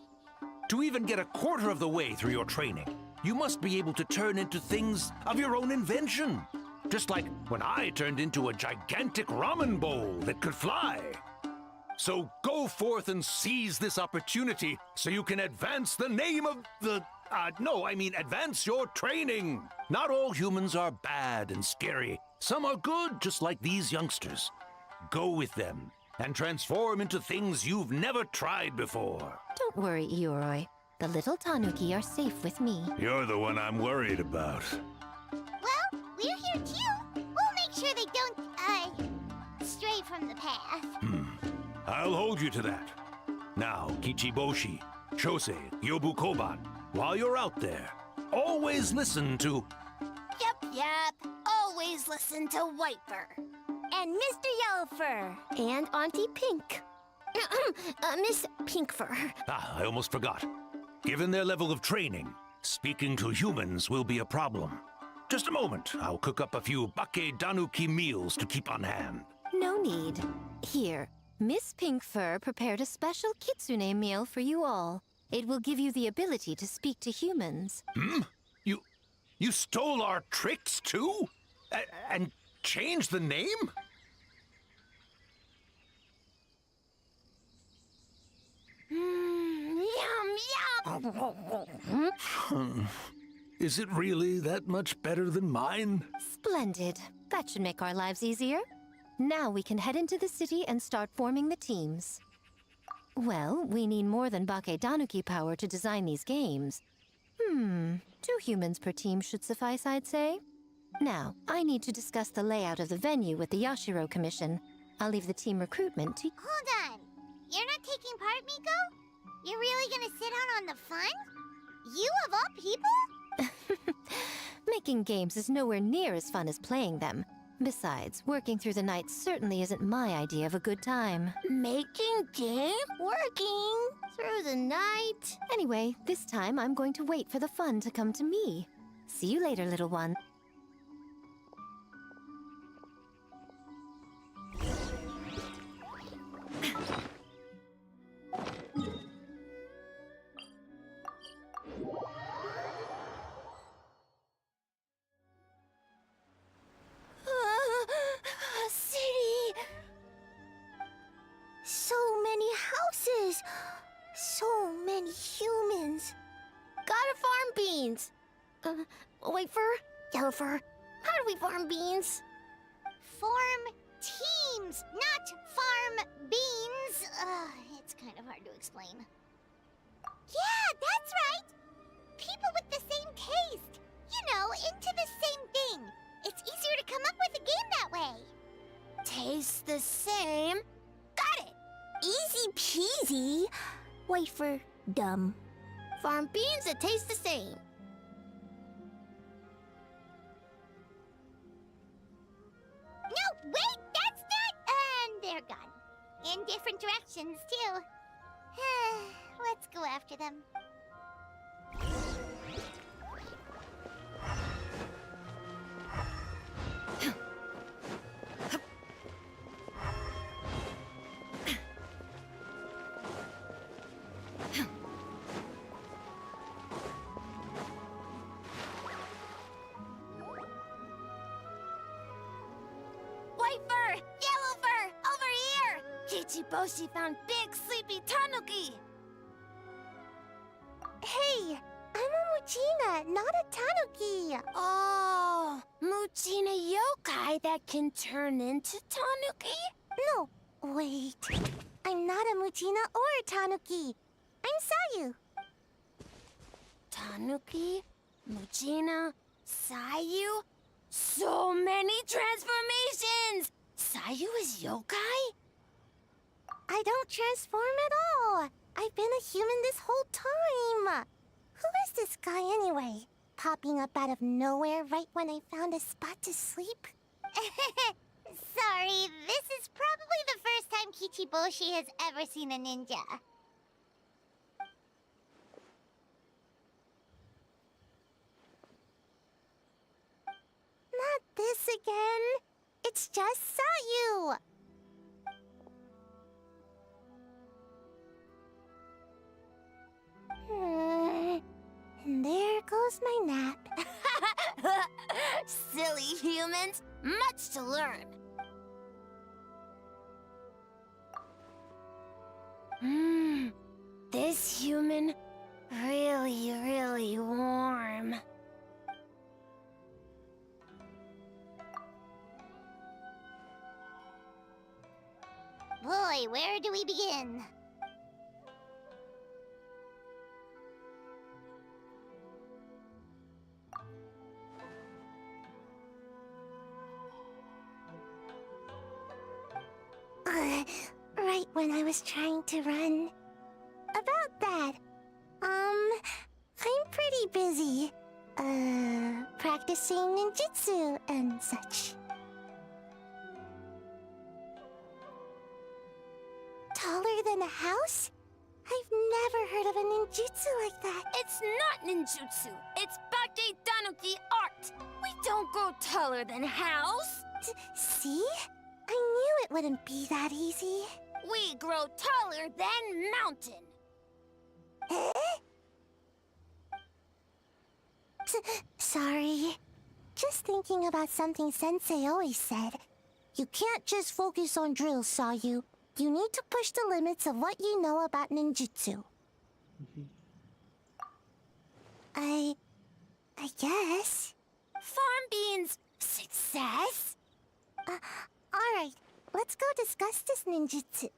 To even get a quarter of the way through your training, you must be able to turn into things of your own invention. Just like when I turned into a gigantic ramen bowl that could fly. So go forth and seize this opportunity so you can advance the name of the... advance your training. Not all humans are bad and scary. Some are good, just like these youngsters. Go with them and transform into things you've never tried before. Don't worry, Ioroi. The little Tanuki are safe with me. You're the one I'm worried about. Well, we're here too. We'll make sure they don't, stray path. I'll hold you to that. Now, Kichiboshi, Shosei, Yobukoban, while you're out there, always listen to... Yep. Always listen to Whitefur. And Mr. Yellowfur. And Auntie Pink. Miss Pinkfur. I almost forgot. Given their level of training, speaking to humans will be a problem. Just a moment, I'll cook up a few Bake Danuki meals to keep on hand. No need. Here, Miss Pinkfur prepared a special kitsune meal for you all. It will give you the ability to speak to humans. You stole our tricks too? And changed the name? Yum. Is it really that much better than mine? Splendid. That should make our lives easier. Now we can head into the city and start forming the teams. Well, we need more than Bake Danuki power to design these games. 2 humans per team should suffice, I'd say. Now, I need to discuss the layout of the venue with the Yashiro Commission. I'll leave the team recruitment to... Hold on. You're not taking part, Miko? You're really gonna sit out on the fun? You of all people? Making games is nowhere near as fun as playing them. Besides, working through the night certainly isn't my idea of a good time. Making game? Working through the night? Anyway, this time I'm going to wait for the fun to come to me. See you later, little one. City! So many houses! So many humans! Gotta farm beans! Whitefur? Yellowfur? How do we farm beans? Farm teams, not farm beans! It's kind of hard to explain. Yeah, that's right! People with the same taste! You know, into the same thing! It's easier to come up with a game that way. Tastes the same. Got it. Easy peasy. Wait for dumb. Farm beans that taste the same. No, wait, that's not... And they're gone. In different directions, too. Let's go after them. Whitefur! Yellowfur! Over here! Kichiboshi found big sleepy tanuki! Hey! I'm a Muchina, not a tanuki! Oh! Muchina yokai that can turn into tanuki? No, wait. I'm not a Muchina or a tanuki. I'm Sayu. Tanuki? Muchina? Sayu? So many transformations! Sayu is yokai? I don't transform at all. I've been a human this whole time. Who is this guy anyway? Popping up out of nowhere right when I found a spot to sleep? Sorry, this is probably the first time Kichiboshi has ever seen a ninja. Not this again. It's just Sayu. And there goes my nap. Silly humans, much to learn. This human, really warm. Boy, where do we begin? right when I was trying to run. About that, I'm pretty busy. Practicing ninjutsu and such. Taller than a house? I've never heard of a ninjutsu like that. It's not ninjutsu. It's Bake Danuki art. We don't grow taller than house. See? I knew it wouldn't be that easy. We grow taller than mountain. Eh? Sorry. Just thinking about something Sensei always said. You can't just focus on drills, Sayu. You need to push the limits of what you know about ninjutsu. I guess. Farm beans, success? Alright, let's go discuss this ninjutsu.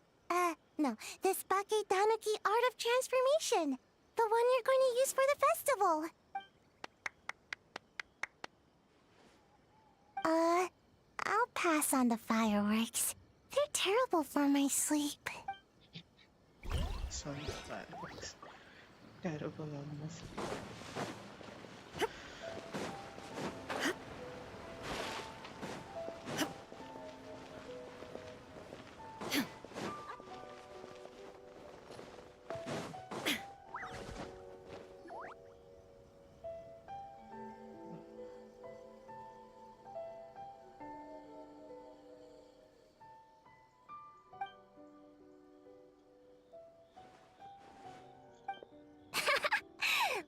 No, this Bake Danuki Art of Transformation. The one you're going to use for the festival. I'll pass on the fireworks. They're terrible for my sleep. Sorry, fireworks. Terrible on my sleep.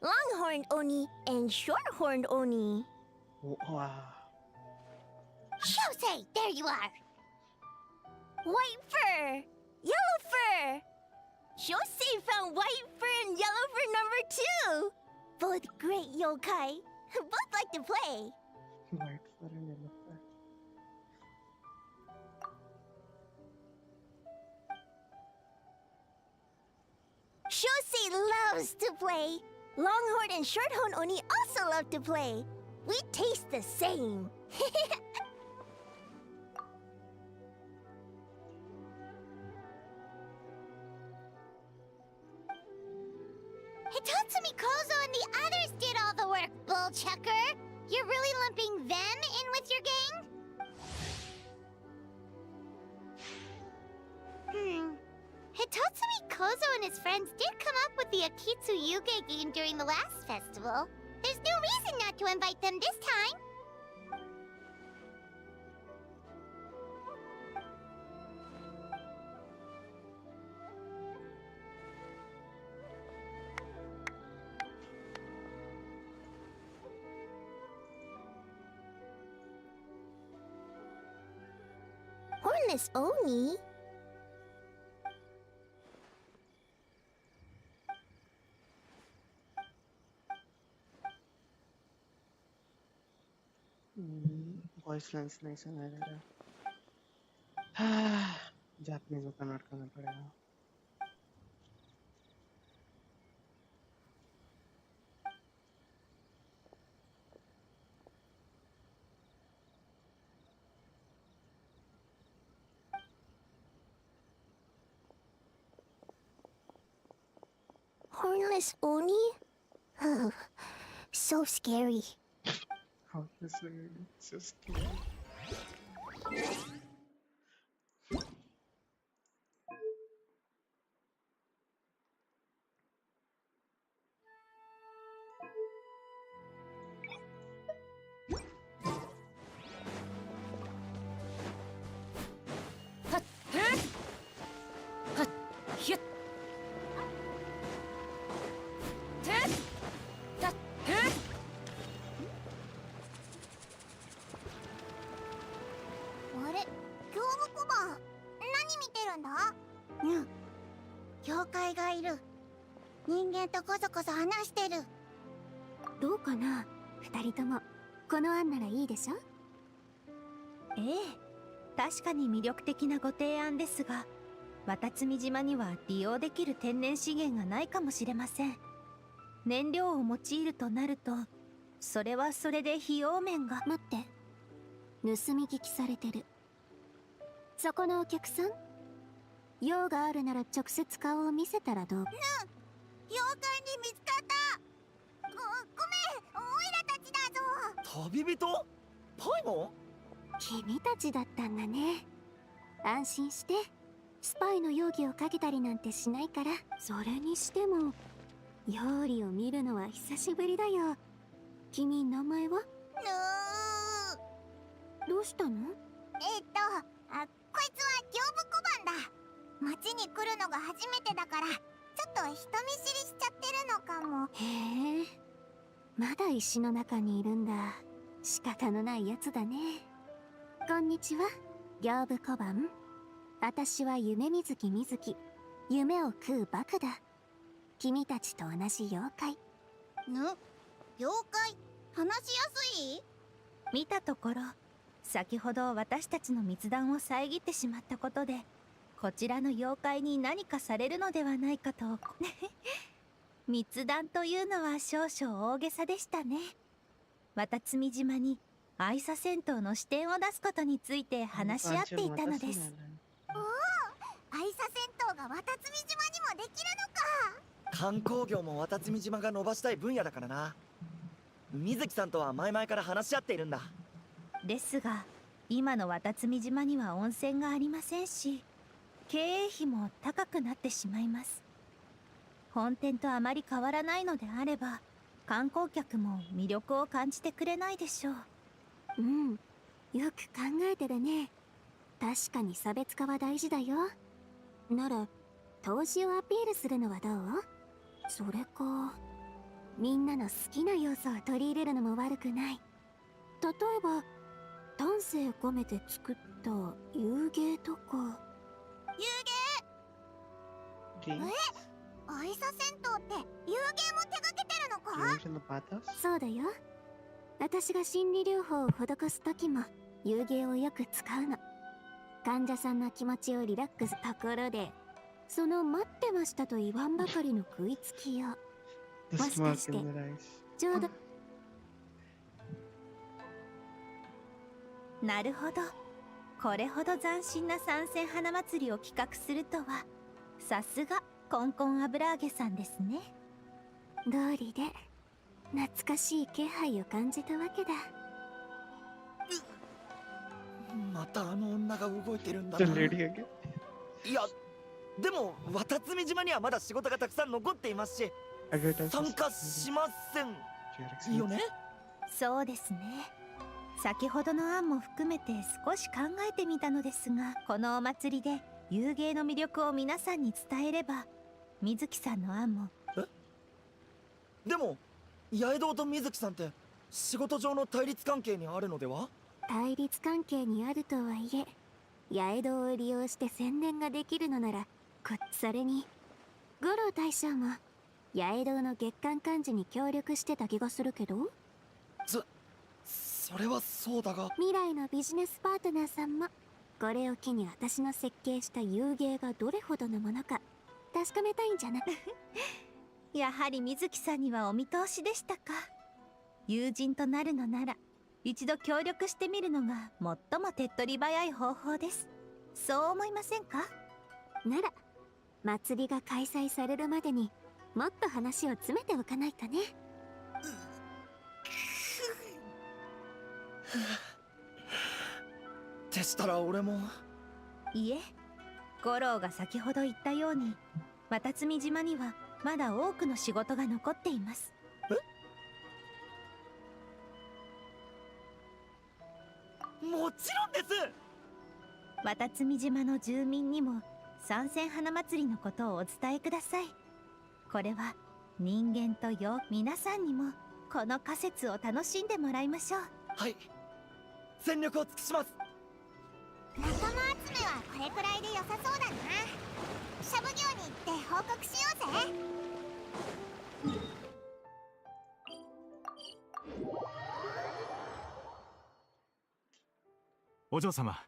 Longhorned Oni and Shorthorned Oni. Wow. Shosei, there you are! White fur! Yellow fur! Shosei found white fur and yellow fur number 2! Both great yokai. Both like to play. White fur and yellow fur. Shosei loves to play. Longhorn and Shorthorn Oni also love to play. We taste the same. Hitatsumi Kozo and the others did all the work, bullchucker! You're really lumping them in with your gang? Hitatsumi Kozo and his friends did come up with the Akitsu Yuge game during the last festival. There's no reason not to invite them this time. Hornless Oni? Voice lens नहीं सुनाई दे रहा। Japanese में convert करना पड़ेगा। Hornless Oni? Oh, so scary. Honestly, it's just scary.どうかな、二人とも。この案ならいいでしょ？ええ、確かに魅力的なご提案ですが、渡積島には利用できる天然資源がないかもしれません。燃料を用いるとなると、それはそれで費用面が。待って、盗み聞きされてる。そこのお客さん、用があるなら直接顔を見せたらどう？妖怪に見つかった。ごめん、オイラたちだぞ。旅人？パイモン？君たちだったんだね。安心して。スパイの容疑をかけたりなんてしないから。それにしても料理を見るのは久しぶりだよ。君、名前は？どうしたの？こいつは業務小判だ。町に来るのが初めてだから、ちょっと人見知りしちゃってるのかも。へえ、まだ石の中にいるんだ。仕方のないやつだね。こんにちは、業務小判。私は夢水木みずき。夢を食うバカだ。君たちと同じ妖怪。妖怪？話しやすい？見たところ、先ほど私たちの密談を遮ってしまったことで、こちらの妖怪に何かされるのではないかと。密談というのは少々大げさでしたね。渡積島に愛沙戦闘の視点を出すことについて話し合っていたのです。おお、愛沙戦闘が渡積島にもできるのか。観光業も渡積島が伸ばしたい分野だからな。水木さんとは前々から話し合っているんだ。ですが、今の渡積島には温泉がありませんし、経営費も高くなってしまいます。本店とあまり変わらないのであれば、観光客も魅力を感じてくれないでしょう。うん、よく考えてるね。確かに差別化は大事だよ。なら投資をアピールするのはどう？それか、みんなの好きな要素を取り入れるのも悪くない。例えば丹精込めて作った遊芸とか。遊芸？愛沙戦闘って遊芸も手掛けてるのか？そうだよ。私が心理療法を施す時も遊芸をよく使うの。患者さんの気持ちをリラックスところで、その待ってましたと言わんばかりの食いつきを。もしかしてちょうど。なるほど。これほど斬新な参戦花祭りを企画するとは、さすがコンコン油揚げさんですね。道理で懐かしい気配を感じたわけだ。またあの女が動いてるんだな。いや、でも渡積島にはまだ仕事がたくさん残っていますし、参加しませんよね。そうですね。先ほどの案も含めて少し考えてみたのですが、このお祭りで遊芸の魅力を皆さんに伝えれば、水木さんの案も。でも八重堂と水木さんって仕事上の対立関係にあるのでは？対立関係にあるとはいえ、八重堂を利用して宣伝ができるのなら、それに五郎大将も八重堂の月間幹事に協力してた気がするけど。それはそうだが、未来のビジネスパートナーさんもこれを機に私の設計した遊芸がどれほどのものか確かめたいんじゃな。やはり水木さんにはお見通しでしたか。友人となるのなら一度協力してみるのが最も手っ取り早い方法です。そう思いませんか？なら祭りが開催されるまでにもっと話を詰めておかないとね。でしたら俺も。いえ、五郎が先ほど言ったように、渡積島にはまだ多くの仕事が残っています。もちろんです。渡積島の住民にも参戦花祭りのことをお伝えください。これは人間と皆さんにもこの仮説を楽しんでもらいましょう。はい、全力を尽くします。仲間集めはこれくらいで良さそうだな。シャブ業に行って報告しようぜ。お嬢様、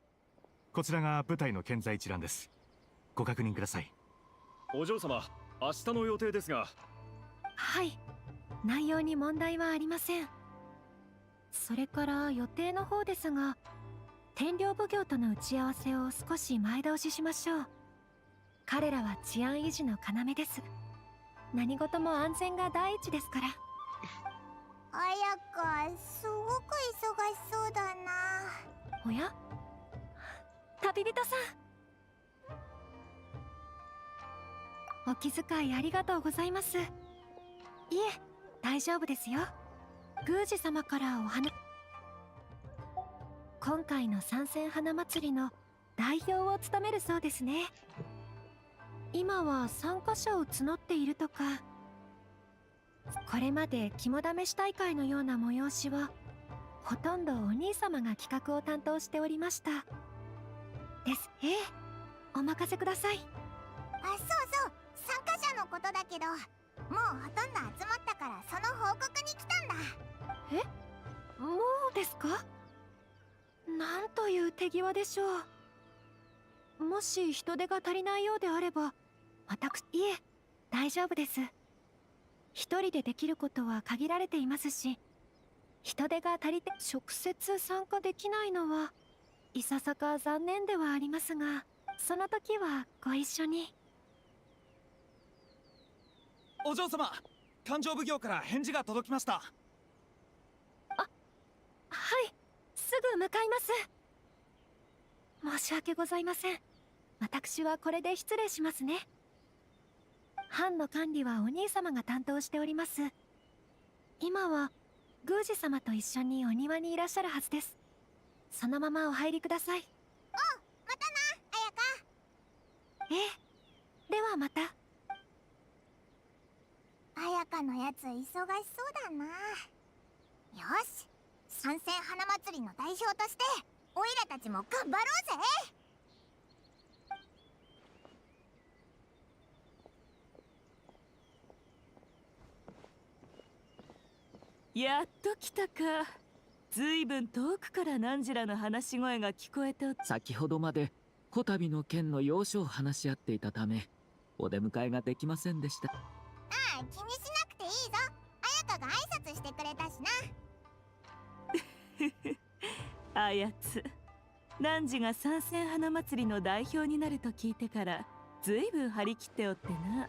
こちらが舞台の建材一覧です。ご確認ください。お嬢様、明日の予定ですが。はい、内容に問題はありません。それから予定の方ですが、天領奉行との打ち合わせを少し前倒ししましょう。彼らは治安維持の要です。何事も安全が第一ですから。彩香、すごく忙しそうだな。おや、旅人さん。お気遣いありがとうございます。いえ、大丈夫ですよ。宮司様からお話。今回の参戦花祭りの代表を務めるそうですね。今は参加者を募っているとか。これまで肝試し大会のような催しはほとんどお兄様が企画を担当しておりました。です。ええ、お任せください。あ、そうそう、参加者のことだけど、もうほとんど集まったからその報告に来たんだ。え、もうですか？なんという手際でしょう。もし人手が足りないようであれば、いえ、大丈夫です。一人でできることは限られていますし、人手が足りて直接参加できないのはいささか残念ではありますが、その時はご一緒に。お嬢様、勘定奉行から返事が届きました。はい、すぐ向かいます。申し訳ございません。私はこれで失礼しますね。藩の管理はお兄様が担当しております。今は宮司様と一緒にお庭にいらっしゃるはずです。そのままお入りください。またな、彩香。ええ、ではまた。彩香のやつ忙しそうだな。よし、参戦花祭りの代表としてオイラたちも頑張ろうぜ。やっと来たか。ずいぶん遠くから汝らの話し声が聞こえてお先ほどまでこたびの件の要所を話し合っていたためお出迎えができませんでした。ああ、気にしなくていいぞ。彩香が挨拶してくれたしな。あやつ、汝が参戦花祭りの代表になると聞いてからずいぶん張り切っておってな。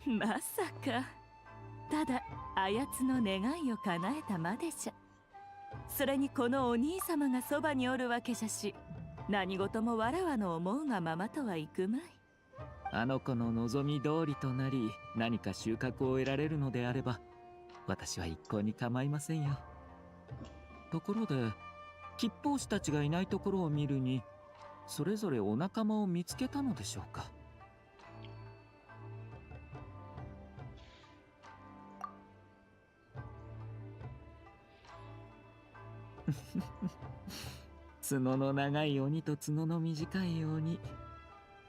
まさかただあやつの願いを叶えたまでじゃ。それにこのお兄様がそばにおるわけじゃし、何事もわらわの思うがままとはいくまい。あの子の望み通りとなり何か収穫を得られるのであれば私は一向に構いませんよ。ところで吉報士たちがいないところを見るにそれぞれお仲間を見つけたのでしょうか。角の長い鬼と角の短い鬼、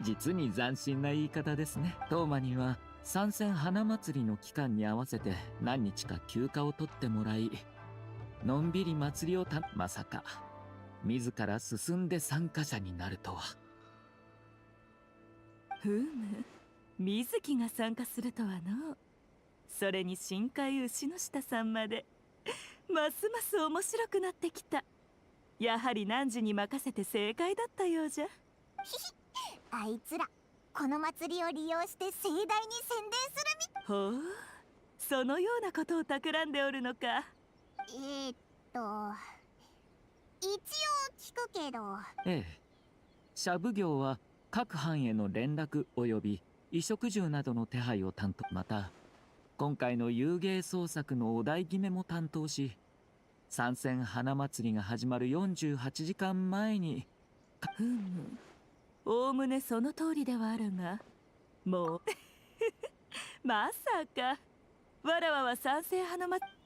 実に斬新な言い方ですね。当麻には参戦花祭りの期間に合わせて何日か休暇を取ってもらいのんびり祭りをまさか自ら進んで参加者になるとは。ふむ、水木が参加するとはの。それに深海牛の下さんまでますます面白くなってきた。やはり汝に任せて正解だったようじゃ。あいつらこの祭りを利用して盛大に宣伝するみ。ほう、そのようなことを企んでおるのか。一応聞くけど。ええ、社奉行は各藩への連絡及び衣食住などの手配を担当。また今回の遊芸創作のお題決めも担当し、参戦花祭りが始まる48時間前に。ふむ、おおむねその通りではあるが、もうまさかわらわは参戦花祭り。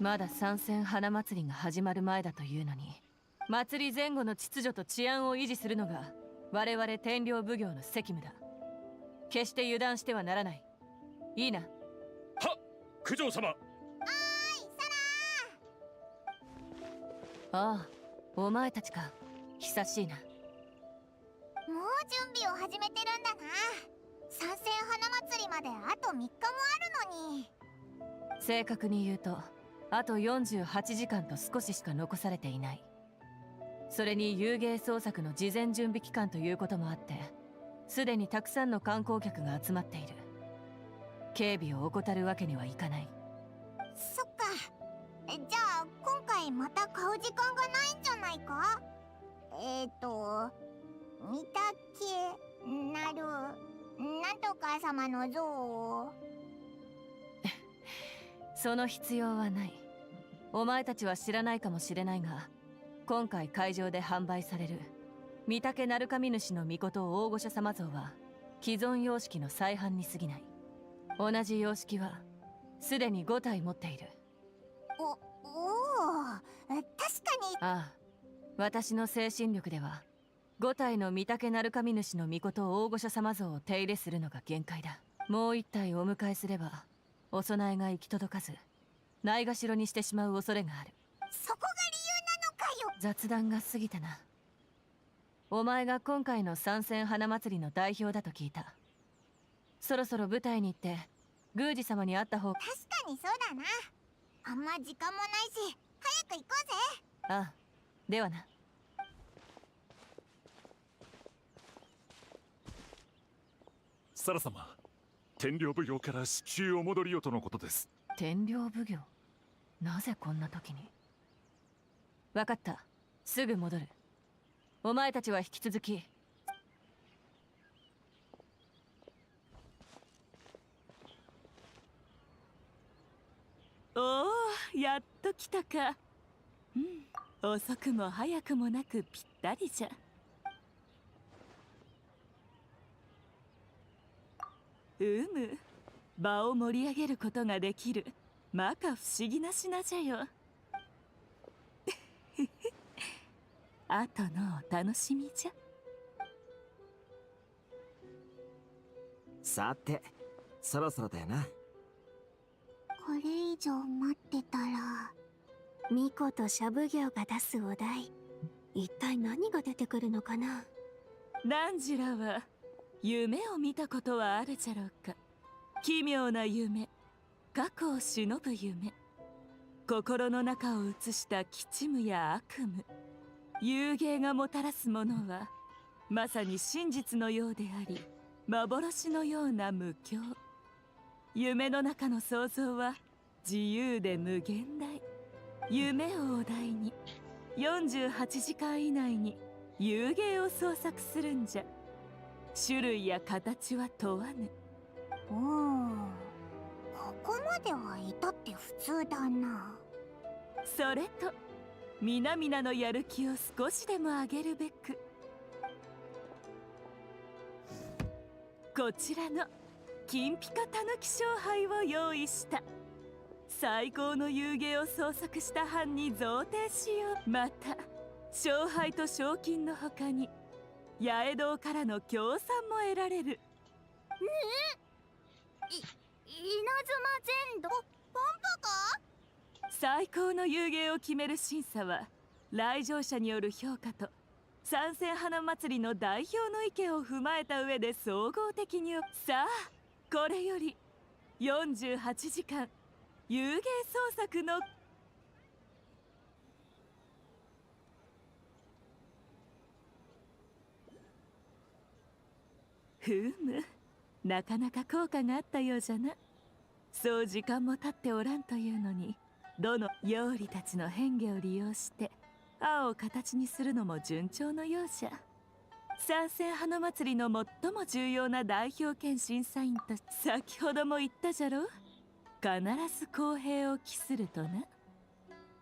まだ参戦花祭りが始まる前だというのに、祭り前後の秩序と治安を維持するのが我々天領奉行の責務だ。決して油断してはならない。いいな。はっ、九条様。ああ、お前たちか。久しいな。もう準備を始めてるんだな。参戦花祭りまであと3日もあるのに。正確に言うとあと48時間と少ししか残されていない。それに遊芸捜索の事前準備期間ということもあって、すでにたくさんの観光客が集まっている。警備を怠るわけにはいかない。そっか。じゃあ今回また買う時間がないんじゃないか。見たけなるなんとか様の像を。その必要はない。お前たちは知らないかもしれないが、今回会場で販売される御嶽鳴神主の命大御所様像は既存様式の再販に過ぎない。同じ様式はすでに5体持っている。おお、確かに。ああ、私の精神力では5体の御嶽鳴神主の命大御所様像を手入れするのが限界だ。もう1体お迎えすればお供えが行き届かずないがしろにしてしまう恐れがある。そこが理由なのかよ。雑談が過ぎたな。お前が今回の参戦花祭りの代表だと聞いた。そろそろ舞台に行って宮司様に会った方が。確かにそうだな。あんま時間もないし早く行こうぜ。ああ、ではな。サラ様、天領奉行から市中お戻りよとのことです。天領奉行？なぜこんな時に。分かった、すぐ戻る。お前たちは引き続き。おお、やっと来たか。うん、遅くも早くもなくぴったりじゃ。場を盛り上げることができる摩訶不思議な品じゃよ。後のお楽しみじゃ。さて、そろそろだよな。これ以上待ってたら巫女と社奉行が出すお題、一体何が出てくるのかな。ナンジラは夢を見たことはあるじゃろうか。奇妙な夢、過去を忍ぶ夢、心の中を映した吉夢や悪夢、遊芸がもたらすものはまさに真実のようであり幻のような無境。夢の中の想像は自由で無限大。夢をお題に48時間以内に遊芸を創作するんじゃ。種類や形は問わぬ。おお、ここまでは至って普通だな。それと皆々のやる気を少しでも上げるべく、こちらの金ピカたぬき勝敗を用意した。最高の遊芸を創作した班に贈呈しよう。また勝敗と賞金の他に八重堂からの協賛も得られる。稲妻全土パンパか。最高の遊芸を決める審査は来場者による評価と参戦花祭りの代表の意見を踏まえた上で総合的に。さあ、これより48時間遊芸創作のなかなか効果があったようじゃな。そう時間も経っておらんというのに、どの妖理たちの変化を利用して青を形にするのも順調のようじゃ。参戦花祭りの最も重要な代表兼審査員と先ほども言ったじゃろ。必ず公平を期するとな。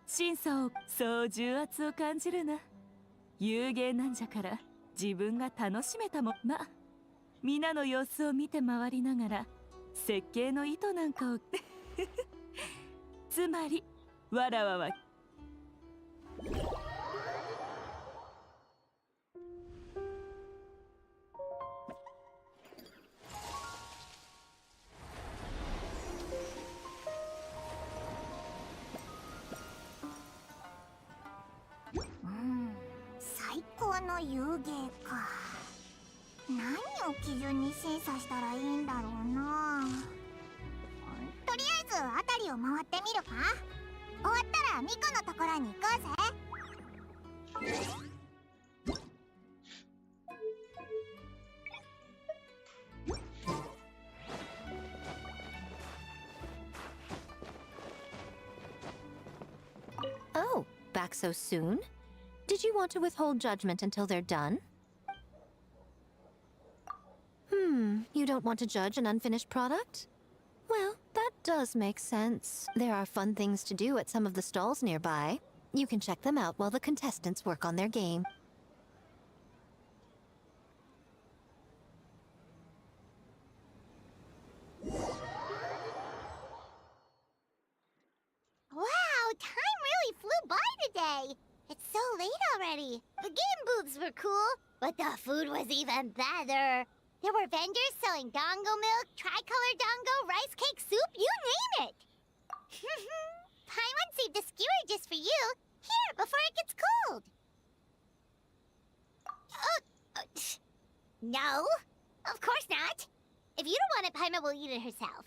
審査をそう重圧を感じるな。遊芸なんじゃから自分が楽しめたもまあ皆の様子を見て回りながら設計の意図なんかをつまりわらわは最高の遊芸か。何を基準に審査したらいいんだろうな。とりあえず辺りを回ってみるか。終わったらミコのところに行こうぜ。Oh, back so soon? Did you want to withhold judgment until they're done? You don't want to judge an unfinished product? Well, that does make sense. There are fun things to do at some of the stalls nearby. You can check them out while the contestants work on their game. Wow, time really flew by today. It's so late already. The game booths were cool, but the food was even better. There were vendors selling dongo milk, tricolor dongo, rice cake soup, you name it. Paimon saved a skewer just for you. Here, before it gets cold. No, of course not. If you don't want it, Paimon will eat it herself.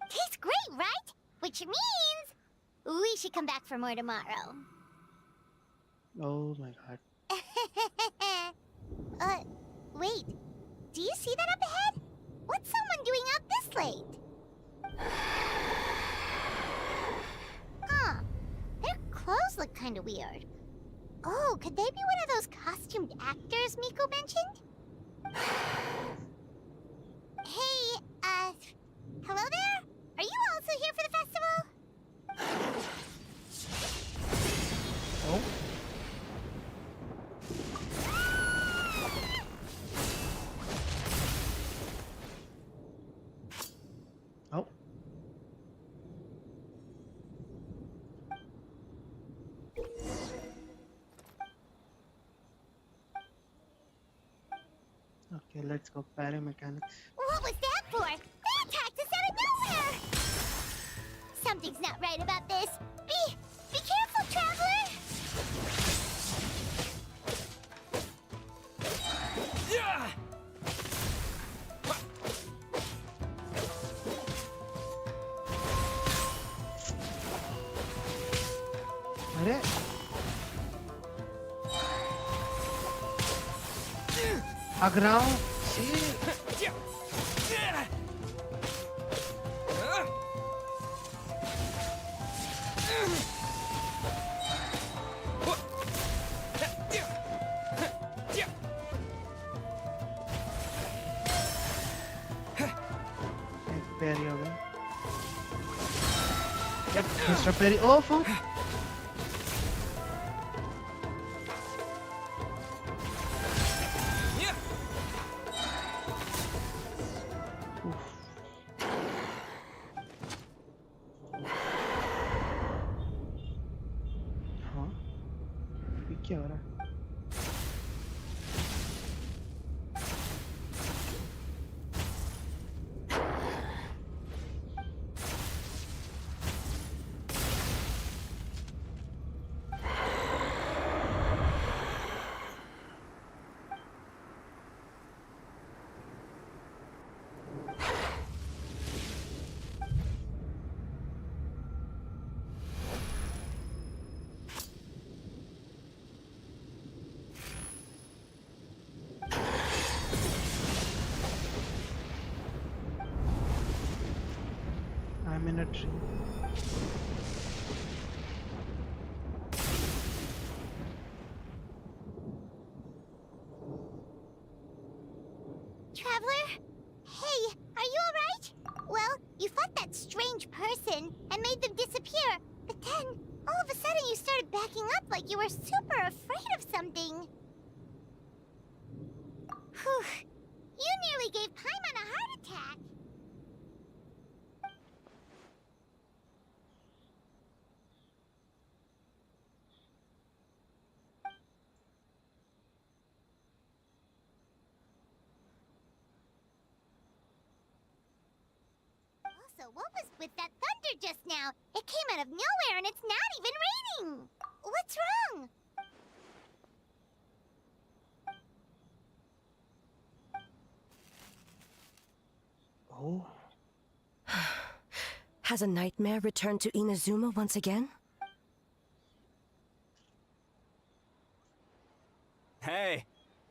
Tastes great, right? Which means we should come back for more tomorrow. Oh my god. Wait. Do you see that up ahead? What's someone doing up this late? Huh. Their clothes look kind of weird. Oh, could they be one of those costumed actors Miko mentioned? Hey, hello there? Are you also here for the festival? Oh. Oh. Okay, let's go paramechanics. What was that for? They attacked us out of nowhere! Something's not right about this. Be careful, traveler! Yeah! अरे अग्राम Perry हो गया Yep, Mr. Perry. Oh, fuck. हाँ, ये क्या हो रहा है? I'm in a tree. Traveler? Hey, are you alright? Well, you fought that strange person and made them disappear, but then, all of a sudden you started backing up like you were super afraid of something. Whew. You nearly gave Paimon a heart attack. Also, what was with that thunder just now? It came out of nowhere and it's not even raining! What's wrong? Oh. Has a nightmare returned to Inazuma once again? Hey,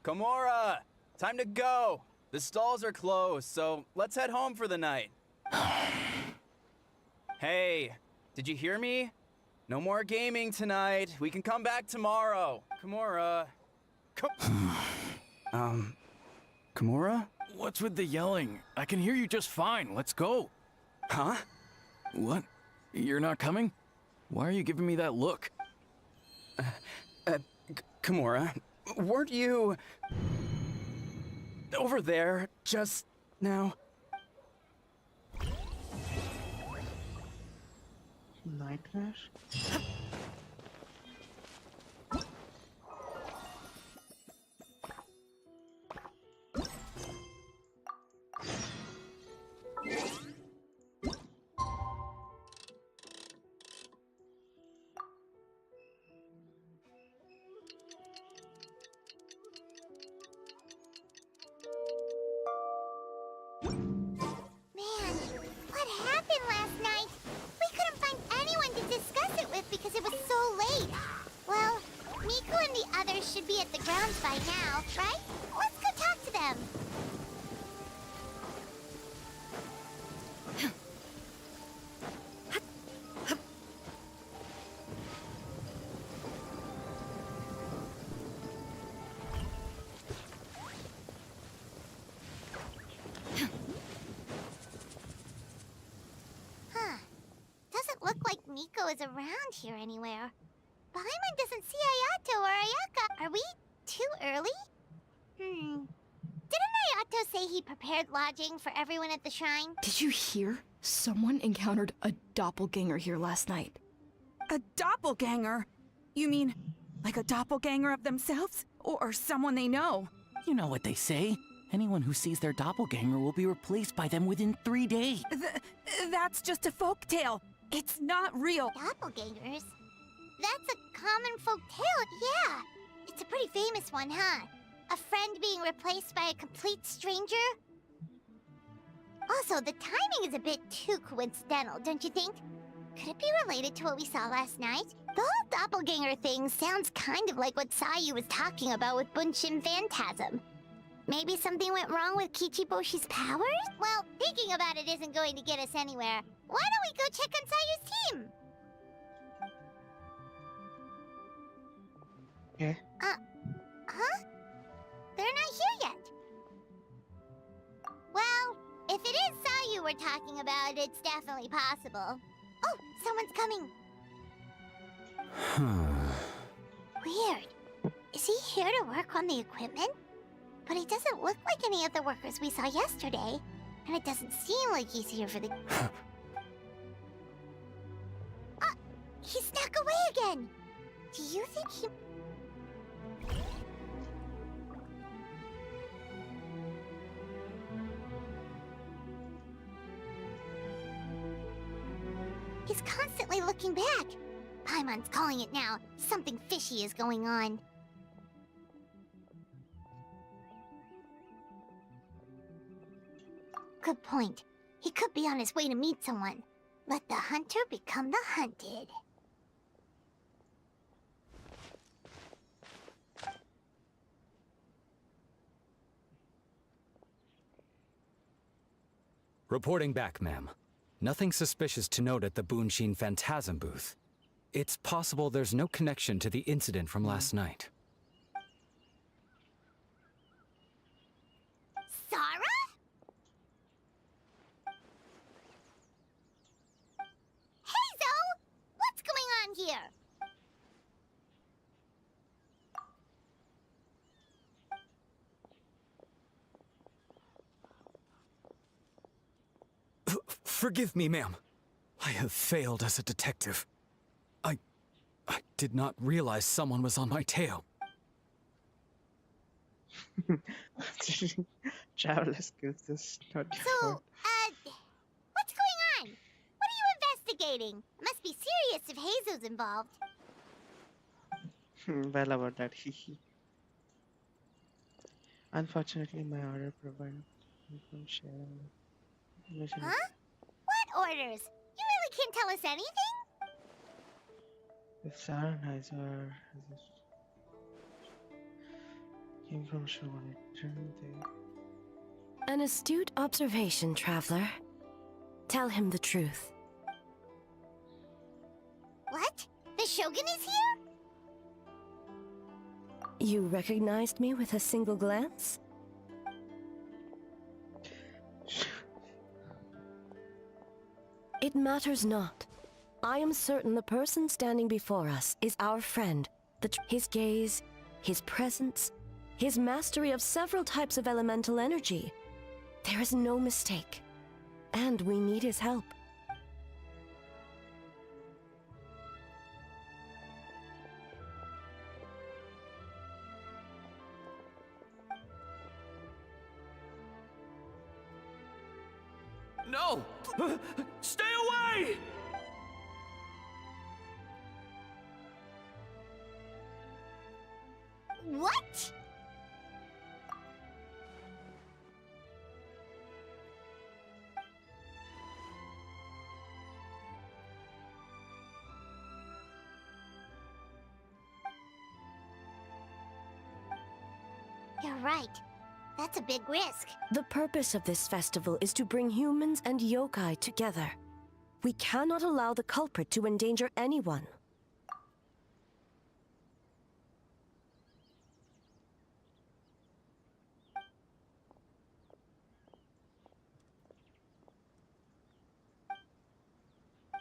Komura! Time to go! The stalls are closed, so let's head home for the night. Hey, did you hear me? No more gaming tonight. We can come back tomorrow. Komura. Komura? What's with the yelling? I can hear you just fine. Let's go. Huh? What? You're not coming? Why are you giving me that look? Komura, weren't you over there just now? Nightmare? What happened last night? We couldn't find anyone to discuss it with because it was so late. Well, Miku and the others should be at the grounds by now, right? Let's go talk to them. Doesn't look like Miko is around here anywhere. Paimon doesn't see Ayato or Ayaka. Are we too early? Didn't Ayato say he prepared lodging for everyone at the shrine? Did you hear? Someone encountered a doppelganger here last night. A doppelganger? You mean like a doppelganger of themselves? Or someone they know? You know what they say. Anyone who sees their doppelganger will be replaced by them within 3 days. That's just a folktale. It's not real. Doppelgangers? That's a common folk tale, yeah. It's a pretty famous one, huh? A friend being replaced by a complete stranger? Also, the timing is a bit too coincidental, don't you think? Could it be related to what we saw last night? The whole doppelganger thing sounds kind of like what Sayu was talking about with Bunshin Phantasm. Maybe something went wrong with Kichiboshi's powers? Well, thinking about it isn't going to get us anywhere. Why don't we go check on Sayu's team? Yeah. Huh? They're not here yet. Well, if it is Sayu we're talking about, it's definitely possible. Oh, someone's coming. Weird. Is he here to work on the equipment? But he doesn't look like any of the workers we saw yesterday. And it doesn't seem like he's here for the... He snuck away again! Do you think he... He's constantly looking back. Paimon's calling it now. Something fishy is going on. Good point. He could be on his way to meet someone. Let the hunter become the hunted. Reporting back, ma'am. Nothing suspicious to note at the Bunshin Phantasm booth. It's possible there's no connection to the incident from last night. Sarah? Hey, Zoe! What's going on here? Forgive me, ma'am. I have failed as a detective. I did not realize someone was on my tail. Traveler skills is not So, what's going on? investigating. Must be serious if Hazu's involved. Well, about that, Unfortunately, my order provider from sharing information. Huh? What orders? You really can't tell us anything? The Sennheiser came from Sean. Didn't they? An astute observation, traveler. Tell him the truth. What? The Shogun is here? You recognized me with a single glance? It matters not. I am certain the person standing before us is our friend. His gaze, his presence, his mastery of several types of elemental energy. There is no mistake. And we need his help. No! Stay away! What? You're right. That's a big risk. The purpose of this festival is to bring humans and yokai together. We cannot allow the culprit to endanger anyone.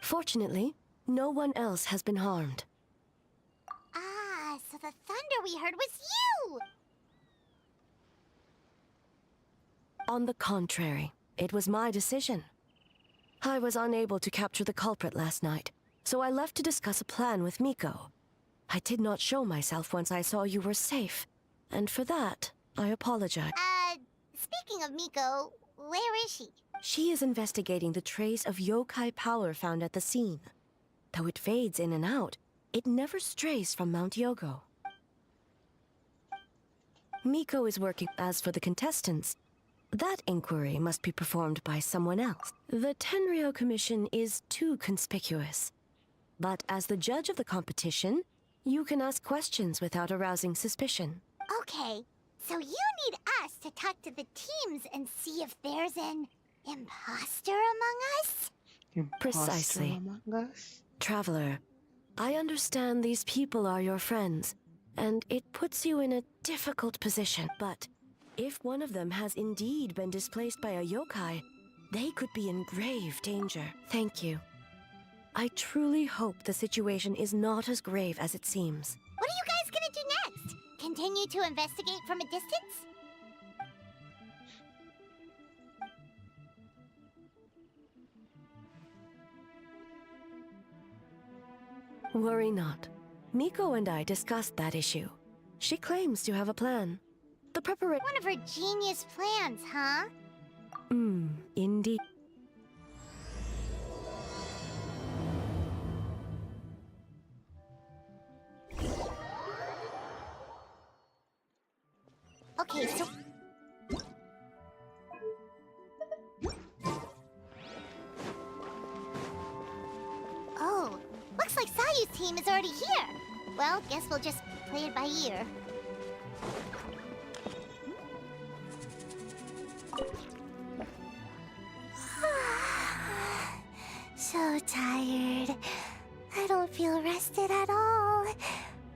Fortunately, no one else has been harmed. Ah, so the thunder we heard was you! On the contrary, it was my decision. I was unable to capture the culprit last night, so I left to discuss a plan with Miko. I did not show myself once I saw you were safe, and for that, I apologize. Speaking of Miko, where is she? She is investigating the trace of yokai power found at the scene. Though it fades in and out, it never strays from Mount Yogo. Miko is working. As for the contestants, that inquiry must be performed by someone else. The Tenryo Commission is too conspicuous. But as the judge of the competition, you can ask questions without arousing suspicion. Okay, so you need us to talk to the teams and see if there's an imposter among us? Precisely. Among us? Traveler, I understand these people are your friends, and it puts you in a difficult position. But if one of them has indeed been displaced by a yokai, they could be in grave danger. Thank you. I truly hope the situation is not as grave as it seems. What are you guys gonna do next? Continue to investigate from a distance? Worry not. Miko and I discussed that issue. She claims to have a plan. The preparation. One of her genius plans, huh? Indeed. Okay, so... Oh, looks like Sayu's team is already here. Well, guess we'll just play it by ear. So tired. I don't feel rested at all.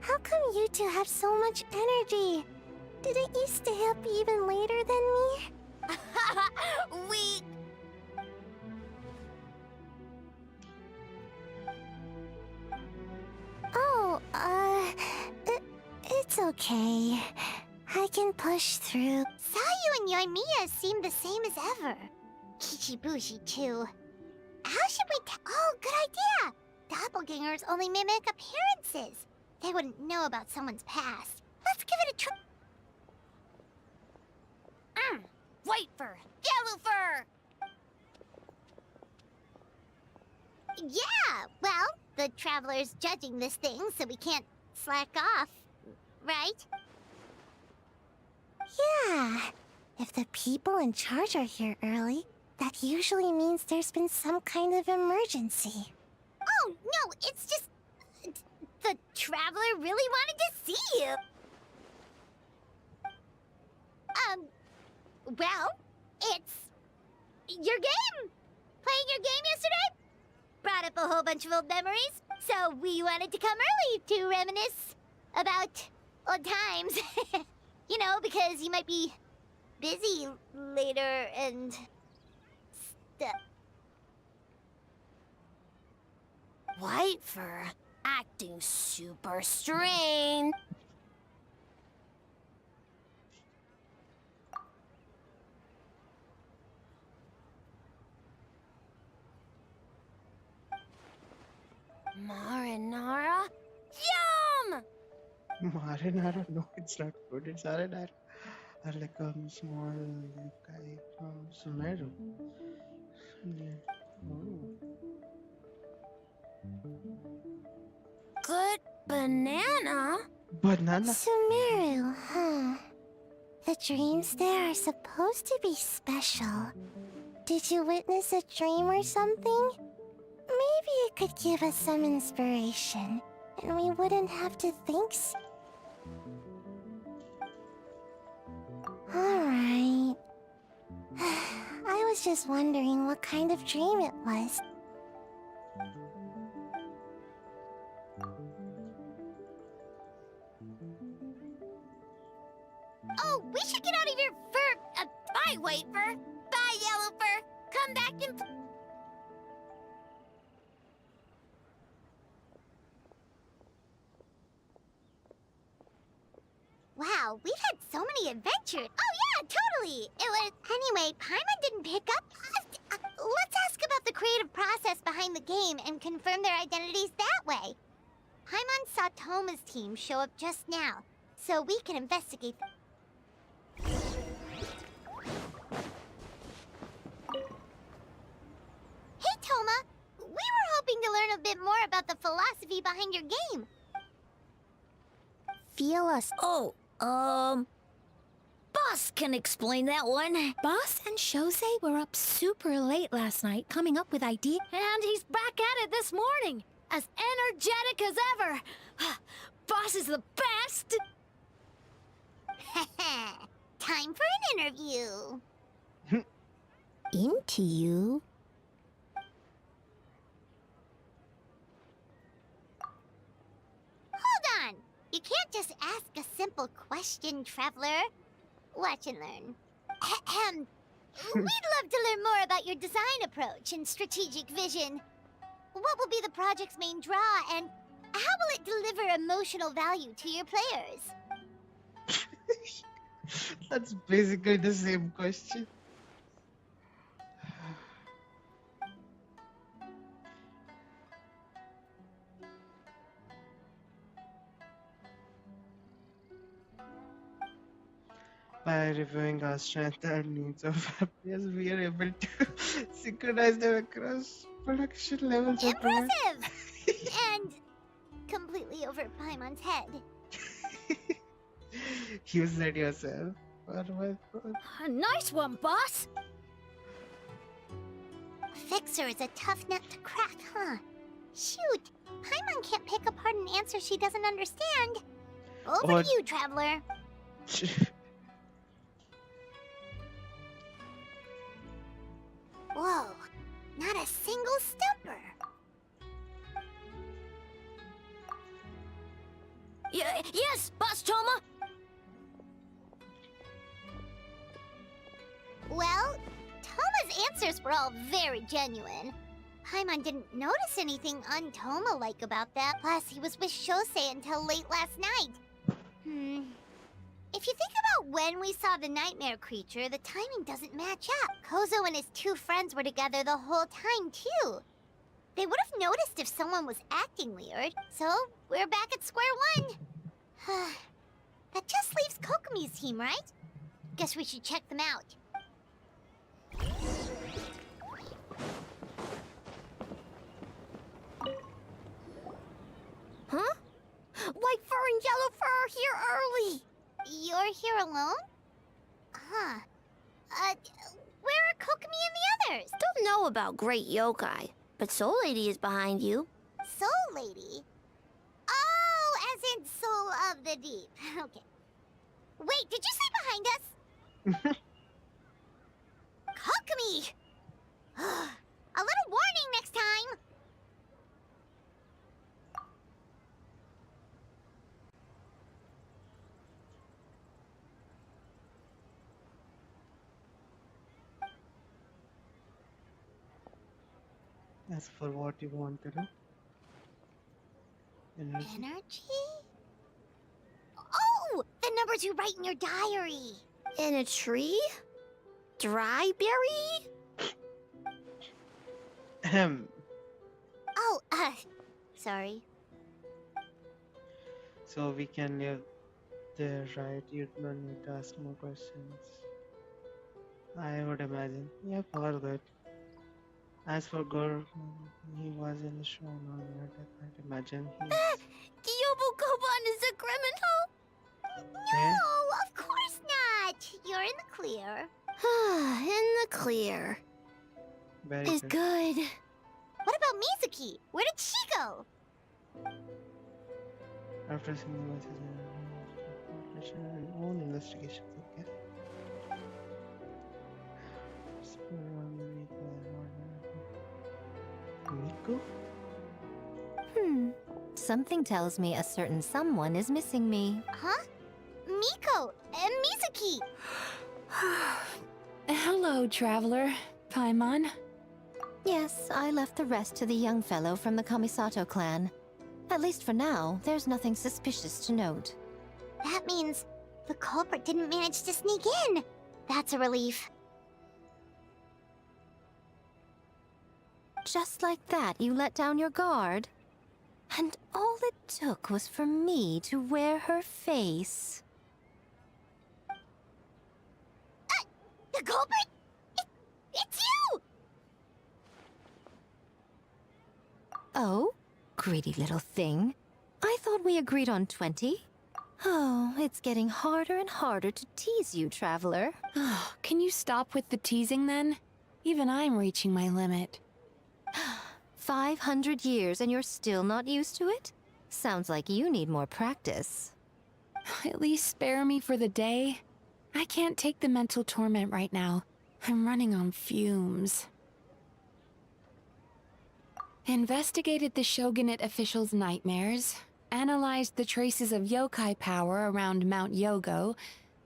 How come you two have so much energy? Didn't you stay up even later than me? We... Oh, it's okay. I can push through. Sayu and Yoimiya seem the same as ever. Kichibushi, too. How should we oh, good idea! Doppelgangers only mimic appearances. They wouldn't know about someone's past. Let's give it a try. White fur! Yellow fur! Yeah, well, the Traveler's judging this thing, so we can't slack off, right? Yeah. If the people in charge are here early, that usually means there's been some kind of emergency. Oh, no, it's just... the Traveler really wanted to see you. Well, it's... your game! Playing your game yesterday? Brought up a whole bunch of old memories, so we wanted to come early to reminisce about old times. You know, because you might be busy later and stuff. White fur, acting super strange. Marinara? Yum! Marinara? No, it's not good. It's Arinara. Or like a small guy from Sumeru. Good banana? Banana? Sumeru, huh? The dreams there are supposed to be special. Did you witness a dream or something? Maybe it could give us some inspiration, and we wouldn't have to think Alright. I was just wondering what kind of dream it was. Oh, we should get out of here for... bye, White Fur. Bye, Yellow Fur. Come back and... Wow, we've had so many adventures. Oh, yeah, totally. It was... Anyway, Paimon didn't pick up... let's ask about the creative process behind the game and confirm their identities that way. Paimon saw Toma's team show up just now, so we can investigate... Hey, Toma! We were hoping to learn a bit more about the philosophy behind your game. Feel us. Oh, Boss can explain that one. Boss and Shose were up super late last night coming up with ideas. And he's back at it this morning, as energetic as ever. Boss is the best! Time for an interview. Into you? Hold on! You can't just ask a simple question, Traveler. Watch and learn. Ahem. We'd love to learn more about your design approach and strategic vision. What will be the project's main draw, and how will it deliver emotional value to your players? That's basically the same question. By reviewing our strengths and needs of players, we are able to synchronize them across production levels. Impressive! And completely over Paimon's head. You said yourself. Nice one, boss! Fixer is a tough nut to crack, huh? Shoot! Paimon can't pick apart an answer she doesn't understand. Over to you, Traveler. Whoa, not a single stumper. Yes, Boss Toma! Well, Toma's answers were all very genuine. Paimon didn't notice anything un-Toma-like about that, plus he was with Shosei until late last night. If you think about when we saw the nightmare creature, the timing doesn't match up. Kozo and his two friends were together the whole time, too. They would have noticed if someone was acting weird, so we're back at square one. That just leaves Kokomi's team, right? Guess we should check them out. White Fur and Yellow Fur are here early. You're here alone? Huh. Where are Kokomi and the others? Don't know about Great Yokai, but Soul Lady is behind you. Soul Lady? Oh, as in Soul of the Deep. Okay. Wait, did you say behind us? Kokomi! A little warning next time! As for what you want to do. Energy? Oh! The numbers you write in your diary! In a tree? Dry berry? Ahem. Oh, sorry. So we can leave there, right? You don't need to ask more questions. I would imagine. Yep, all good. As for Gor, he was in the show now, right? I can't imagine Kyobo Koban is a criminal? No, of course not! You're in the clear. In the clear. Very Is good. good. What about Mizuki? Where did she go? After seeing the voices and own investigations, okay. Miko? Something tells me a certain someone is missing me. Huh? Miko and Mizuki! Hello, traveler. Paimon? Yes, I left the rest to the young fellow from the Kamisato clan. At least for now, there's nothing suspicious to note. That means the culprit didn't manage to sneak in. That's a relief. Just like that, you let down your guard? And all it took was for me to wear her face. The culprit? It's you! Oh? Greedy little thing. I thought we agreed on 20. Oh, it's getting harder and harder to tease you, traveler. Can you stop with the teasing then? Even I'm reaching my limit. 500 years and you're still not used to it? Sounds like you need more practice. At least spare me for the day. I can't take the mental torment right now. I'm running on fumes. Investigated the Shogunate officials' nightmares, analyzed the traces of yokai power around Mount Yogo.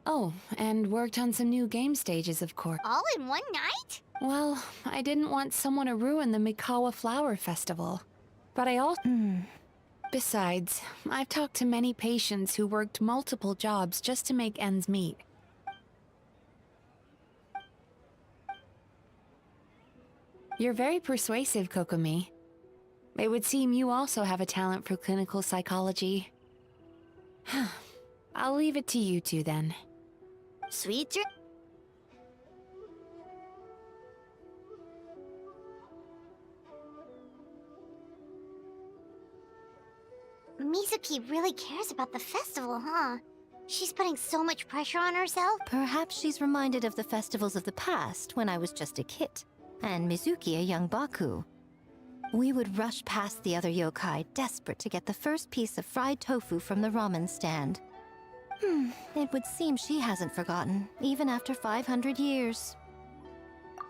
Oh, and worked on some new game stages, of course. All in one night? Well, I didn't want someone to ruin the Mikawa Flower Festival. But I also... Besides, I've talked to many patients who worked multiple jobs just to make ends meet. You're very persuasive, Kokomi. It would seem you also have a talent for clinical psychology. I'll leave it to you two then. Sweet dream. Mizuki really cares about the festival, huh? She's putting so much pressure on herself. Perhaps she's reminded of the festivals of the past when I was just a kid, and Mizuki a young Baku. We would rush past the other yokai, desperate to get the first piece of fried tofu from the ramen stand. It would seem she hasn't forgotten, even after 500 years.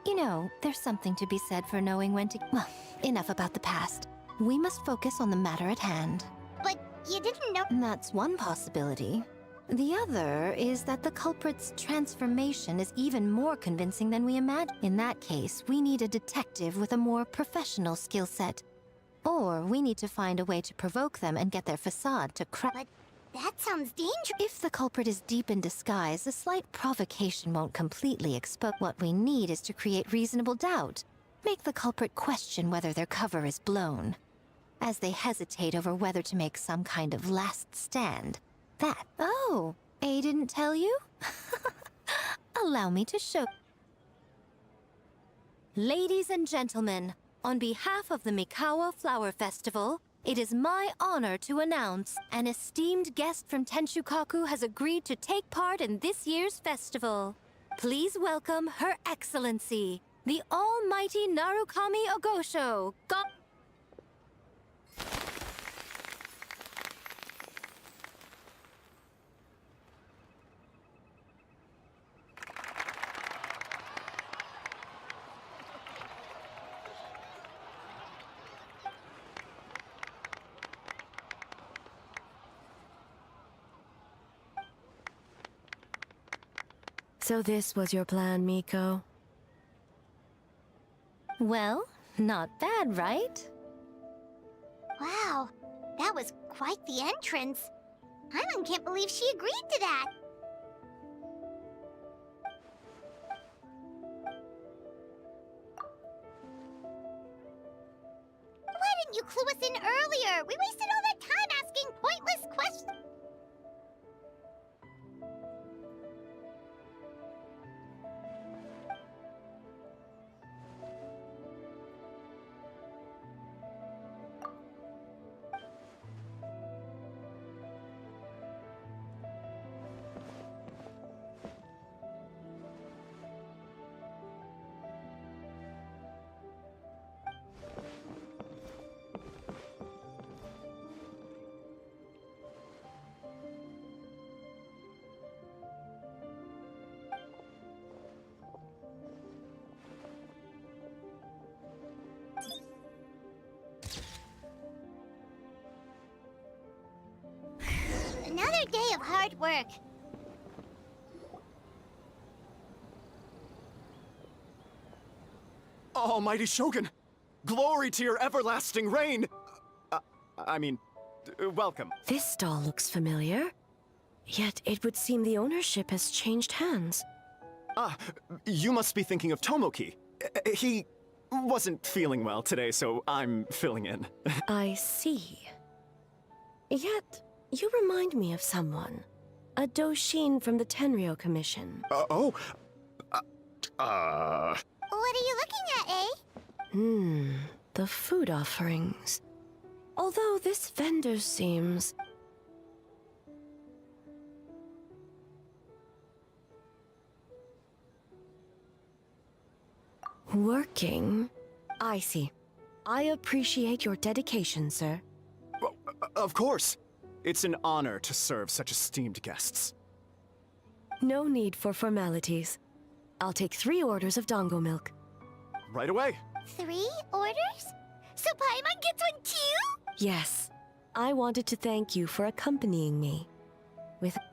You know, there's something to be said for knowing when to... Well, enough about the past. We must focus on the matter at hand. But you didn't know... That's one possibility. The other is that the culprit's transformation is even more convincing than we imagined. In that case, we need a detective with a more professional skill set. Or we need to find a way to provoke them and get their facade to crack. But that sounds dangerous. If the culprit is deep in disguise, a slight provocation won't completely expose. What we need is to create reasonable doubt. Make the culprit question whether their cover is blown. As they hesitate over whether to make some kind of last stand. That. Oh, A didn't tell you? Allow me to show. Ladies and gentlemen, on behalf of the Mikawa Flower Festival, It is my honor to announce an esteemed guest from Tenshukaku has agreed to take part in this year's festival. Please welcome Her Excellency, the Almighty Narukami Ogosho. So this was your plan, Miko? Well, not bad, right? Wow, that was quite the entrance. Paimon can't believe she agreed to that. Why didn't you clue us in earlier? We wasted all that time asking pointless questions. Another day of hard work. Almighty Shogun! Glory to your everlasting reign! Welcome. This stall looks familiar. Yet it would seem the ownership has changed hands. Ah, you must be thinking of Tomoki. He wasn't feeling well today, so I'm filling in. I see. Yet, you remind me of someone. A Doshin from the Tenryo Commission. What are you looking at, eh? The food offerings. Although this vendor seems... working? I see. I appreciate your dedication, sir. Of course. It's an honor to serve such esteemed guests. No need for formalities. I'll take 3 orders of dango milk. Right away. 3 orders? So Paimon gets one too? Yes. I wanted to thank you for accompanying me.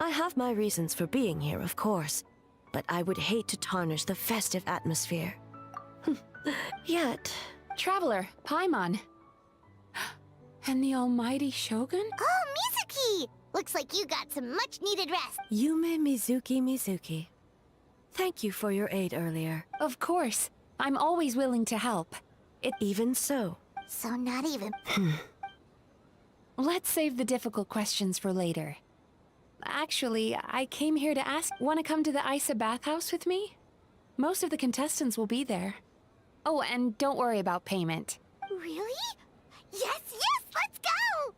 I have my reasons for being here, of course, but I would hate to tarnish the festive atmosphere. Yet... Traveler, Paimon. And the almighty Shogun? Oh, Mizuki! Looks like you got some much-needed rest. Yume Mizuki. Thank you for your aid earlier. Of course. I'm always willing to help. Even so. So not even... Let's save the difficult questions for later. Actually, I came here to ask, want to come to the Isa bathhouse with me? Most of the contestants will be there. Oh, and don't worry about payment. Really? Yes, let's go!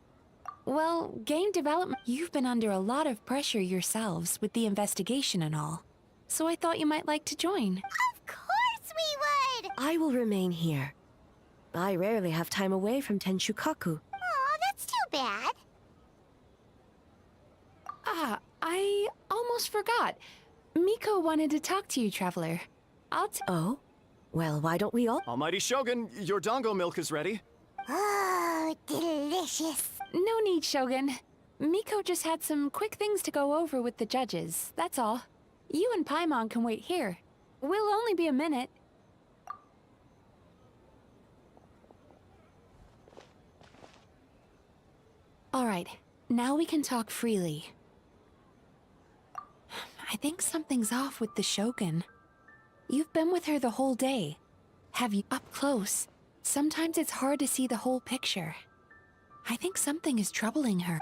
Well, game development, you've been under a lot of pressure yourselves with the investigation and all. So I thought you might like to join. Of course we would! I will remain here. I rarely have time away from Tenshukaku. Aw, that's too bad. Ah, I almost forgot. Miko wanted to talk to you, Traveler. Oh? Well, why don't we all— Almighty Shogun, your dango milk is ready. Oh, delicious. No need, Shogun. Miko just had some quick things to go over with the judges, that's all. You and Paimon can wait here. We'll only be a minute. Alright, now we can talk freely. I think something's off with the Shogun. You've been with her the whole day. Have you up close? Sometimes it's hard to see the whole picture. I think something is troubling her.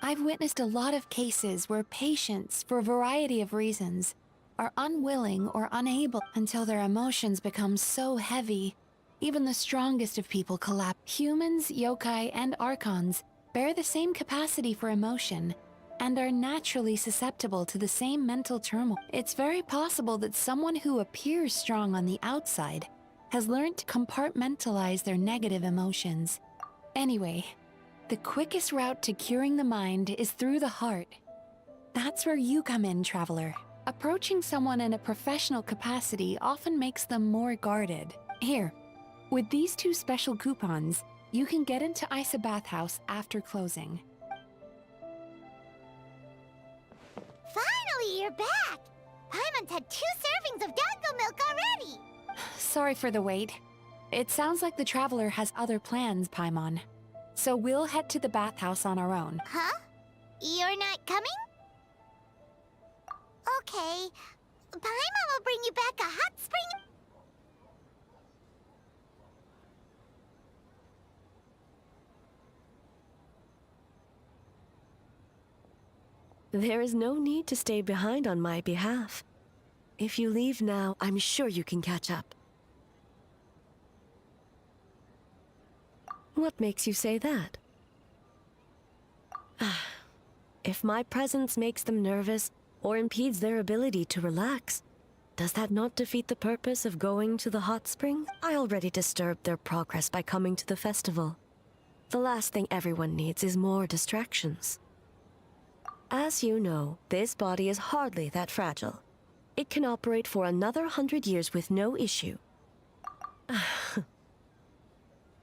I've witnessed a lot of cases where patients, for a variety of reasons, are unwilling or unable until their emotions become so heavy Even the strongest of people collapse. Humans, yokai, and archons bear the same capacity for emotion and are naturally susceptible to the same mental turmoil. It's very possible that someone who appears strong on the outside has learned to compartmentalize their negative emotions. Anyway, the quickest route to curing the mind is through the heart. That's where you come in, traveler. Approaching someone in a professional capacity often makes them more guarded. Here, with these 2 special coupons, you can get into Isa Bathhouse after closing. Finally, you're back! Paimon's had 2 servings of dango milk already! Sorry for the wait. It sounds like the traveler has other plans, Paimon. So we'll head to the bathhouse on our own. Huh? You're not coming? Okay. Paimon will bring you back a hot spring. There is no need to stay behind on my behalf. If you leave now, I'm sure you can catch up. What makes you say that? If my presence makes them nervous or impedes their ability to relax, does that not defeat the purpose of going to the hot spring? I already disturbed their progress by coming to the festival. The last thing everyone needs is more distractions. As you know, this body is hardly that fragile. It can operate for another 100 years with no issue.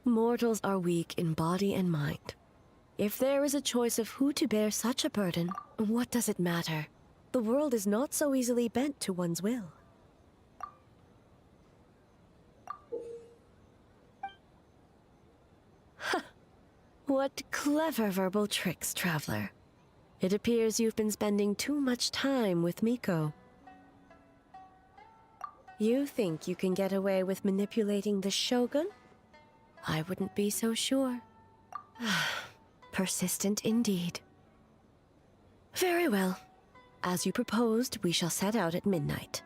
Mortals are weak in body and mind. If there is a choice of who to bear such a burden, what does it matter? The world is not so easily bent to one's will. What clever verbal tricks, traveler. It appears you've been spending too much time with Miko. You think you can get away with manipulating the Shogun? I wouldn't be so sure. Persistent indeed. Very well. As you proposed, we shall set out at midnight.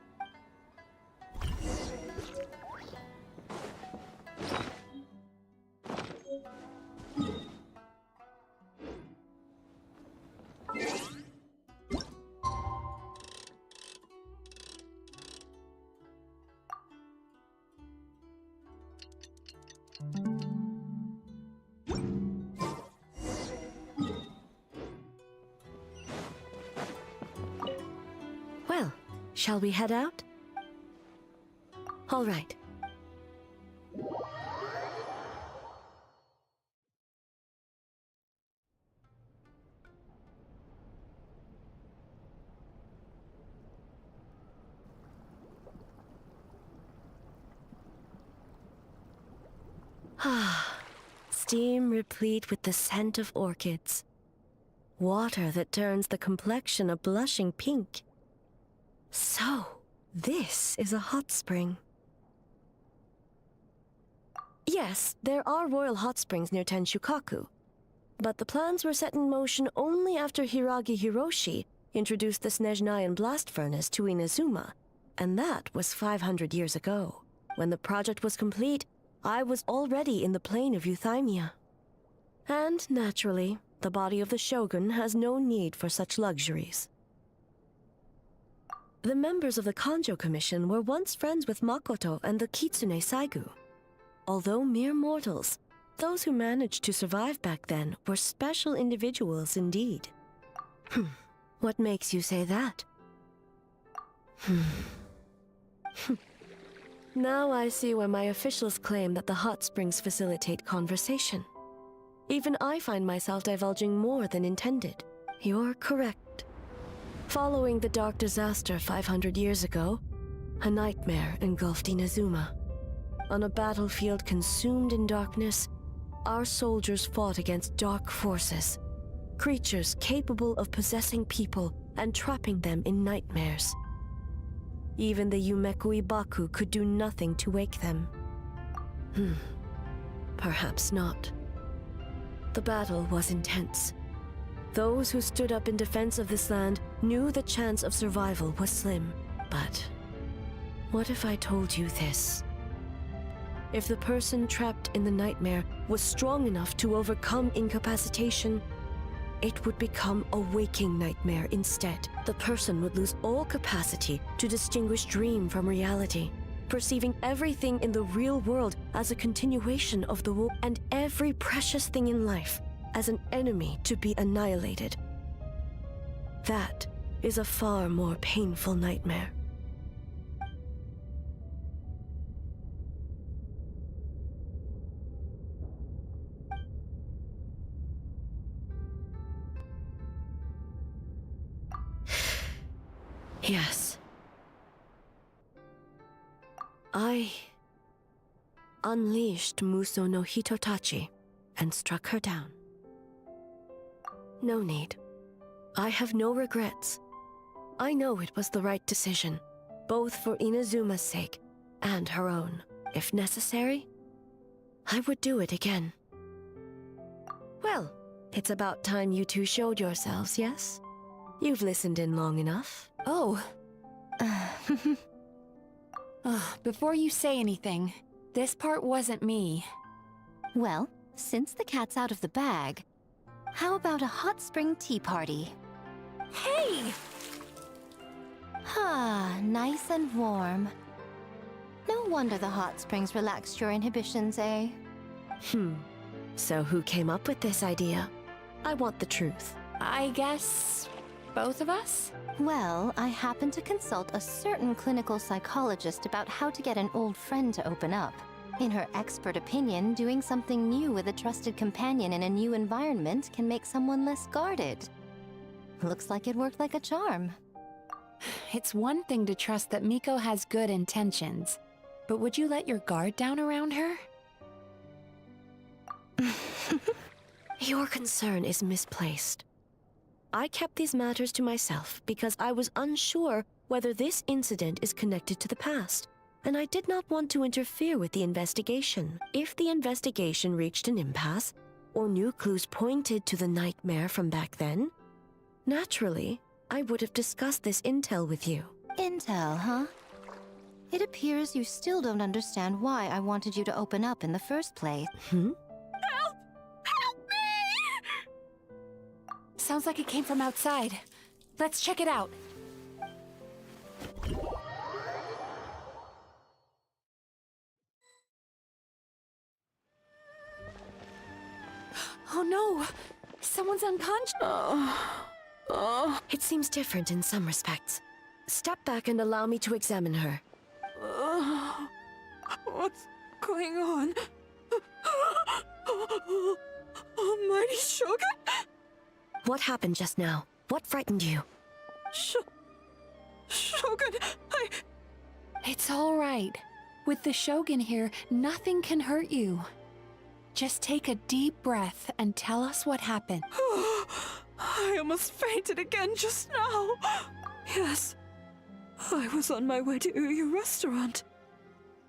Well, shall we head out? All right. Steam replete with the scent of orchids. Water that turns the complexion a blushing pink. So, this is a hot spring. Yes, there are royal hot springs near Tenshukaku, but the plans were set in motion only after Hiragi Hiroshi introduced the Snezhnayan blast furnace to Inazuma, and that was 500 years ago. When the project was complete, I was already in the plain of Euthymia. And, naturally, the body of the Shogun has no need for such luxuries. The members of the Kanjo Commission were once friends with Makoto and the Kitsune Saigu. Although mere mortals, those who managed to survive back then were special individuals indeed. What makes you say that? Now I see why my officials claim that the hot springs facilitate conversation. Even I find myself divulging more than intended. You're correct. Following the dark disaster 500 years ago, a nightmare engulfed Inazuma. On a battlefield consumed in darkness, our soldiers fought against dark forces, creatures capable of possessing people and trapping them in nightmares. Even the Yumeku Ibaku could do nothing to wake them. Perhaps not. The battle was intense. Those who stood up in defense of this land knew the chance of survival was slim. But what if I told you this? if the person trapped in the nightmare was strong enough to overcome incapacitation, it would become a waking nightmare instead. The person would lose all capacity to distinguish dream from reality, perceiving everything in the real world as a continuation of the world, and every precious thing in life as an enemy to be annihilated. That is a far more painful nightmare. Yes. I unleashed Muso no Hitotachi and struck her down. No need. I have no regrets. I know it was the right decision, both for Inazuma's sake and her own. If necessary, I would do it again. Well, it's about time you two showed yourselves, yes? You've listened in long enough. Oh. Before you say anything, this part wasn't me. Well, since the cat's out of the bag, how about a hot spring tea party? Hey! Ah, nice and warm. No wonder the hot springs relaxed your inhibitions, eh? So who came up with this idea? I want the truth. I guess both of us? Well, I happened to consult a certain clinical psychologist about how to get an old friend to open up. In her expert opinion, doing something new with a trusted companion in a new environment can make someone less guarded. Looks like it worked like a charm. It's one thing to trust that Miko has good intentions, but would you let your guard down around her? Your concern is misplaced. I kept these matters to myself because I was unsure whether this incident is connected to the past, and I did not want to interfere with the investigation. If the investigation reached an impasse, or new clues pointed to the nightmare from back then, naturally, I would have discussed this intel with you. Intel, huh? It appears you still don't understand why I wanted you to open up in the first place. Sounds like it came from outside. Let's check it out. Oh no! Someone's unconscious! It seems different in some respects. Step back and allow me to examine her. What's going on? Almighty Shogun? What happened just now? What frightened you? Shogun, It's all right. With the Shogun here, nothing can hurt you. Just take a deep breath and tell us what happened. I almost fainted again just now. Yes, I was on my way to Uyu restaurant.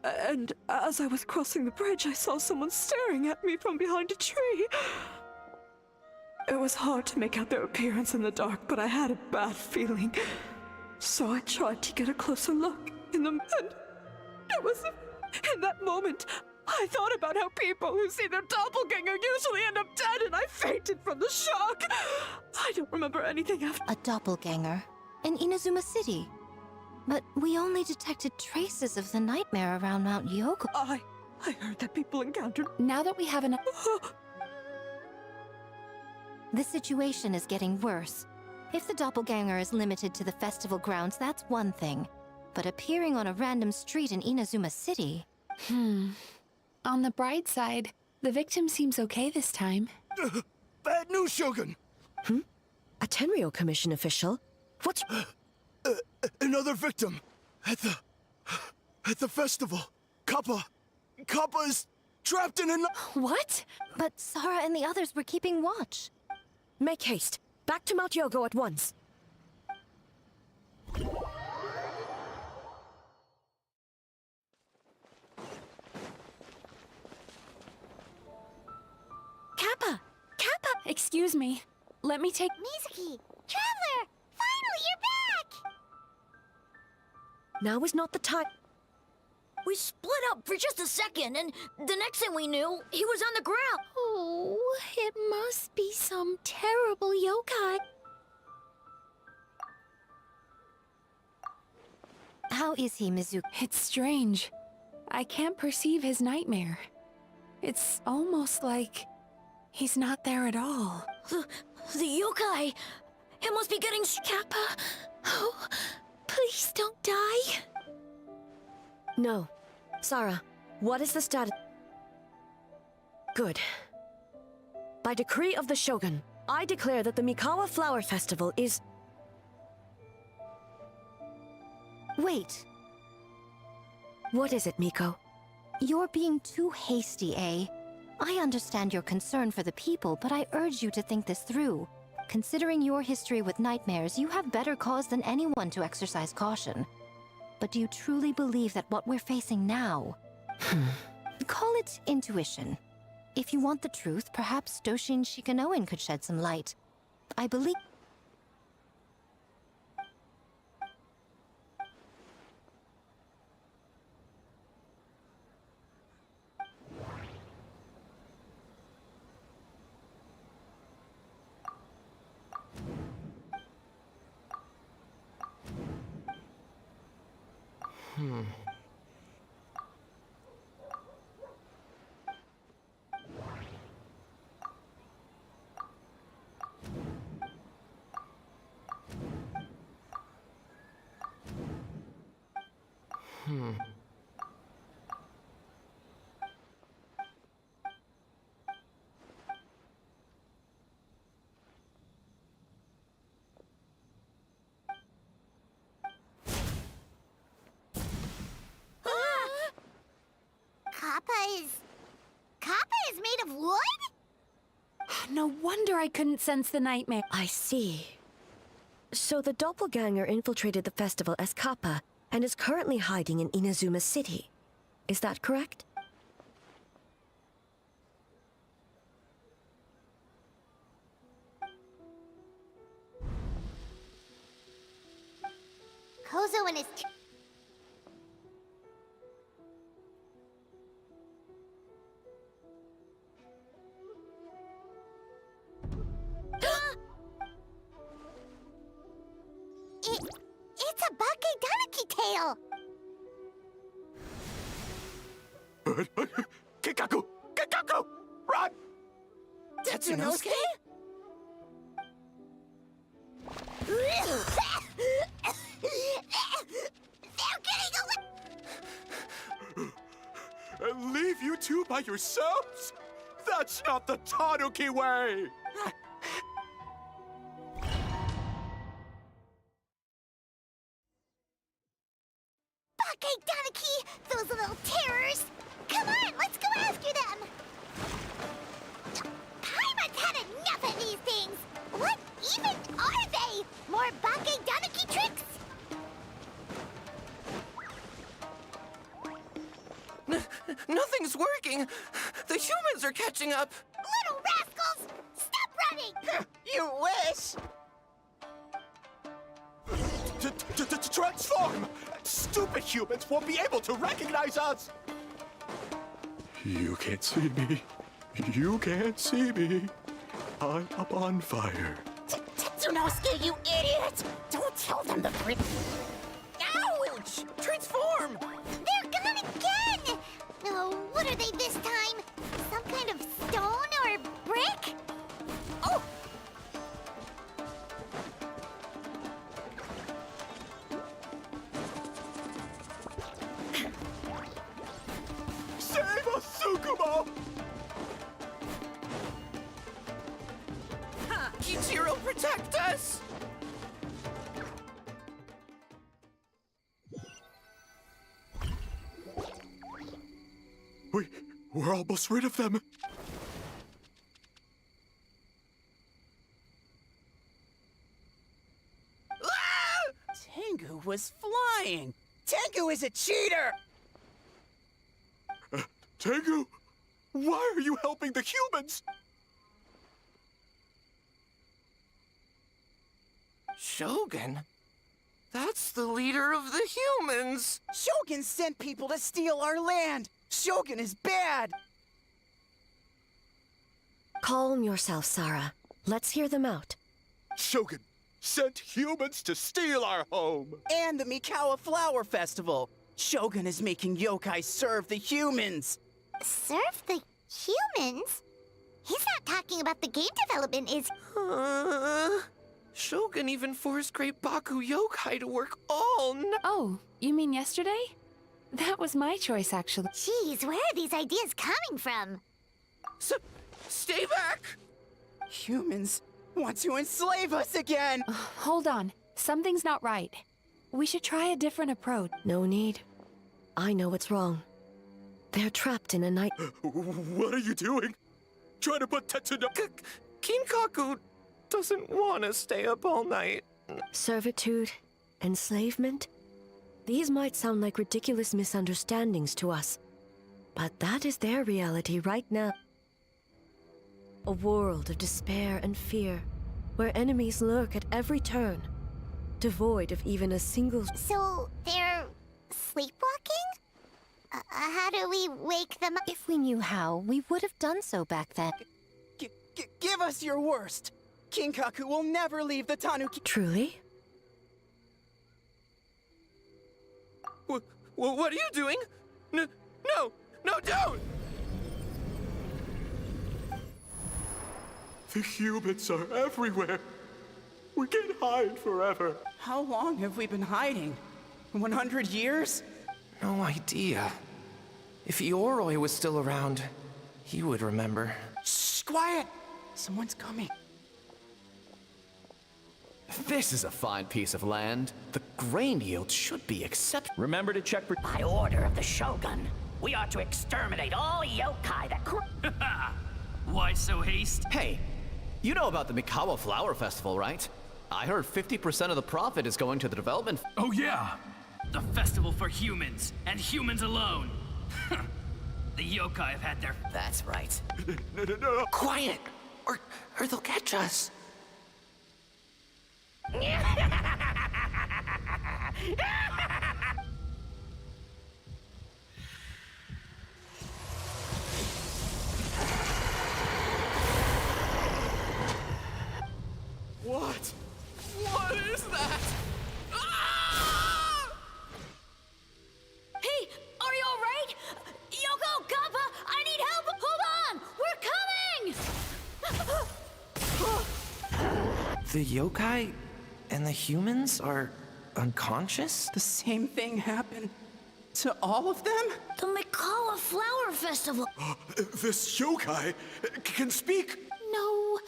And as I was crossing the bridge, I saw someone staring at me from behind a tree. It was hard to make out their appearance in the dark, but I had a bad feeling. So I tried to get a closer look in the end. It was in that moment I thought about how people who see their doppelganger usually end up dead, and I fainted from the shock. I don't remember anything after. A doppelganger? In Inazuma City? But we only detected traces of the nightmare around Mount Yoko. I heard that people encountered... Now that we have an... The situation is getting worse. If the doppelganger is limited to the festival grounds, that's one thing. But appearing on a random street in Inazuma City... On the bright side, the victim seems okay this time. Bad news, Shogun! A Tenryo Commission official? What's... Another victim! At the festival! Kappa is trapped in a... What? But Sara and the others were keeping watch. Make haste. Back to Mount Yogo at once. Kappa! Kappa! Excuse me. Let me take... Mizuki! Traveler! Finally, you're back! Now is not the time... We split up for just a second, and the next thing we knew, he was on the ground. Oh, it must be some terrible yokai. How is he, Mizuki? It's strange. I can't perceive his nightmare. It's almost like he's not there at all. The yokai! It must be getting... Kappa! Oh, please don't die. No. Sarah, what is the status? Good. By decree of the Shogun, I declare that the Mikawa Flower Festival is... Wait. What is it, Miko? You're being too hasty, eh? I understand your concern for the people, but I urge you to think this through. Considering your history with nightmares, you have better cause than anyone to exercise caution. But do you truly believe that what we're facing now... Call it intuition. If you want the truth, perhaps Doshin Shikanoin could shed some light. I believe... Kappa is made of wood? No wonder I couldn't sense the nightmare. I see. So the doppelganger infiltrated the festival as Kappa and is currently hiding in Inazuma City. Is that correct? Kozo and his... It's a Bakedaniki tail! Kikaku! Kikaku! Run! Tetsunosuke? They're getting away! And leave you two by yourselves? That's not the Tanuki way! Bakedaniki! Those little terrors! Come on, let's go after them! Paimon's had enough of these things! What even are they? More Bakedaniki tricks? Nothing's working! The humans are catching up! Little rascals! Stop running! You wish! Transform! Stupid humans won't be able to recognize us! You can't see me. You can't see me. I'm up on fire. Tetsunosuke, you idiot! Don't tell them the Ouch! Transform! They're gone again! Oh, what are they this time? Some kind of stone or brick? Oh! Save us, Tsukumo! Ichiro, protect us! We're almost rid of them. Tengu was flying! Tengu is a cheater! Tengu, why are you helping the humans? Shogun? That's the leader of the humans! Shogun sent people to steal our land! Shogun is bad! Calm yourself, Sarah. Let's hear them out. Shogun sent humans to steal our home! And the Mikawa Flower Festival! Shogun is making yokai serve the humans! Serve the humans? He's not talking about the game development, is Shogun even forced Great Baku yokai to work all night. Oh, you mean yesterday? That was my choice, actually. Jeez, where are these ideas coming from? Stay back! Humans want to enslave us again! Hold on. Something's not right. We should try a different approach. No need. I know what's wrong. They're trapped in a night. What are you doing? Trying to put Tetsuno... Kinkaku doesn't want to stay up all night. Servitude, enslavement. These might sound like ridiculous misunderstandings to us, but that is their reality right now. A world of despair and fear, where enemies lurk at every turn, devoid of even a single... So, they're sleepwalking? How do we wake them up? If we knew how, we would have done so back then. Give us your worst! Kinkaku will never leave the Tanuki... Truly? What are you doing? No, don't! The humans are everywhere. We can't hide forever. How long have we been hiding? 100 years? No idea. If Ioroi was still around, he would remember. Shh, quiet! Someone's coming. This is a fine piece of land. The grain yield should be acceptable. Remember to check for... By order of the Shogun, we are to exterminate all yokai that... Why so haste? Hey, you know about the Mikawa Flower Festival, right? I heard 50% of the profit is going to the development... Oh yeah! The festival for humans, and humans alone. The yokai have had their... That's right. No. Quiet, or they'll catch us. What? What is that? Hey, are you alright? Yoko, Kappa, I need help! Hold on! We're coming! The yokai and the humans are unconscious? The same thing happened to all of them? The Mikawa Flower Festival! This yokai can speak! No,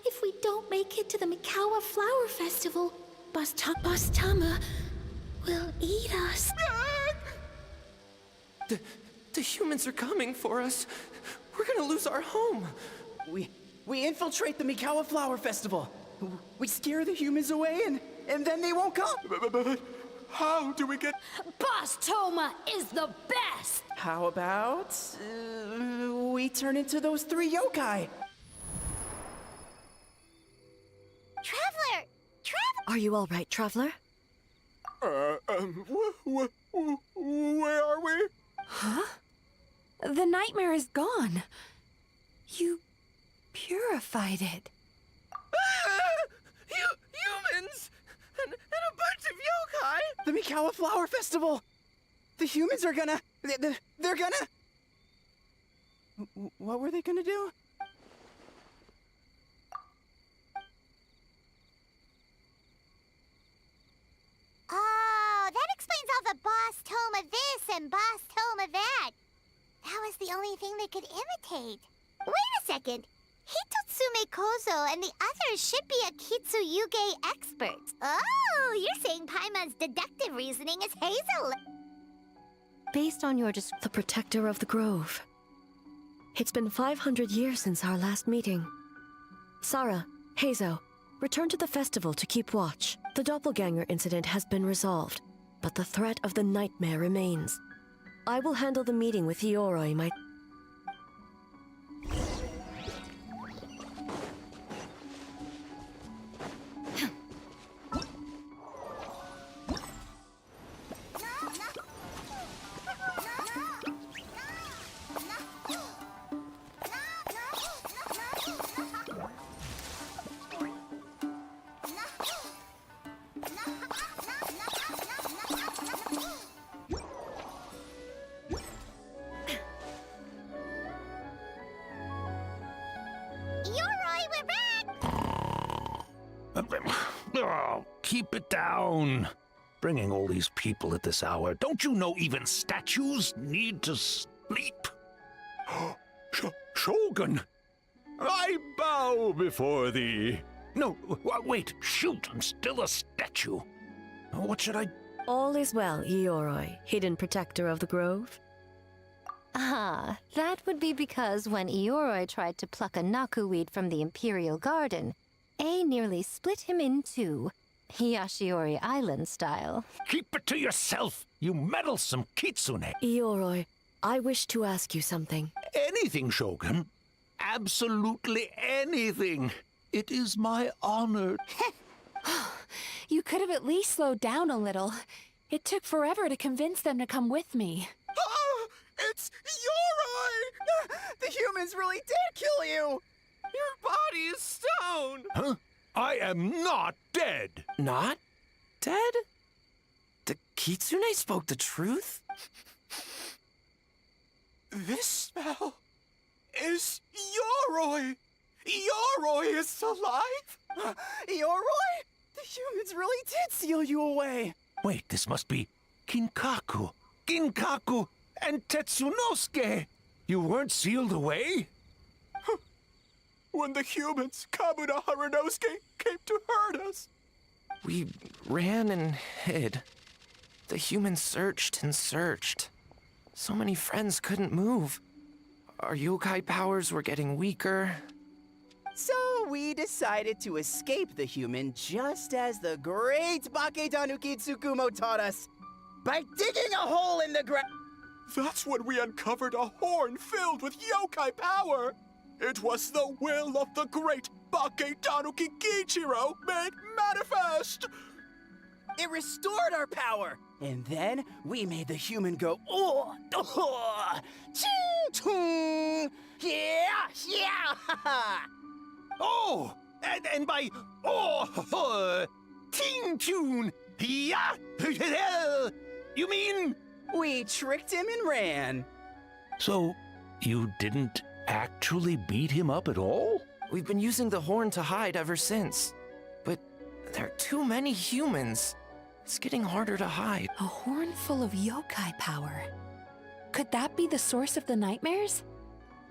if we don't make it to the Mikawa Flower Festival, Bastama will eat us. The humans are coming for us. We're gonna lose our home. We infiltrate the Mikawa Flower Festival. We scare the humans away and then they won't come. But how do we get... Boss Toma is the best! How about we turn into those 3 yokai? Traveler! Are you all right, Traveler? Where are we? Huh? The nightmare is gone. You purified it. Humans! And a bunch of yokai! The Mikawa Flower Festival! The humans are gonna... They're gonna... What were they gonna do? Oh, that explains all the Boss Toma this and Boss Toma that. That was the only thing they could imitate. Wait a second. Hitotsume Kozo and the others should be Akitsuyuge experts. Oh, you're saying Paimon's deductive reasoning is Hazel. Based on your the protector of the grove. It's been 500 years since our last meeting. Sarah, Heizo, return to the festival to keep watch. The doppelganger incident has been resolved, but the threat of the nightmare remains. I will handle the meeting with Ioroi, my... keep it down. Bringing all these people at this hour. Don't you know even statues need to sleep? Shogun! I bow before thee. No, wait, shoot, I'm still a statue. What should I... All is well, Ioroi, hidden protector of the grove. Ah, that would be because when Ioroi tried to pluck a naku weed from the Imperial Garden, A nearly split him in two, Yashiori Island style. Keep it to yourself, you meddlesome kitsune. Ioroi, I wish to ask you something. Anything, Shogun. Absolutely anything. It is my honor. You could have at least slowed down a little. It took forever to convince them to come with me. It's Ioroi! The humans really did kill you! Your body is stone! Huh? I am not dead! Not dead? The kitsune spoke the truth? This smell is Ioroi! Ioroi is alive! Ioroi? The humans really did seal you away! Wait, this must be Kinkaku. Ginkaku and Tetsunosuke! You weren't sealed away? When the humans, Kamuna Harunosuke, came to hurt us. We ran and hid. The humans searched and searched. So many friends couldn't move. Our yokai powers were getting weaker. So we decided to escape the human just as the great Baketanuki Tsukumo taught us. By digging a hole in the ground. That's when we uncovered a horn filled with yokai power. It was the will of the great Baketanuki Kichiro made manifest. It restored our power. And then we made the human go, oh, ching, yeah, yeah. Oh, and by ting tune, yeah, you mean? We tricked him and ran. So, you didn't actually beat him up at all? We've been using the horn to hide ever since. But there are too many humans. It's getting harder to hide. A horn full of yokai power. Could that be the source of the nightmares?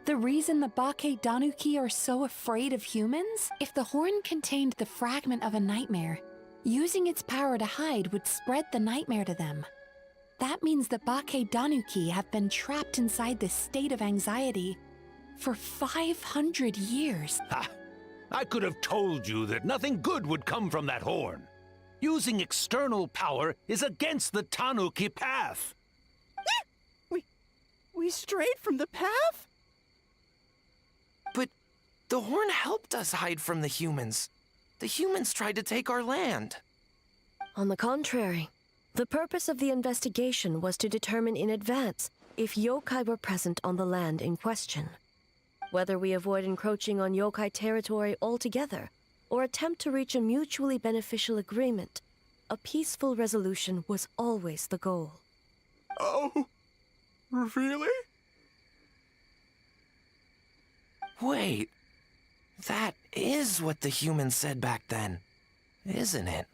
The reason the Baketanuki are so afraid of humans? If the horn contained the fragment of a nightmare, using its power to hide would spread the nightmare to them. That means the Baketanuki have been trapped inside this state of anxiety for 500 years. Ha! I could have told you that nothing good would come from that horn. Using external power is against the Tanuki path. We strayed from the path? But the horn helped us hide from the humans. The humans tried to take our land. On the contrary, the purpose of the investigation was to determine in advance if yokai were present on the land in question. Whether we avoid encroaching on yokai territory altogether, or attempt to reach a mutually beneficial agreement, a peaceful resolution was always the goal. Oh, really? Wait, that is what the humans said back then, isn't it?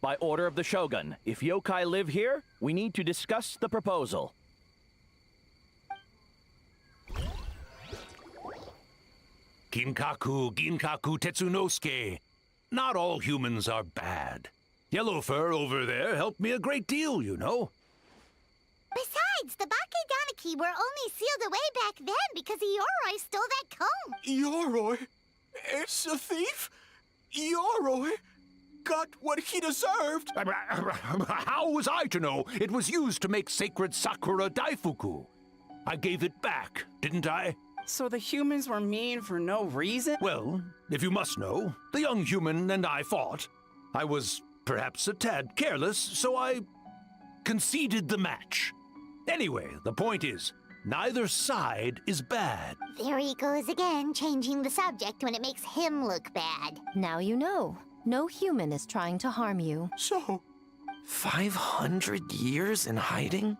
By order of the Shogun, if yokai live here, we need to discuss the proposal. Ginkaku Tetsunosuke. Not all humans are bad. Yellow Fur over there helped me a great deal, you know. Besides, the Baketanuki were only sealed away back then because Ioroi stole that comb. Ioroi? It's a thief? Ioroi got what he deserved. How was I to know it was used to make sacred Sakura Daifuku? I gave it back, didn't I? So the humans were mean for no reason? Well, if you must know, the young human and I fought. I was perhaps a tad careless, so I conceded the match. Anyway, the point is, neither side is bad. There he goes again, changing the subject when it makes him look bad. Now you know. No human is trying to harm you. So, 500 years in hiding?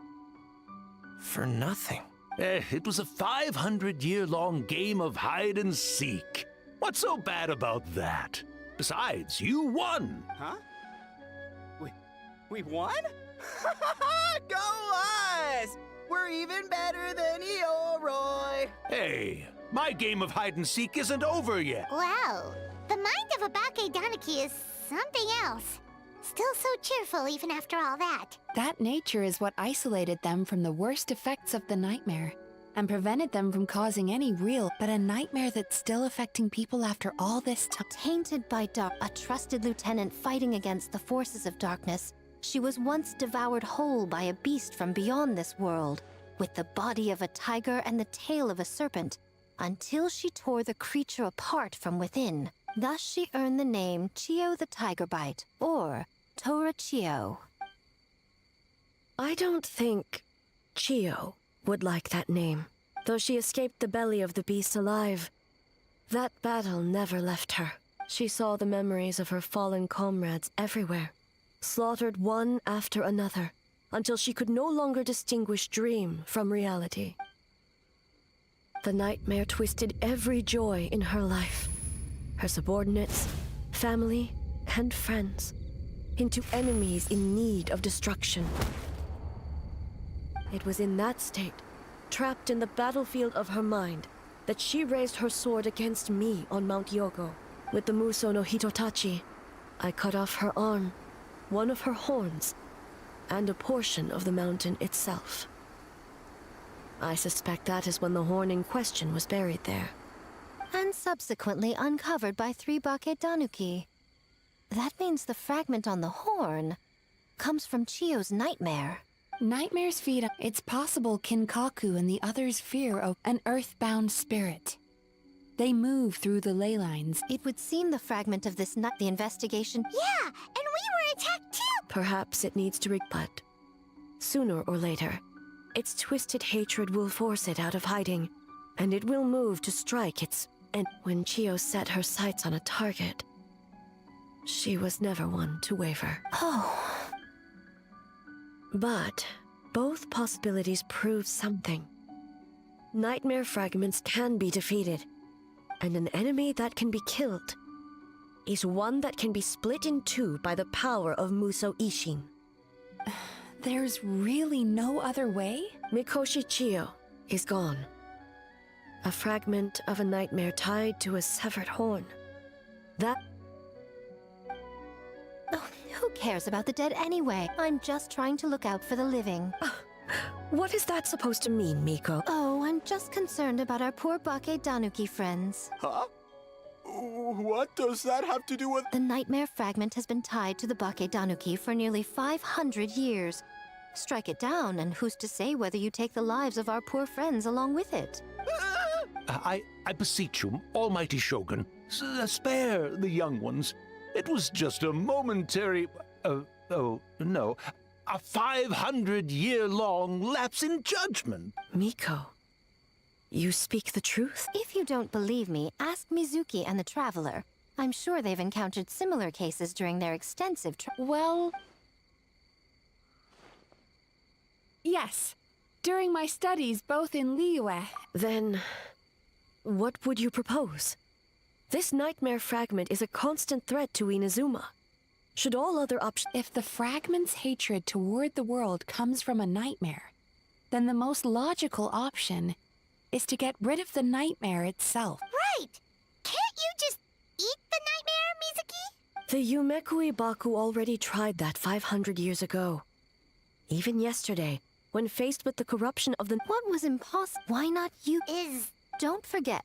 For nothing. It was a 500-year-long game of hide and seek. What's so bad about that? Besides, you won! Huh? We won? Go us! We're even better than Eoroy! Hey, my game of hide-and-seek isn't over yet. Wow, the mind of a Bake Donuki is something else. Still so cheerful even after all that. That nature is what isolated them from the worst effects of the nightmare and prevented them from causing any real, but a nightmare that's still affecting people after all this time. Tainted by dark, a trusted lieutenant fighting against the forces of darkness, she was once devoured whole by a beast from beyond this world, with the body of a tiger and the tail of a serpent, until she tore the creature apart from within. Thus she earned the name Chio the Tiger Bite, or Tora Chio. I don't think Chio would like that name, though she escaped the belly of the beast alive. That battle never left her. She saw the memories of her fallen comrades everywhere, slaughtered one after another, until she could no longer distinguish dream from reality. The nightmare twisted every joy in her life, her subordinates, family, and friends, into enemies in need of destruction. It was in that state, trapped in the battlefield of her mind, that she raised her sword against me on Mount Yogo. With the Muso no Hitotachi, I cut off her arm, one of her horns, and a portion of the mountain itself. I suspect that is when the horn in question was buried there. And subsequently uncovered by 3 Bake Danuki. That means the fragment on the horn comes from Chio's nightmare. Nightmares feed on. It's possible Kinkaku and the others fear an earthbound spirit. They move through the ley lines. It would seem the fragment of this the investigation. Yeah, and we were attacked too! Perhaps it needs to but sooner or later, its twisted hatred will force it out of hiding, and it will move to strike its end. When Chio set her sights on a target, she was never one to waver. Oh. But both possibilities prove something. Nightmare fragments can be defeated, and an enemy that can be killed is one that can be split in two by the power of Muso Ishin. There's really no other way? Mikoshi Chio is gone. A fragment of a nightmare tied to a severed horn. That... Oh, who cares about the dead anyway? I'm just trying to look out for the living. What is that supposed to mean, Miko? Oh, I'm just concerned about our poor Bake Danuki friends. Huh? What does that have to do with... The nightmare fragment has been tied to the Bake Danuki for nearly 500 years. Strike it down, and who's to say whether you take the lives of our poor friends along with it? I beseech you, almighty Shogun, spare the young ones. It was just a momentary... oh, no. A 500-year-long lapse in judgment. Miko, you speak the truth? If you don't believe me, ask Mizuki and the Traveler. I'm sure they've encountered similar cases during their extensive Well... yes. During my studies, both in Liyue. Then, what would you propose? This nightmare fragment is a constant threat to Inazuma. Should all other options... If the fragment's hatred toward the world comes from a nightmare, then the most logical option is to get rid of the nightmare itself. Right! Can't you just eat the nightmare, Mizuki? The Yumekui Baku already tried that 500 years ago. Even yesterday, when faced with the corruption of the... What was impossible? Why not you? Don't forget.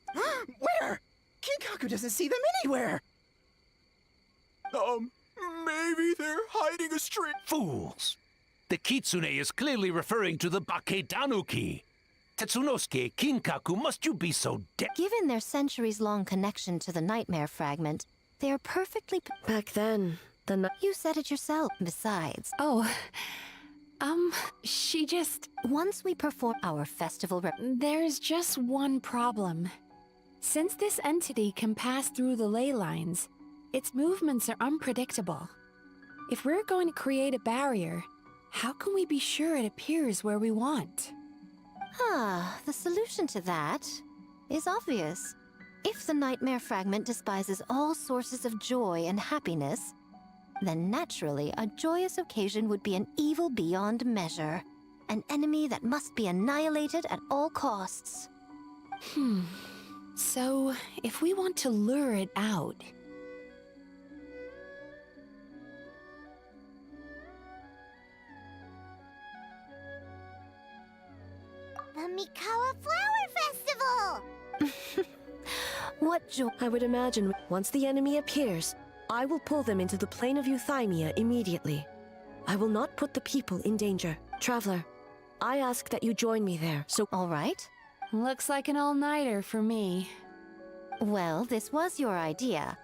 Where? Kinkaku doesn't see them anywhere! Maybe they're hiding a string. Fools! The Kitsune is clearly referring to the Bake Danuki. Tetsunosuke, Kinkaku, must you be so deaf? Given their centuries-long connection to the nightmare fragment, they are perfectly... Back then, You said it yourself, besides. Oh, she just... Once we perform our festival... There's just one problem. Since this entity can pass through the ley lines, its movements are unpredictable. If we're going to create a barrier, how can we be sure it appears where we want? The solution to that is obvious. If the nightmare fragment despises all sources of joy and happiness, then naturally a joyous occasion would be an evil beyond measure. An enemy that must be annihilated at all costs. So, if we want to lure it out... The Mikawa Flower Festival! What joy? I would imagine once the enemy appears, I will pull them into the plane of Euthymia immediately. I will not put the people in danger. Traveler, I ask that you join me there, so... All right. Looks like an all-nighter for me. Well, this was your idea.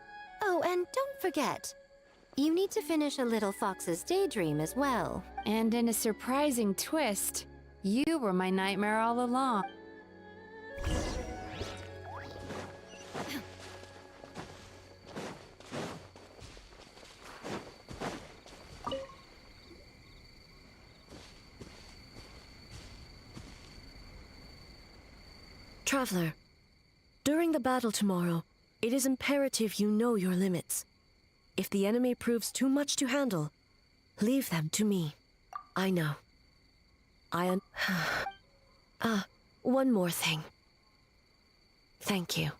Oh, and don't forget, you need to finish a little fox's daydream as well. And in a surprising twist, you were my nightmare all along. Traveler, during the battle tomorrow, it is imperative you know your limits. If the enemy proves too much to handle, leave them to me. I know. One more thing. Thank you.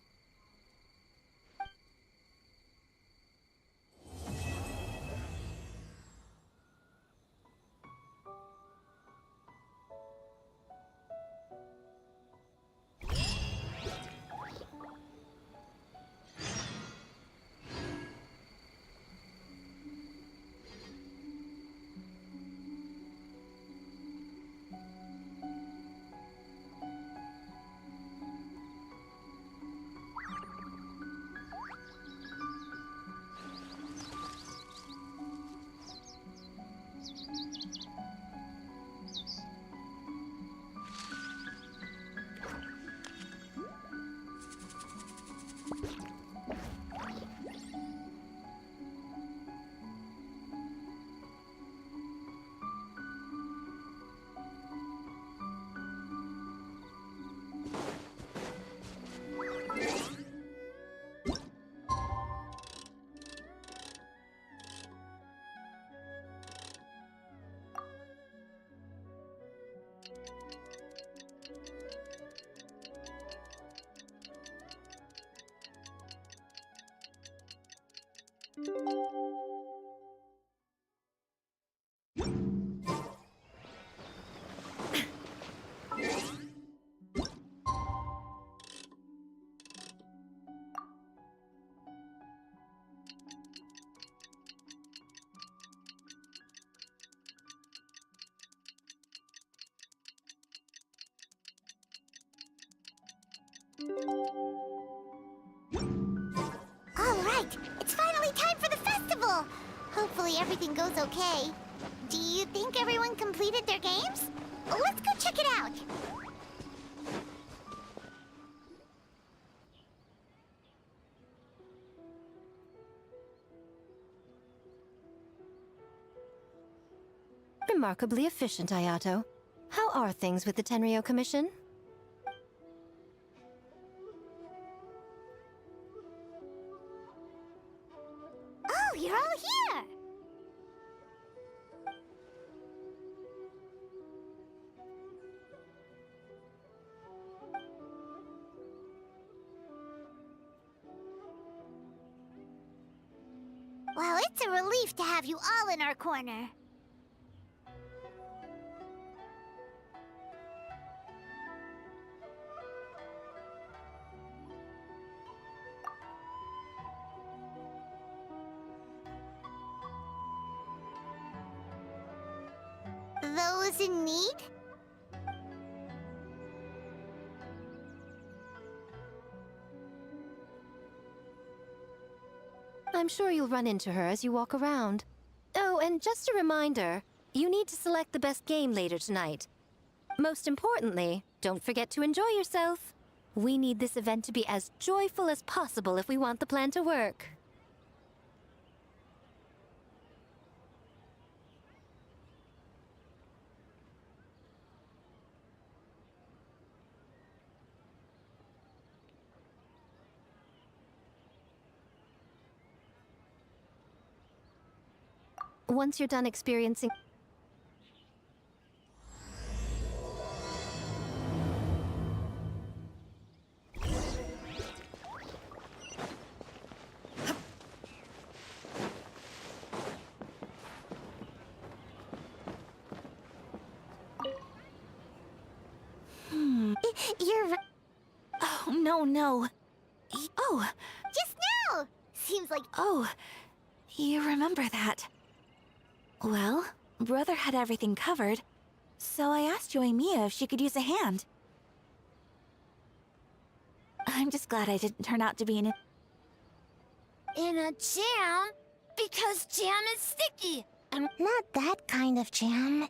All right, it's finally time for the festival! Hopefully everything goes okay. Do you think everyone completed their games? Let's go check it out! Remarkably efficient, Ayato. How are things with the Tenryo Commission? Oh, you're all here! Well, it's a relief to have you all in our corner. Those in need? I'm sure you'll run into her as you walk around. Oh, and just a reminder, you need to select the best game later tonight. Most importantly, don't forget to enjoy yourself. We need this event to be as joyful as possible if we want the plan to work. Once you're done experiencing... You're right. Oh, no. Oh, just now! Seems like... Oh, you remember that. Well, Brother had everything covered, so I asked Yoimiya if she could use a hand. I'm just glad I didn't turn out to be in a jam? Because jam is sticky. Not that kind of jam.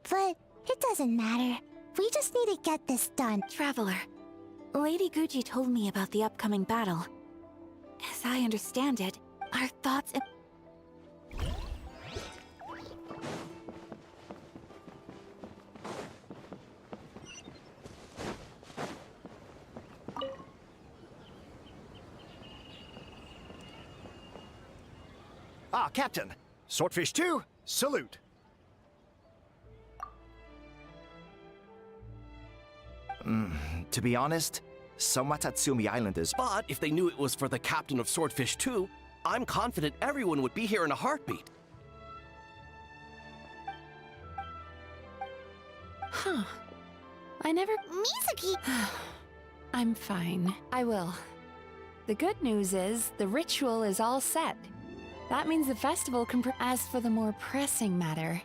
But it doesn't matter. We just need to get this done. Traveler, Lady Guji told me about the upcoming battle. As I understand it, our thoughts and... Ah, Captain. Swordfish 2, salute. To be honest, Somatatsumi Island is... But if they knew it was for the captain of Swordfish 2, I'm confident everyone would be here in a heartbeat. Huh. I never... Mizuki! I'm fine. I will. The good news is, the ritual is all set. That means the festival can... As for the more pressing matter,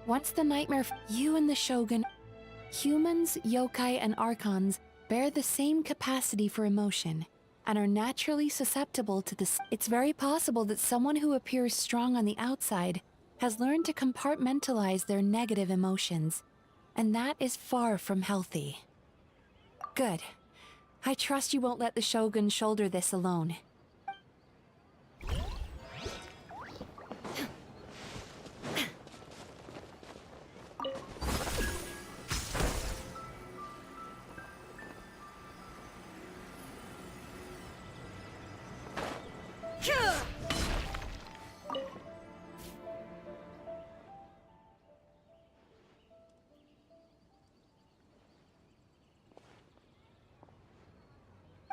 once the nightmare... You and the Shogun... Humans, yokai, and archons bear the same capacity for emotion, and are naturally susceptible to this. It's very possible that someone who appears strong on the outside has learned to compartmentalize their negative emotions, and that is far from healthy. Good. I trust you won't let the Shogun shoulder this alone.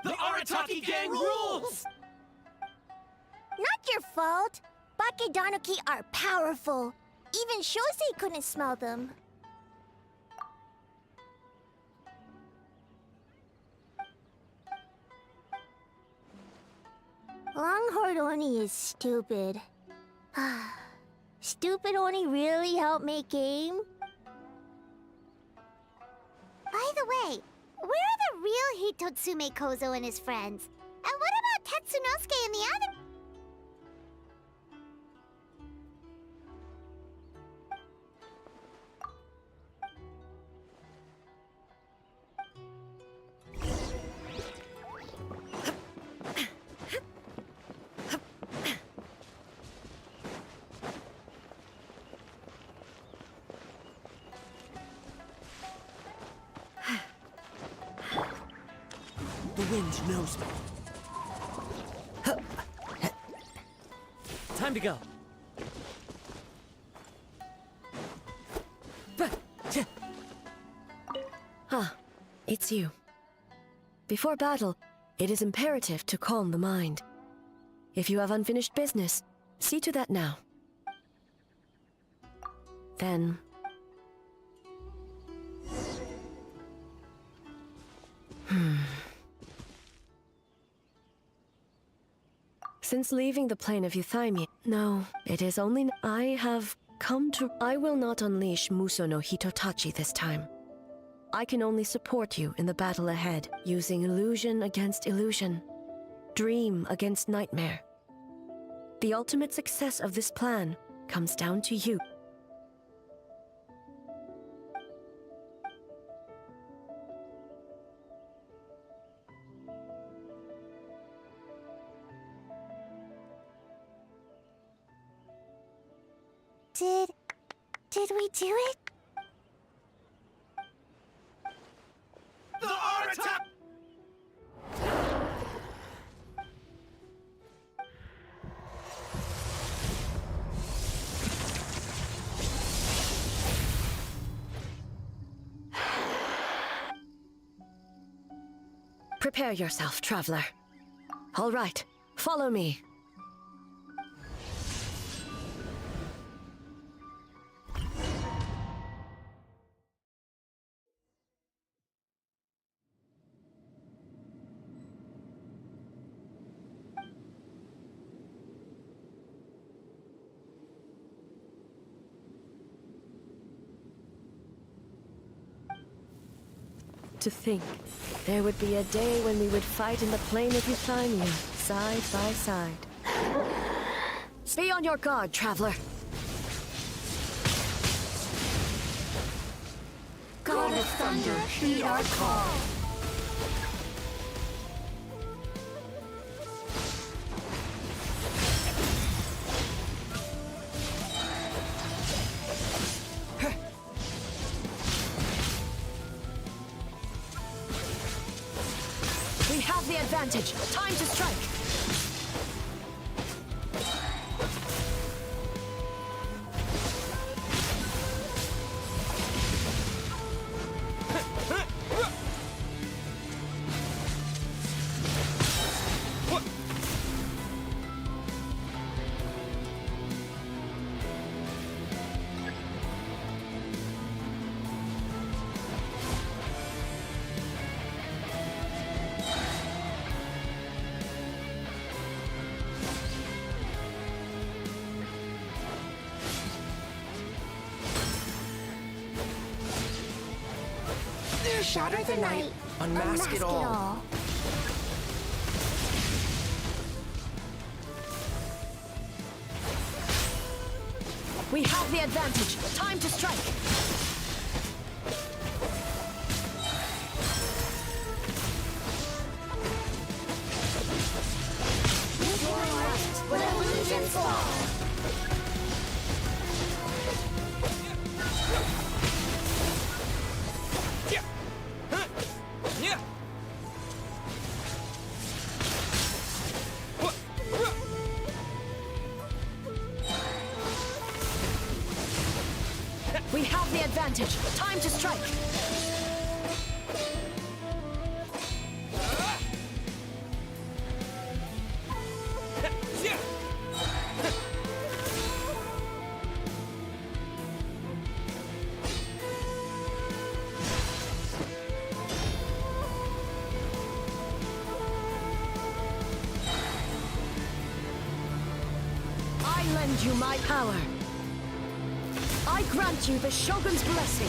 The Arataki gang rules! Not your fault. Bakedanuki are powerful. Even Shosei couldn't smell them. Longhorn Oni is stupid. Stupid Oni really helped make game? By the way, where are the real Hitotsume Kozo and his friends? And what about Tetsunosuke and the other... The wind knows me. Time to go. Ah, it's you. Before battle, it is imperative to calm the mind. If you have unfinished business, see to that now. Then... Since leaving the plane of Euthymia... No, it is only... I have come to... I will not unleash Muso no Hitotachi this time. I can only support you in the battle ahead, using illusion against illusion, dream against nightmare. The ultimate success of this plan comes down to you. Did we do it? The Arataki! Prepare yourself, traveler. All right, follow me. To think, there would be a day when we would fight in the plain of Euthymia, side by side. Be on your guard, traveler. God of Thunder, heed our call. We have the advantage. Time to strike. Shatter the night, unmask it all. We have the advantage. Time to strike. When illusions fall. We have the advantage. Time to strike. I lend you my power. I grant you the Shogun's blessing.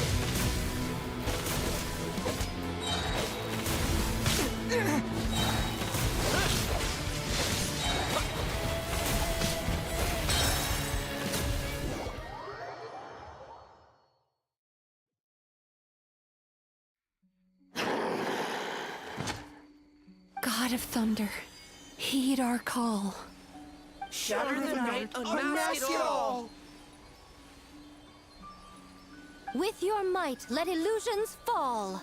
God of Thunder, heed our call. Shatter the night, unmask it all. With your might, let illusions fall.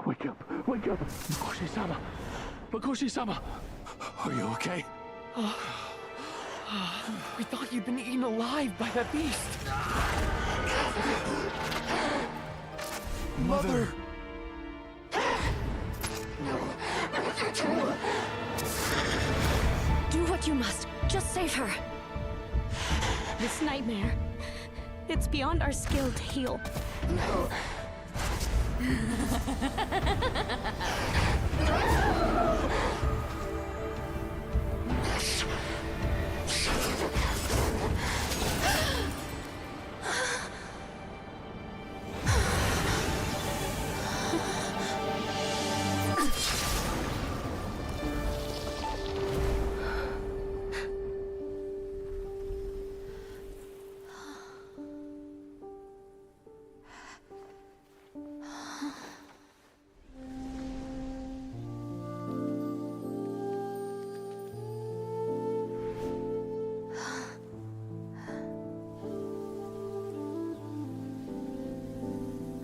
Wake up! Wake up! Makoshi-sama! Makoshi-sama! Are you okay? We thought you'd been eaten alive by that beast. Mother! Do what you must. Just save her. This nightmare, it's beyond our skill to heal. No.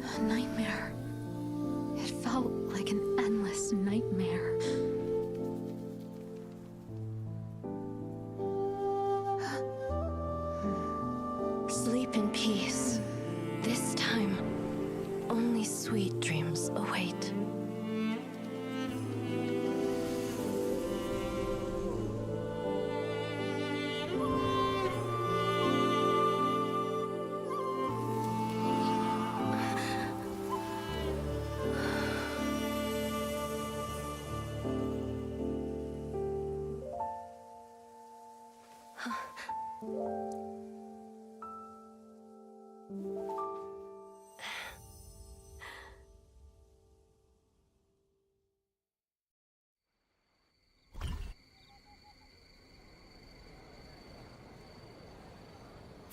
A nightmare. It felt like an endless nightmare. For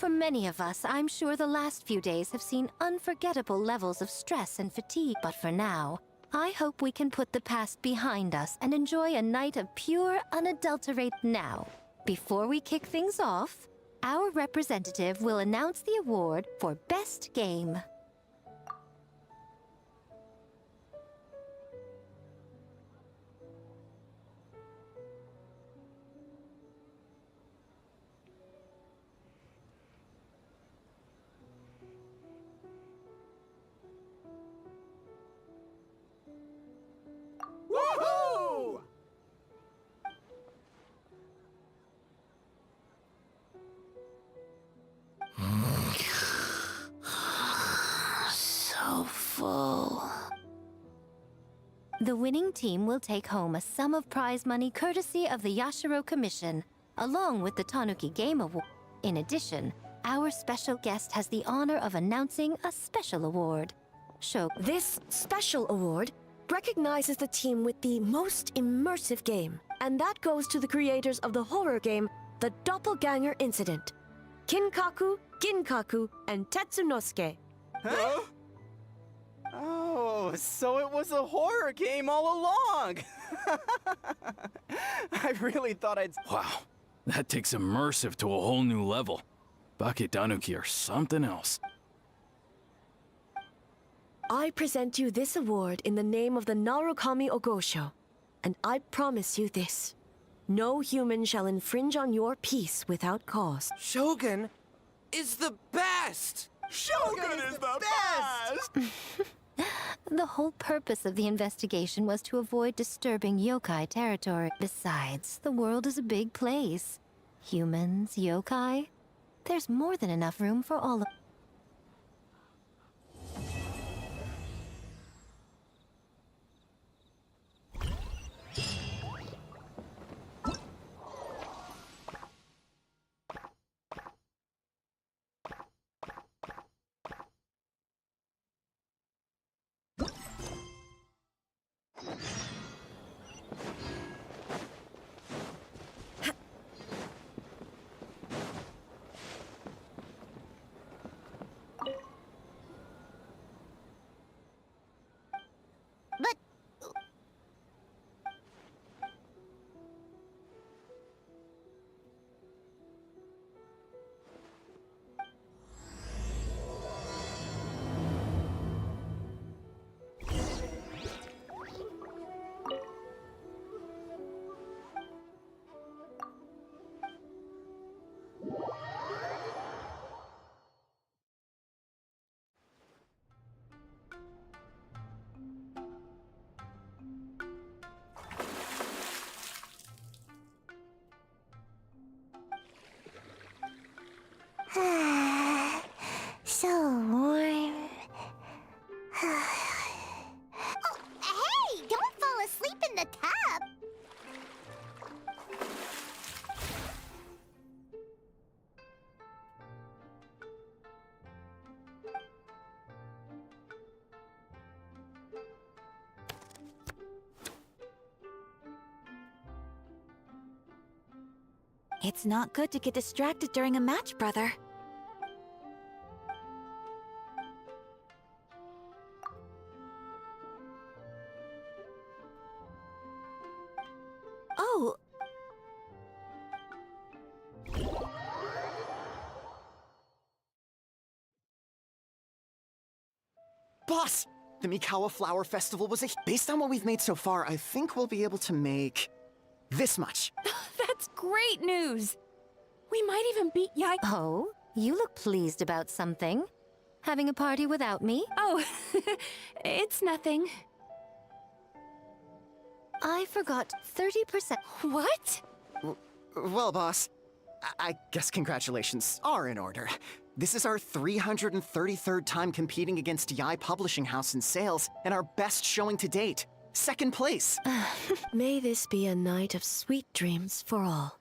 many of us, I'm sure the last few days have seen unforgettable levels of stress and fatigue. But for now, I hope we can put the past behind us and enjoy a night of pure, unadulterated now. Before we kick things off, our representative will announce the award for Best Game. Woohoo! So full. The winning team will take home a sum of prize money courtesy of the Yashiro Commission, along with the Tanuki Game Award. In addition, our special guest has the honor of announcing a special award. This special award recognizes the team with the most immersive game, and that goes to the creators of the horror game, The Doppelganger Incident. Kinkaku, Ginkaku, and Tetsunosuke. Huh? Oh, so it was a horror game all along! I really thought I'd... Wow, that takes immersive to a whole new level. Baketanuki are something else. I present you this award in the name of the Narukami Ogosho, and I promise you this. No human shall infringe on your peace without cause. Shogun is the best! Shogun is the best! The whole purpose of the investigation was to avoid disturbing yokai territory. Besides, the world is a big place. Humans, yokai, there's more than enough room for all of... So warm. Oh, hey! Don't fall asleep in the tub! It's not good to get distracted during a match, brother. Oh. Boss! The Mikawa Flower Festival was based on what we've made so far, I think we'll be able to make this much. That's great news! We might even beat Yai- Oh, you look pleased about something. Having a party without me? Oh, it's nothing. I forgot 30%. What? Well, boss, I guess congratulations are in order. This is our 333rd time competing against Yai Publishing House in sales, and our best showing to date. Second place. May this be a night of sweet dreams for all.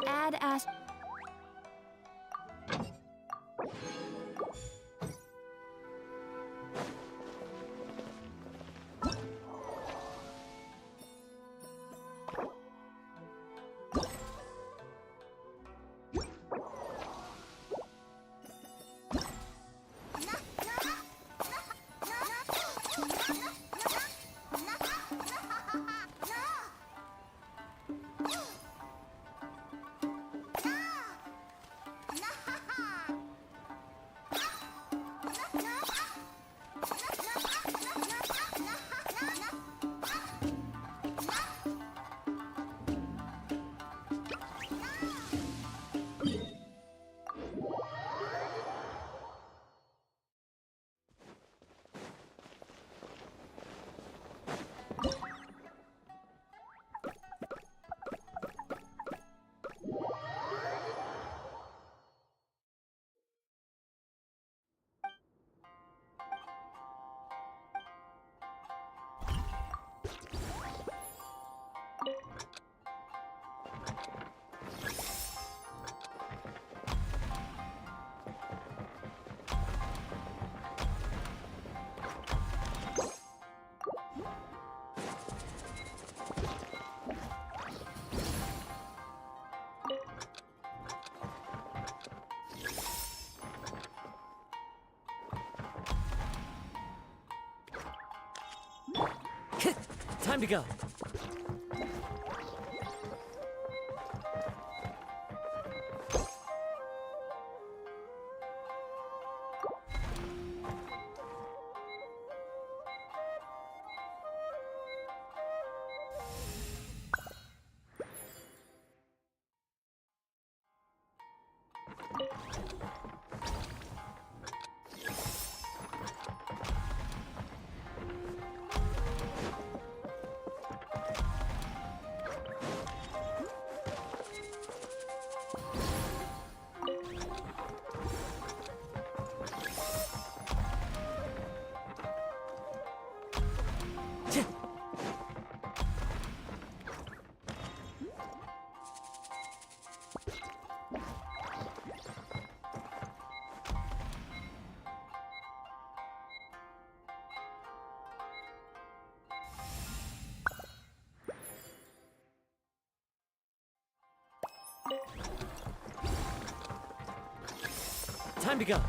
Add as. Time to go. Time to go.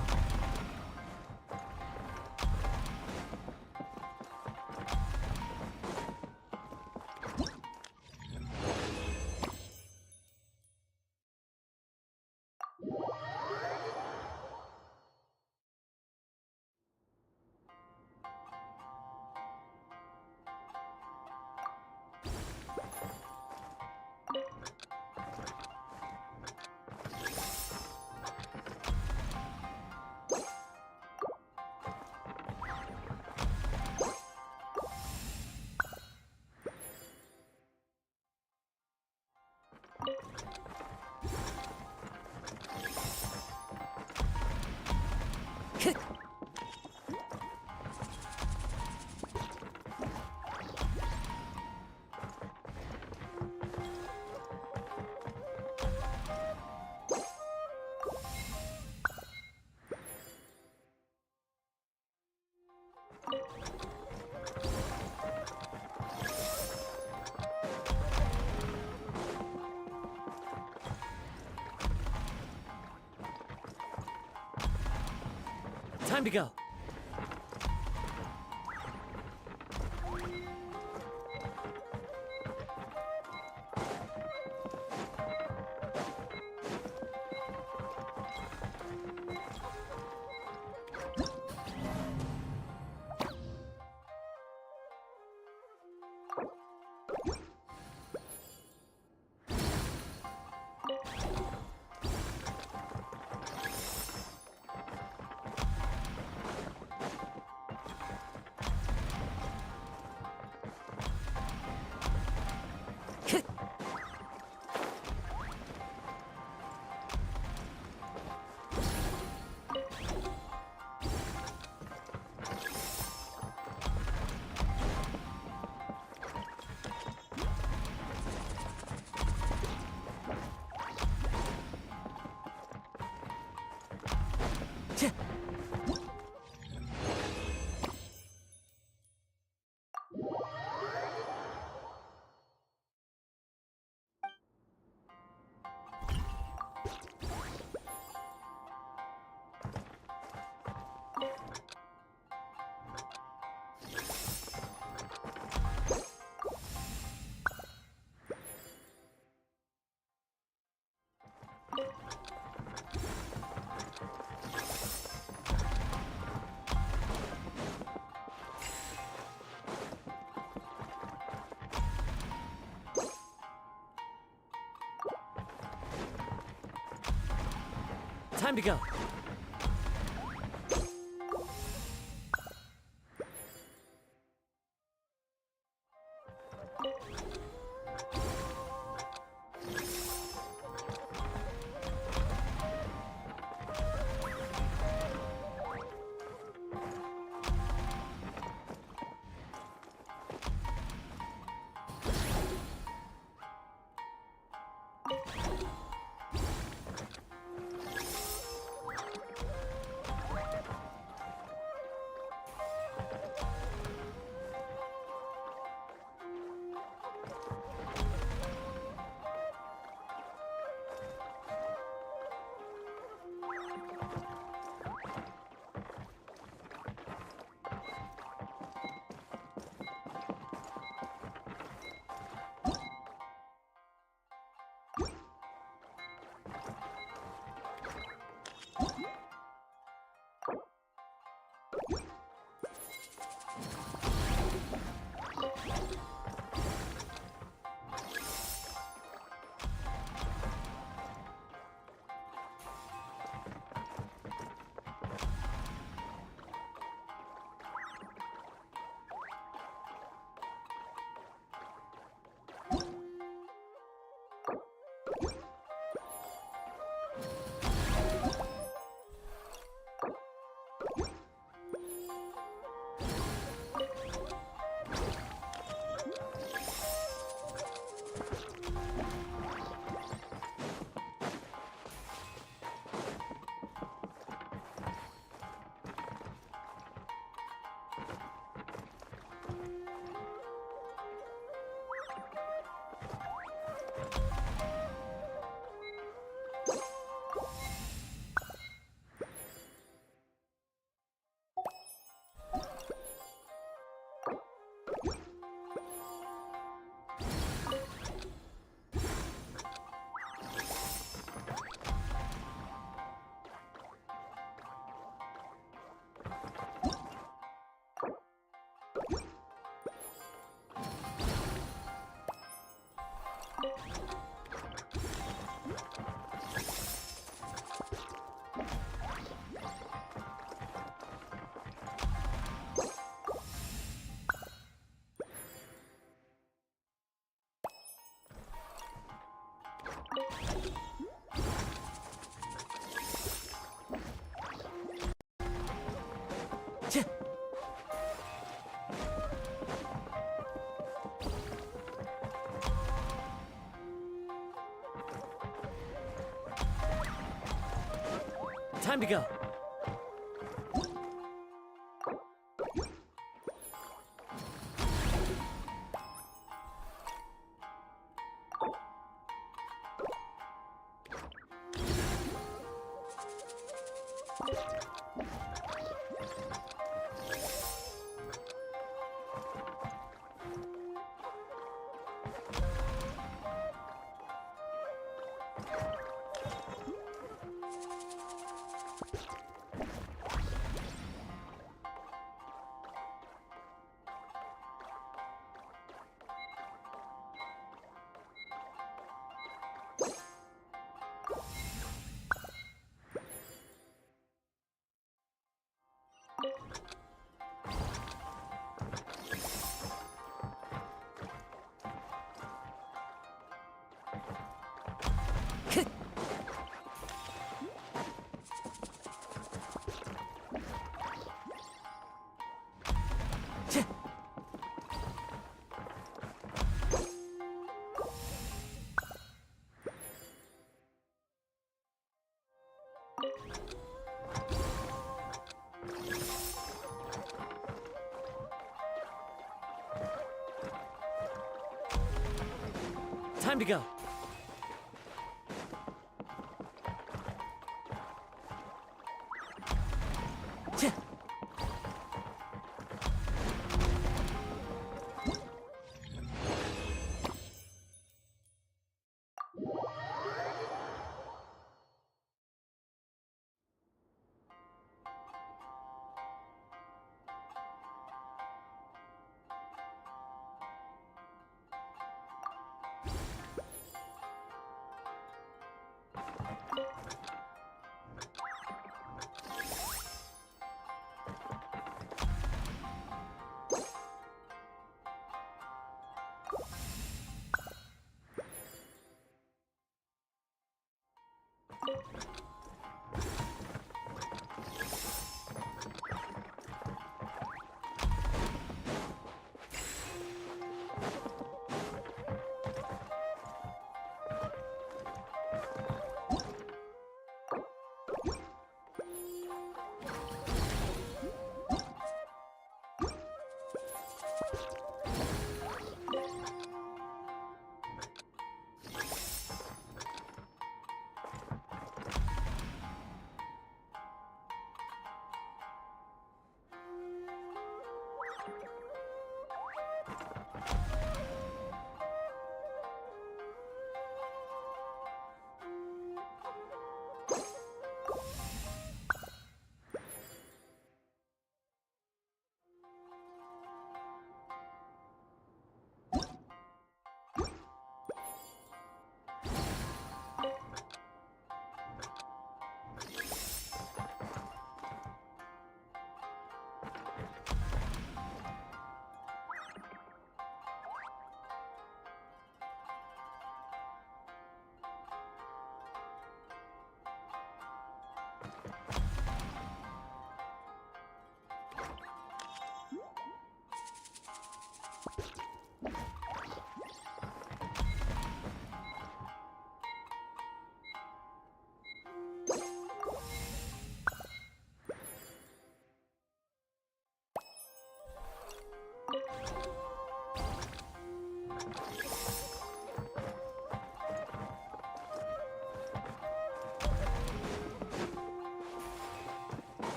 Time to go. Time to go. Time to go. Time to go.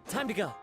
Time to go.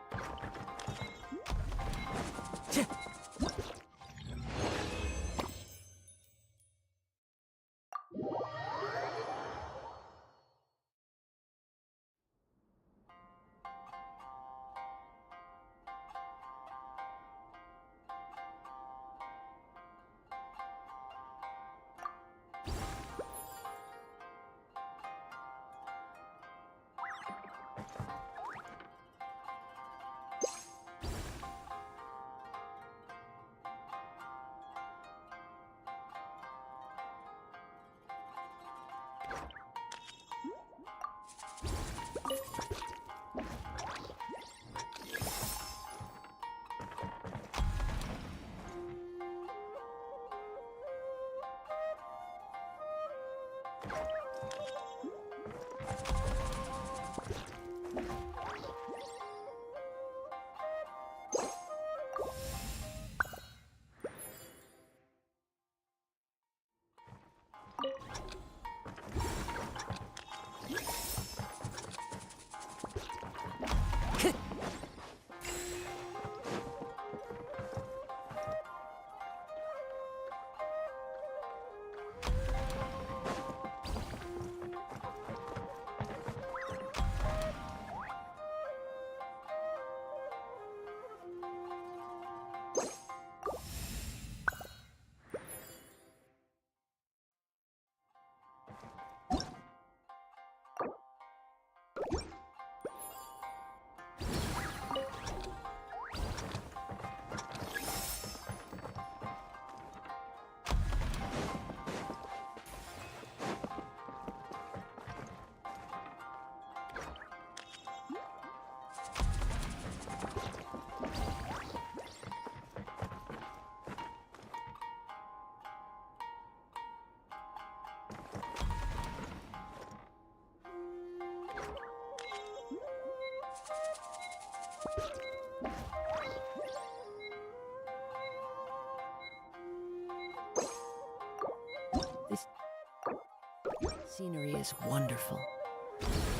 Scenery is wonderful.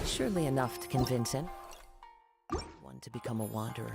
Surely enough to convince anyone to become a wanderer.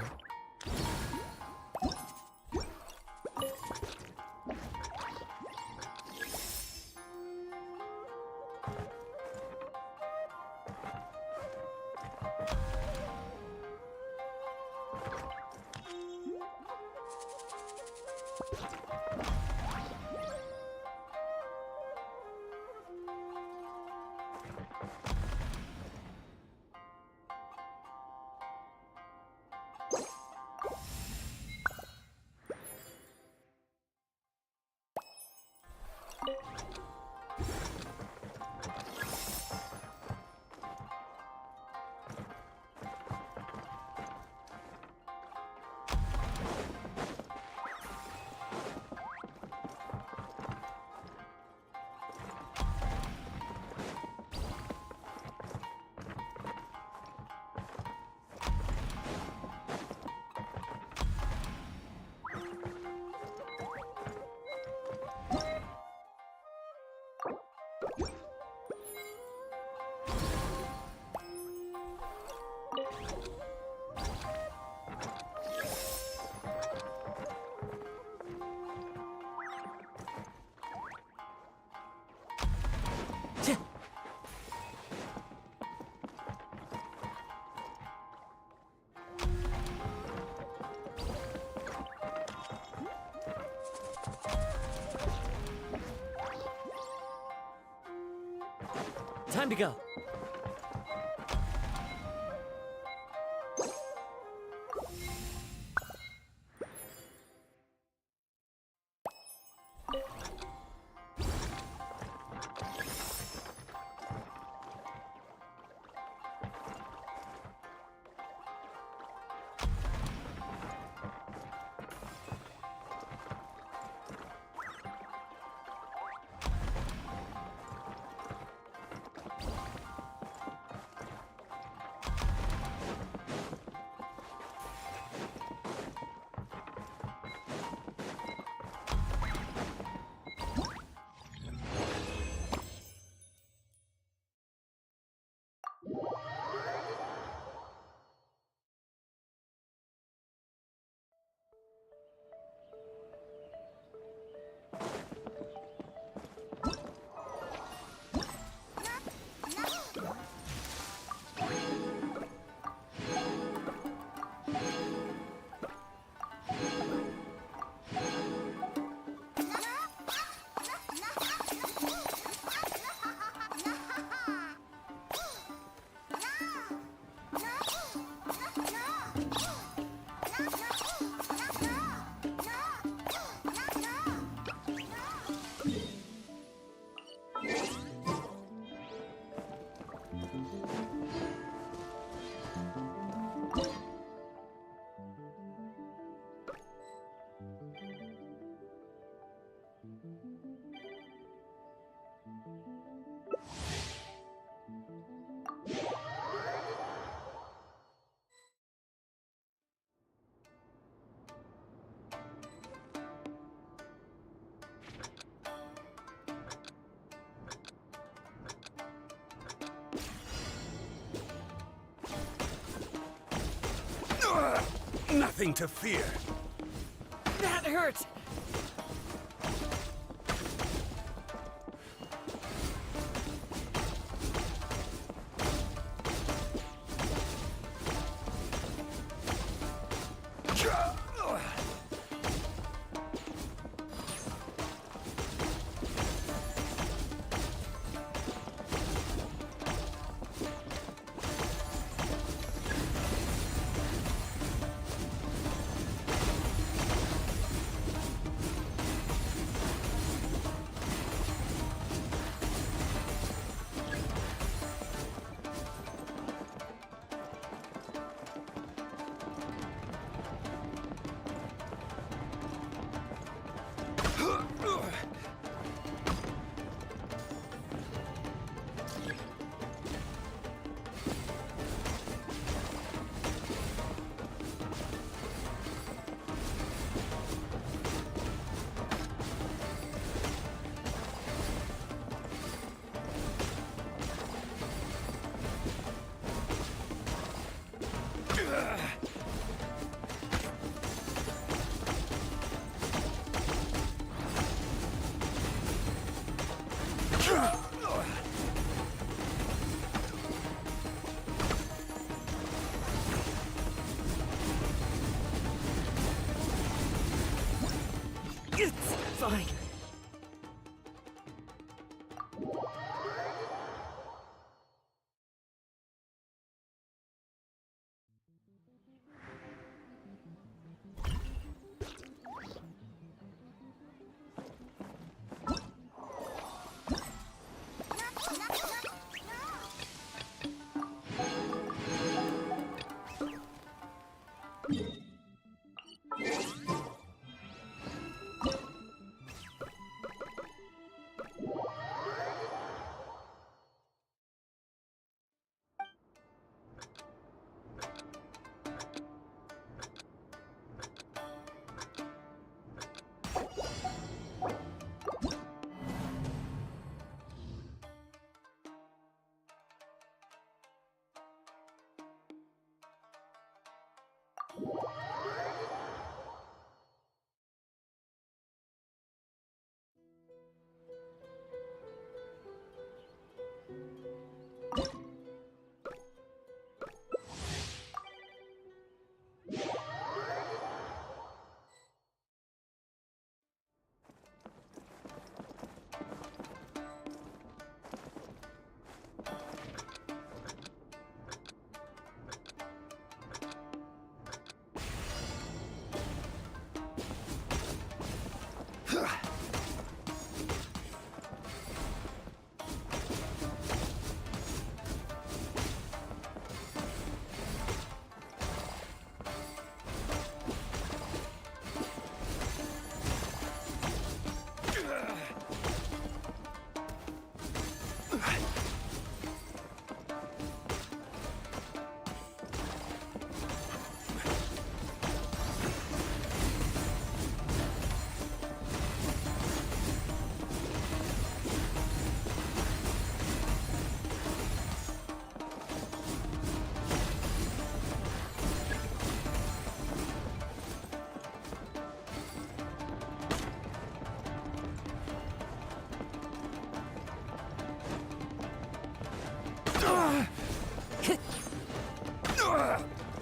Time to go. Nothing to fear. That hurt! Fine.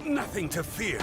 Nothing to fear.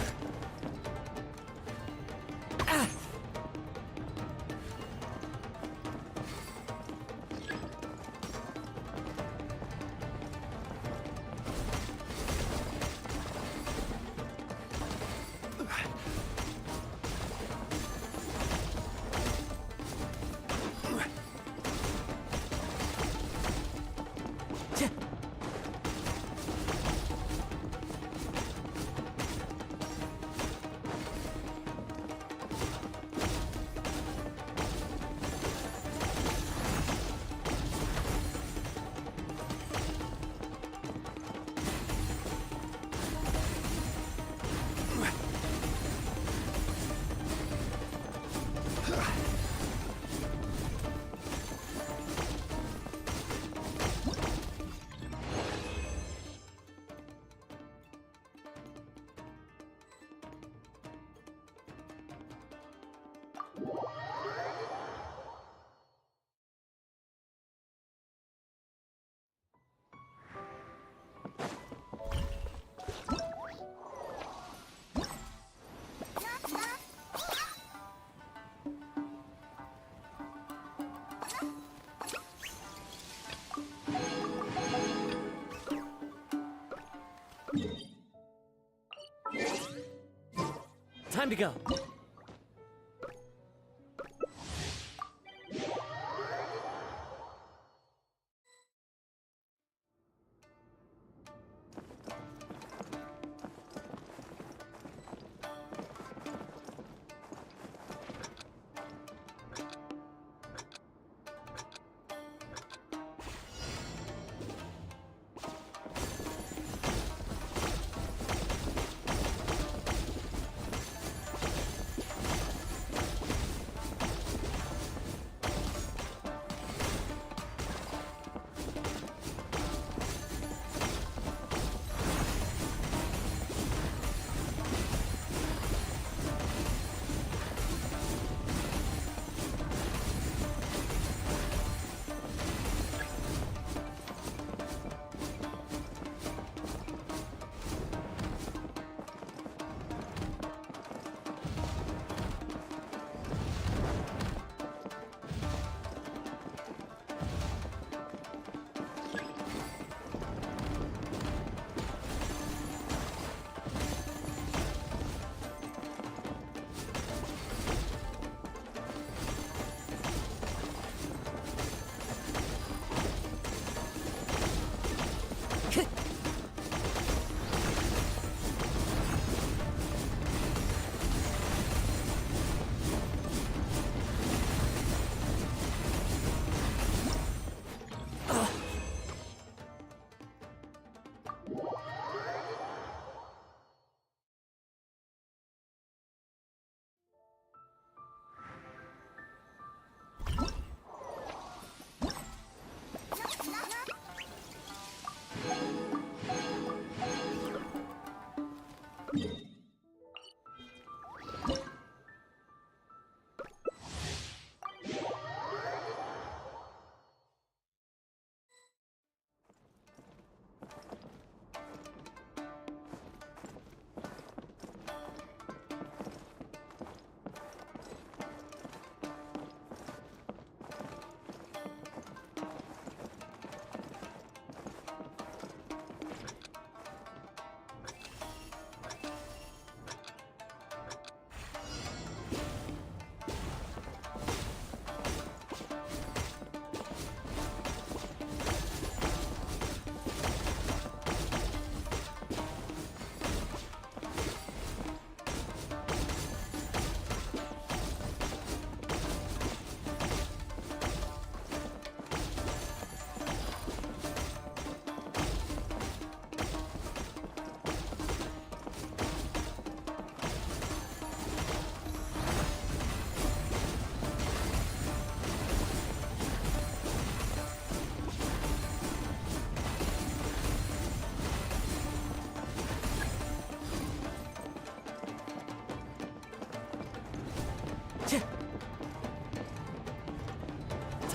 Time to go.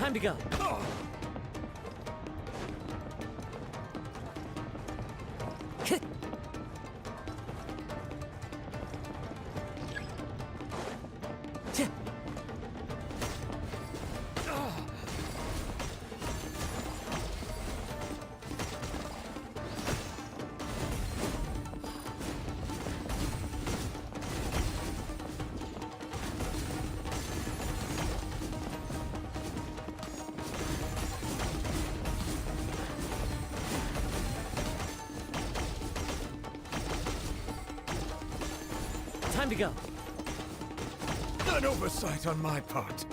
Time to go. Time to go. An oversight on my part.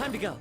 Time to go.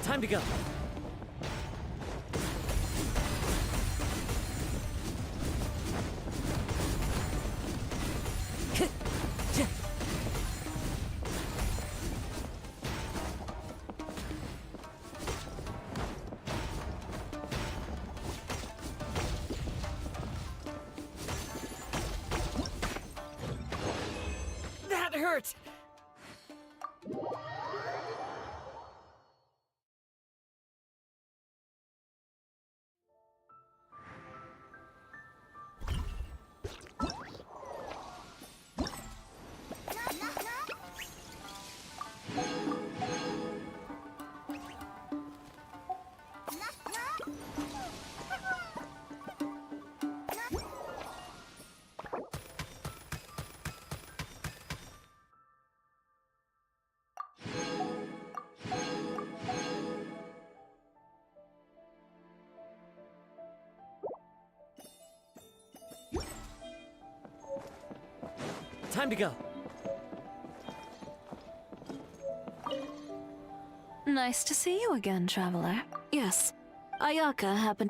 Time to go. That hurt! Time to go. Nice to see you again, traveler. Yes, Ayaka happened.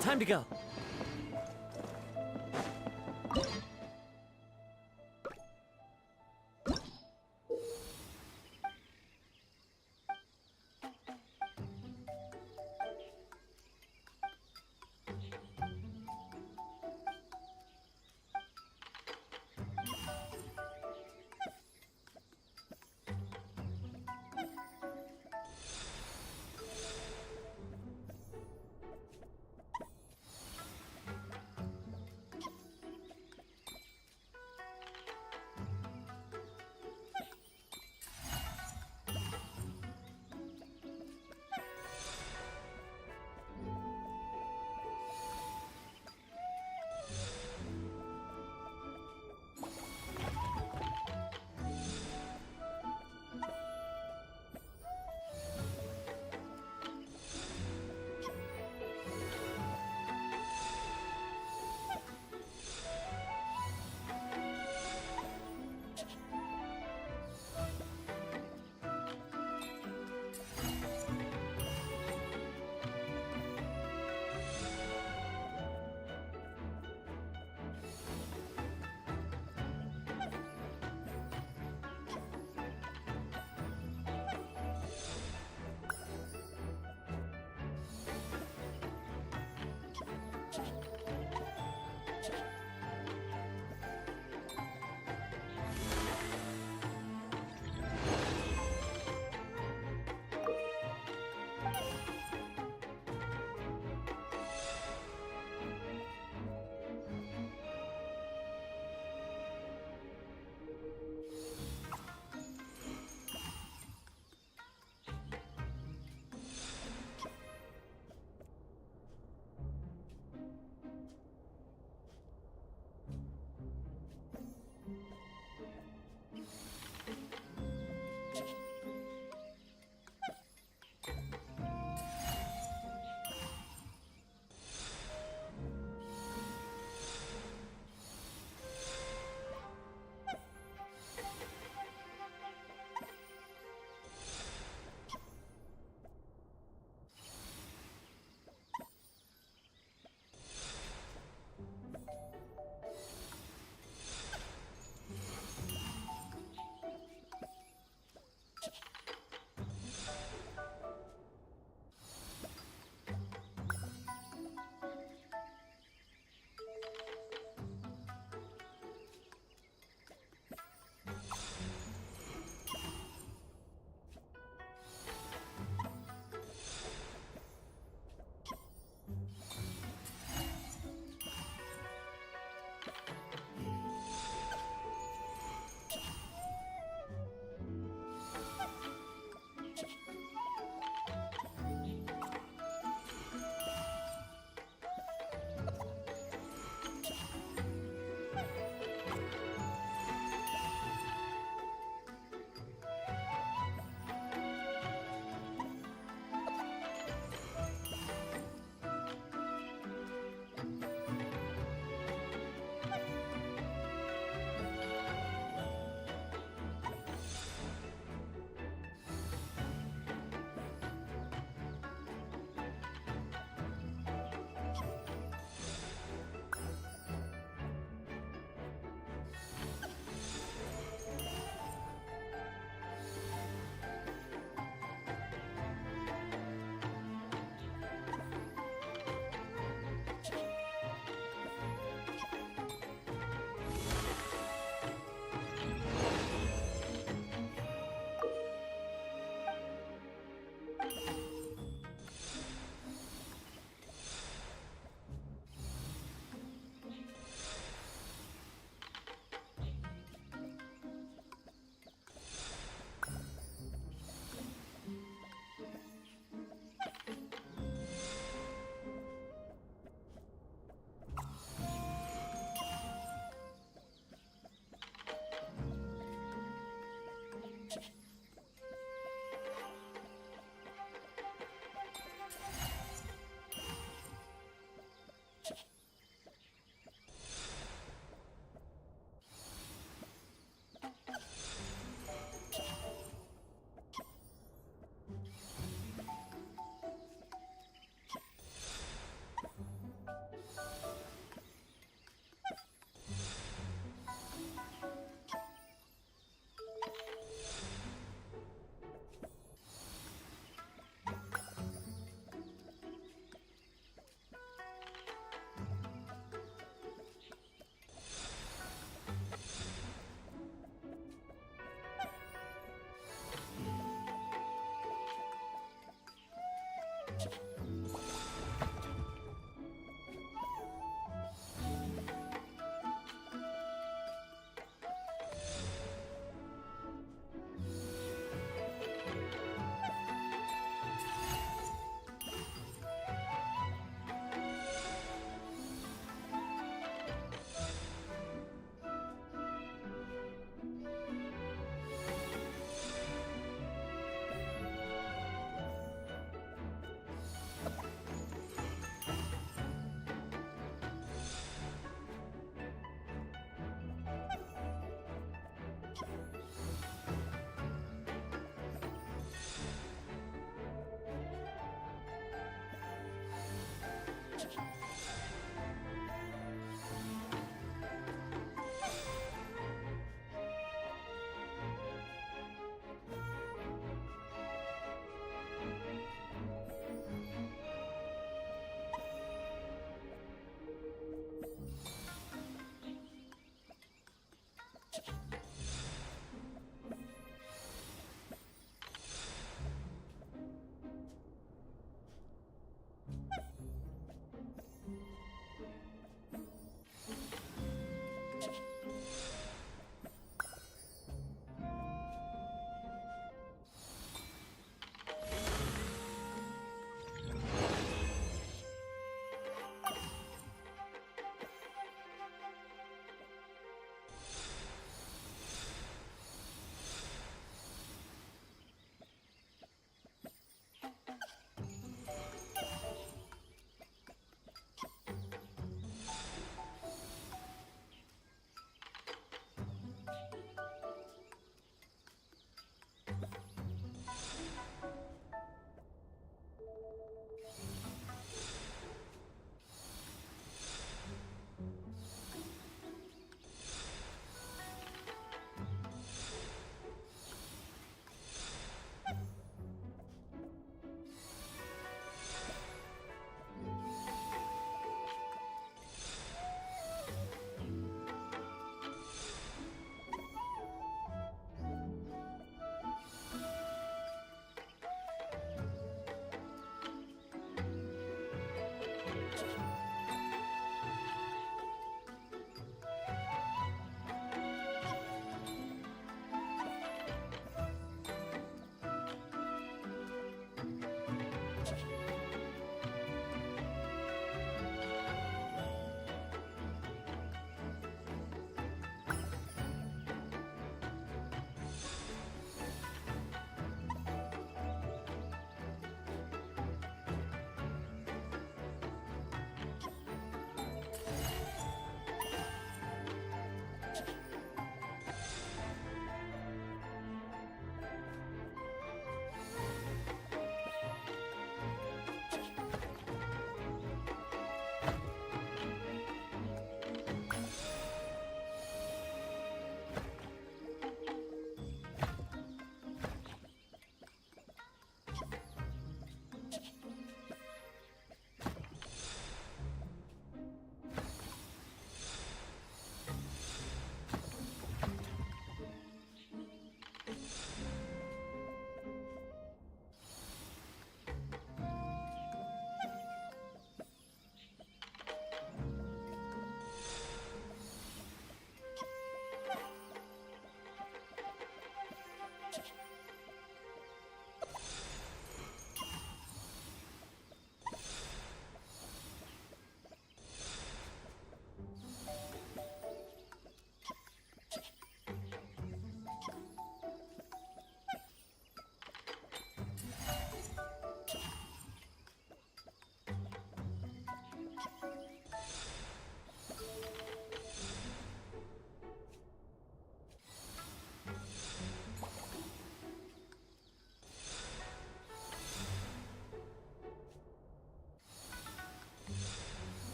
Time to go.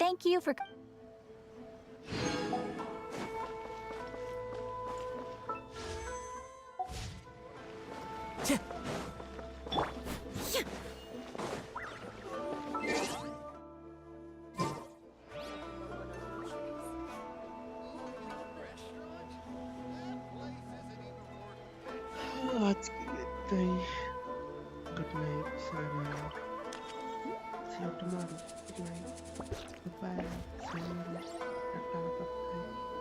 Thank you for... आज की गई. Good night, Sarah. See you tomorrow. Good night. Goodbye. See you. Bye. Bye.